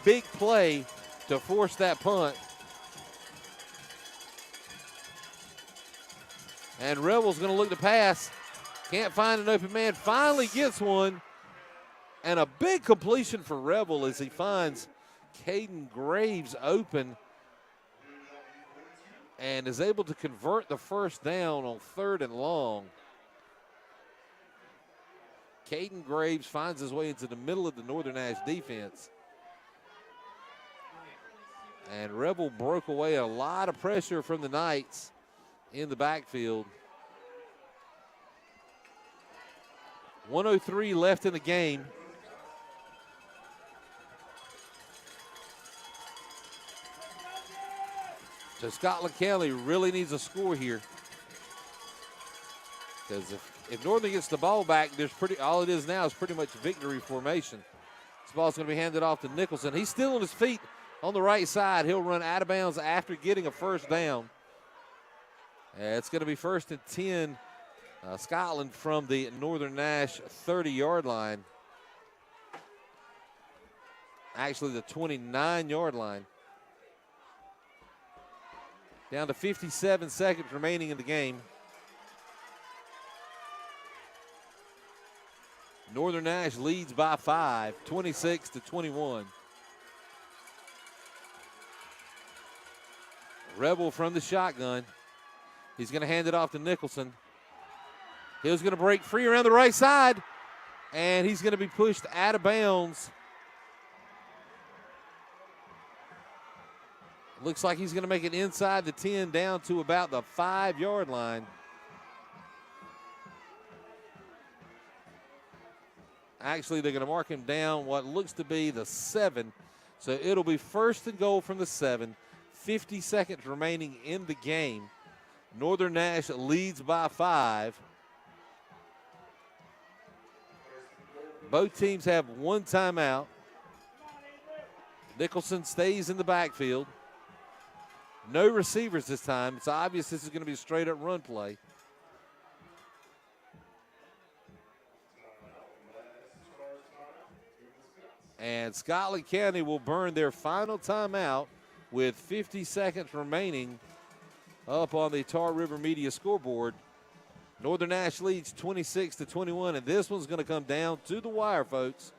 big play to force that punt. And Rebel's going to look to pass. Can't find an open man. Finally gets one. And a big completion for Rebel as he finds Caden Graves open and is able to convert the 1st down on 3rd and long. Caden Graves finds his way into the middle of the Northern Nash defense. And Rebel broke away a lot of pressure from the Knights in the backfield. 1:03 left in the game. So Scotland County really needs a score here, because if Northern gets the ball back, all it is now is pretty much victory formation. This ball's going to be handed off to Nicholson. He's still on his feet on the right side. He'll run out of bounds after getting a 1st down. It's going to be 1st and 10, Scotland from the Northern Nash 30-yard line. Actually, the 29-yard line. Down to 57 seconds remaining in the game. Northern Nash leads by 5, 26-21. Rebel from the shotgun. He's going to hand it off to Nicholson. He's going to break free around the right side, and he's going to be pushed out of bounds. Looks like he's going to make it inside the 10 down to about the 5-yard line. Actually, they're going to mark him down what looks to be the 7. So it'll be 1st and goal from the 7. 50 seconds remaining in the game. Northern Nash leads by 5. Both teams have one timeout. Nicholson stays in the backfield. No receivers this time. It's obvious this is going to be a straight-up run play. And Scotland County will burn their final timeout with 50 seconds remaining up on the Tar River Media scoreboard. Northern Nash leads 26-21, and this one's going to come down to the wire, folks.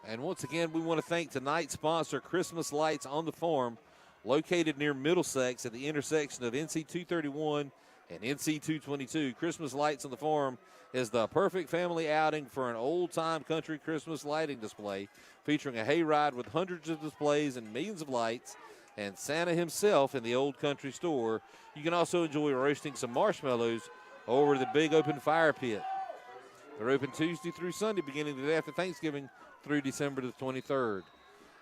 And once again, we want to thank tonight's sponsor, Christmas Lights on the Farm, located near Middlesex at the intersection of NC 231 and NC 222. Christmas Lights on the Farm is the perfect family outing for an old-time country Christmas lighting display featuring a hayride with hundreds of displays and millions of lights and Santa himself in the old country store. You can also enjoy roasting some marshmallows over the big open fire pit. They're open Tuesday through Sunday, beginning the day after Thanksgiving through December the 23rd.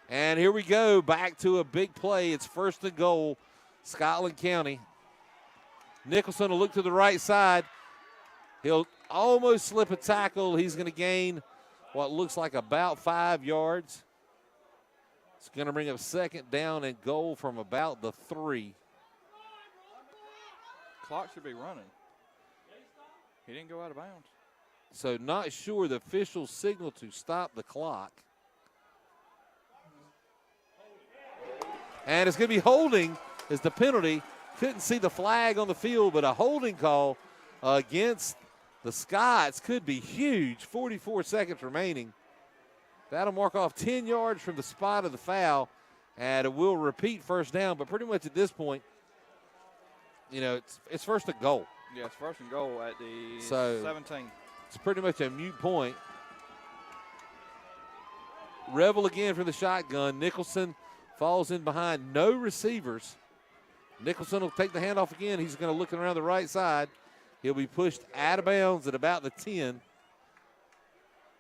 And here we go, back to a big play. It's 1st and goal, Scotland County. Nicholson will look to the right side. He'll almost slip a tackle. He's going to gain what looks like about 5 yards. It's going to bring up 2nd down and goal from about the 3. Clock should be running. He didn't go out of bounds. So not sure the official signal to stop the clock. And it's going to be holding as the penalty. Couldn't see the flag on the field, but a holding call against the Scots could be huge. 44 seconds remaining. That'll mark off 10 yards from the spot of the foul, and it will repeat 1st down. But pretty much at this point, you know, it's 1st and goal. Yeah, it's 1st and goal at the So 17. It's pretty much a moot point. Revel again for the shotgun. Nicholson falls in behind. No receivers. Nicholson will take the handoff again. He's going to look around the right side. He'll be pushed out of bounds at about the 10.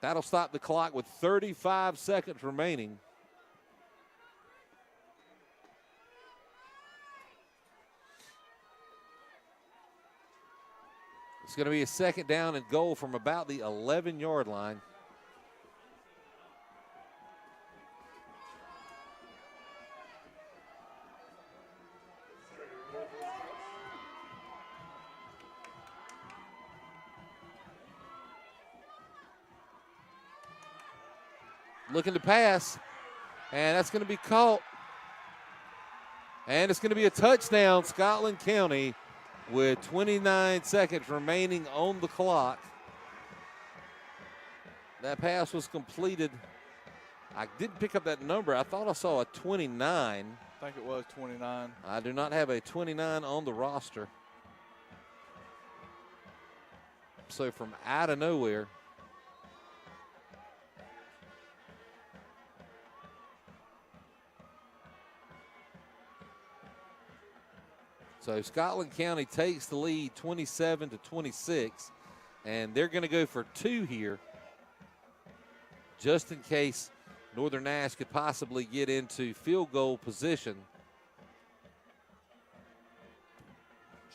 That'll stop the clock with 35 seconds remaining. It's going to be a 2nd down and goal from about the 11-yard line. Looking to pass, and that's going to be caught. And it's going to be a touchdown, Scotland County, with 29 seconds remaining on the clock. That pass was completed. I didn't pick up that number. I thought I saw a 29. I think it was 29. I do not have a 29 on the roster. So from out of nowhere, so Scotland County takes the lead 27-26, and they're going to go for 2 here just in case Northern Nash could possibly get into field goal position.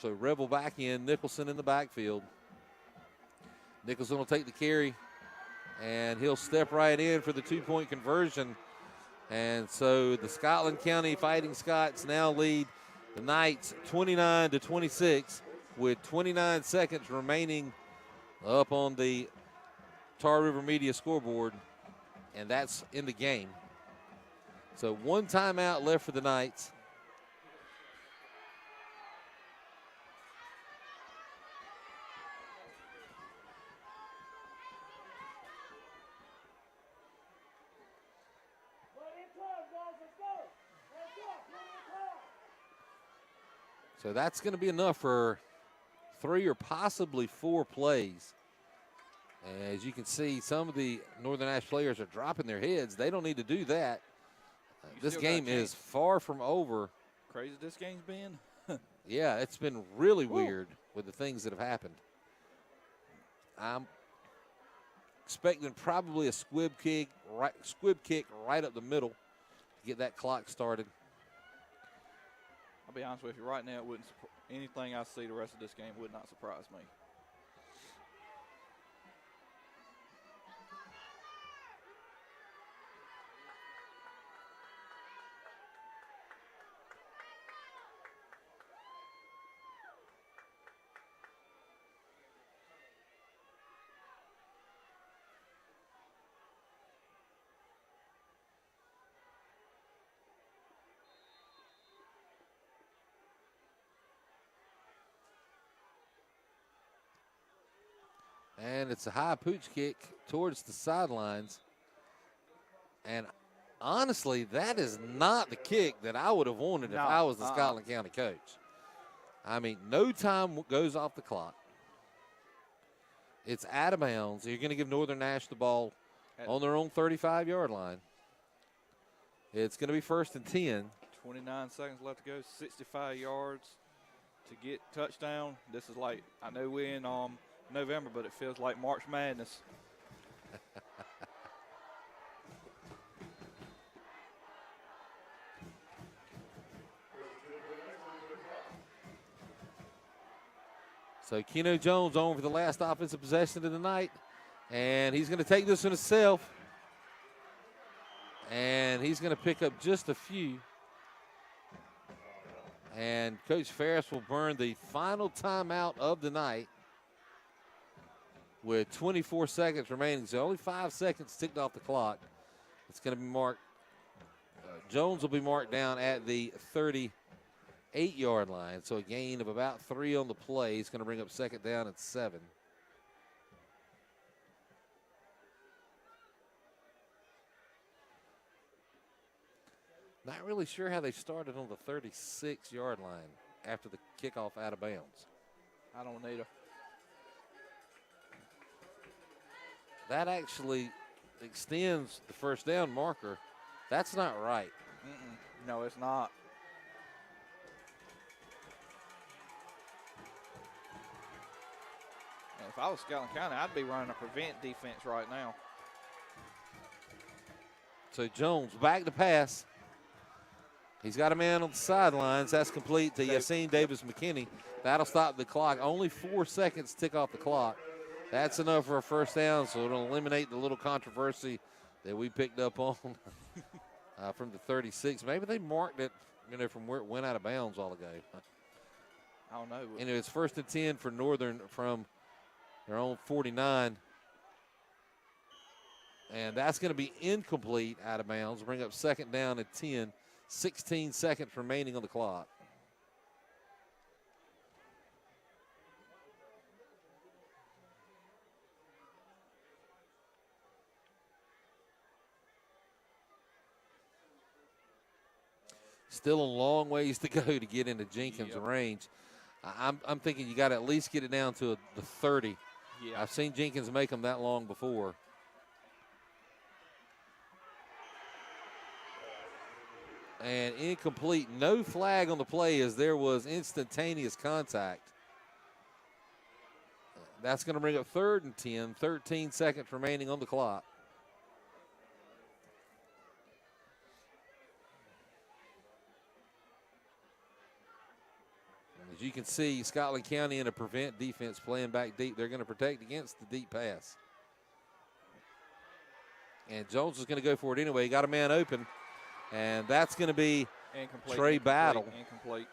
So Revel back in, Nicholson in the backfield. Nicholson will take the carry, and he'll step right in for the 2-point conversion. And so the Scotland County Fighting Scots now lead the Knights 29-26 with 29 seconds remaining up on the Tar River Media scoreboard, and that's in the game. So 1 timeout left for the Knights. So that's going to be enough for 3 or possibly 4 plays. As you can see, some of the Northern Nash players are dropping their heads. They don't need to do that. This game is far from over. Crazy this game's been. Yeah, it's been really weird with the things that have happened. I'm expecting probably a squib kick right up the middle to get that clock started. I'll be honest with you, right now, it wouldn't anything I see the rest of this game would not surprise me. And it's a high pooch kick towards the sidelines. And honestly, that is not the kick that I would have wanted if I was the Scotland County coach. I mean, no time goes off the clock. It's out of bounds. You're going to give Northern Nash the ball on their own 35-yard line. It's going to be 1st and 10. 29 seconds left to go, 65 yards to get touchdown. This is like, I know we're in November, but it feels like March Madness. So Keno Jones on for the last offensive possession of the night. And he's going to take this one himself. And he's going to pick up just a few. And Coach Ferris will burn the final timeout of the night with 24 seconds remaining. So only 5 seconds ticked off the clock. It's going to be marked. Jones will be marked down at the 38-yard line. So a gain of about 3 on the play. He's going to bring up 2nd down at 7. Not really sure how they started on the 36-yard line after the kickoff out of bounds. I don't either. That actually extends the 1st down marker. That's not right. No, it's not. And if I was Scotland County, I'd be running a prevent defense right now. So Jones back to pass. He's got a man on the sidelines. That's complete to Yassine Davis-McKinney. That'll stop the clock. Only 4 seconds tick off the clock. That's enough for a 1st down, so it'll eliminate the little controversy that we picked up on from the 36. Maybe they marked it, from where it went out of bounds all ago. I don't know. And it's 1st and 10 for Northern from their own 49. And that's going to be incomplete out of bounds. Bring up 2nd down at 10. 16 seconds remaining on the clock. Still a long ways to go to get into Jenkins' range. I'm thinking you got to at least get it down to the 30. Yeah. I've seen Jenkins make them that long before. And incomplete. No flag on the play as there was instantaneous contact. That's going to bring up 3rd and 10. 13 seconds remaining on the clock. As you can see, Scotland County in a prevent defense playing back deep. They're going to protect against the deep pass. And Jones is going to go for it anyway. He got a man open. And that's going to be Trey Battle. Incomplete.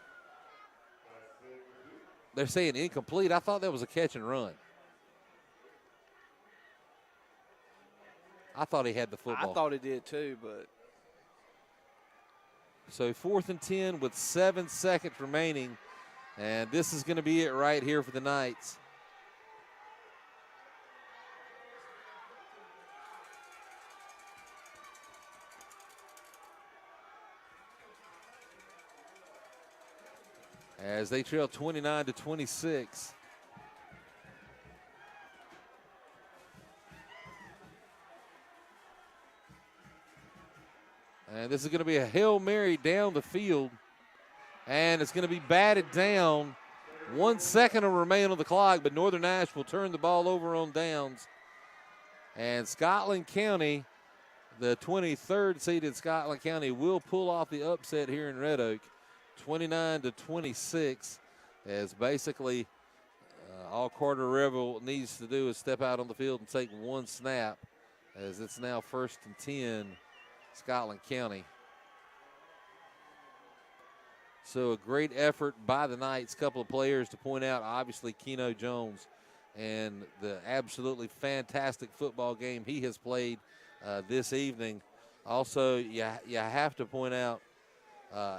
They're saying incomplete. I thought that was a catch and run. I thought he had the football. I thought he did too, but. So 4th and 10 with 7 seconds remaining. And this is going to be it right here for the Knights. As they trail 29-26. And this is going to be a Hail Mary down the field. And it's going to be batted down. 1 second will remain on the clock, but Northern Nash will turn the ball over on downs. And Scotland County, the 23rd seeded Scotland County, will pull off the upset here in Red Oak. 29-26, as basically all Carter Revel needs to do is step out on the field and take one snap, as it's now 1st and 10, Scotland County. So a great effort by the Knights. Couple of players to point out, obviously Keno Jones and the absolutely fantastic football game he has played this evening. Also, you have to point out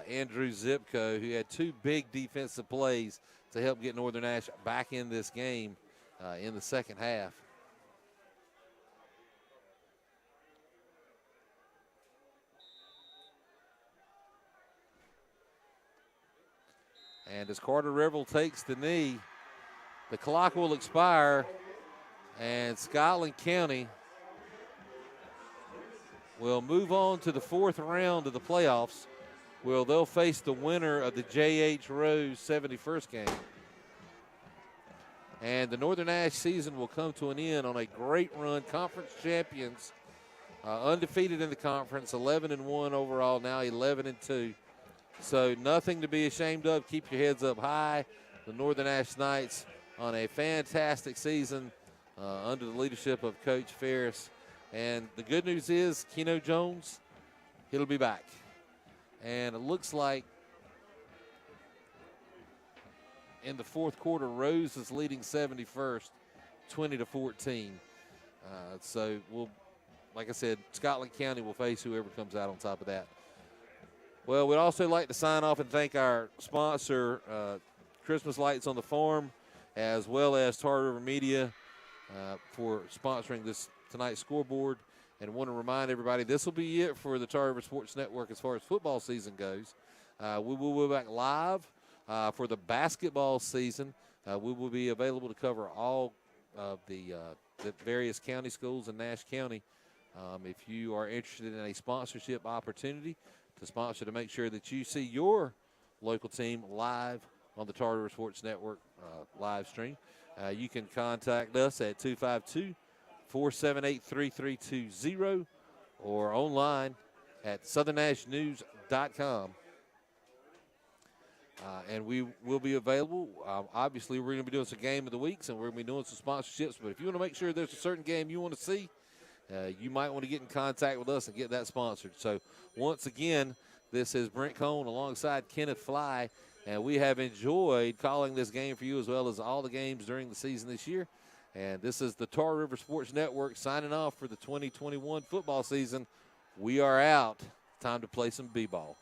Andrew Zipko, who had 2 big defensive plays to help get Northern Nash back in this game. in the second half. And as Carter Revel takes the knee, the clock will expire, and Scotland County will move on to the fourth round of the playoffs, where they'll face the winner of the J.H. Rose 71st game. And the Northern Nash season will come to an end on a great run. Conference champions, undefeated in the conference, 11-1 overall, now 11-2. So nothing to be ashamed of. Keep your heads up high. The Northern Nash Knights on a fantastic season under the leadership of Coach Ferris. And the good news is Keno Jones, he'll be back. And it looks like in the fourth quarter, Rose is leading 71st, 20-14. So we'll, like I said, Scotland County will face whoever comes out on top of that. Well, we'd also like to sign off and thank our sponsor, Christmas Lights on the Farm, as well as Tar River Media for sponsoring this tonight's scoreboard. And want to remind everybody, this will be it for the Tar River Sports Network as far as football season goes. We will be back live for the basketball season. We will be available to cover all of the various county schools in Nash County. If you are interested in a sponsorship opportunity to sponsor, to make sure that you see your local team live on the Tar River Sports Network live stream, you can contact us at 252-478-3320 or online at southernnashnews.com. And we will be available. Obviously, we're going to be doing some game of the weeks, and we're going to be doing some sponsorships. But if you want to make sure there's a certain game you want to see, you might want to get in contact with us and get that sponsored. So, once again, this is Brent Cone alongside Kenneth Fly, and we have enjoyed calling this game for you as well as all the games during the season this year. And this is the Tar River Sports Network signing off for the 2021 football season. We are out. Time to play some b-ball.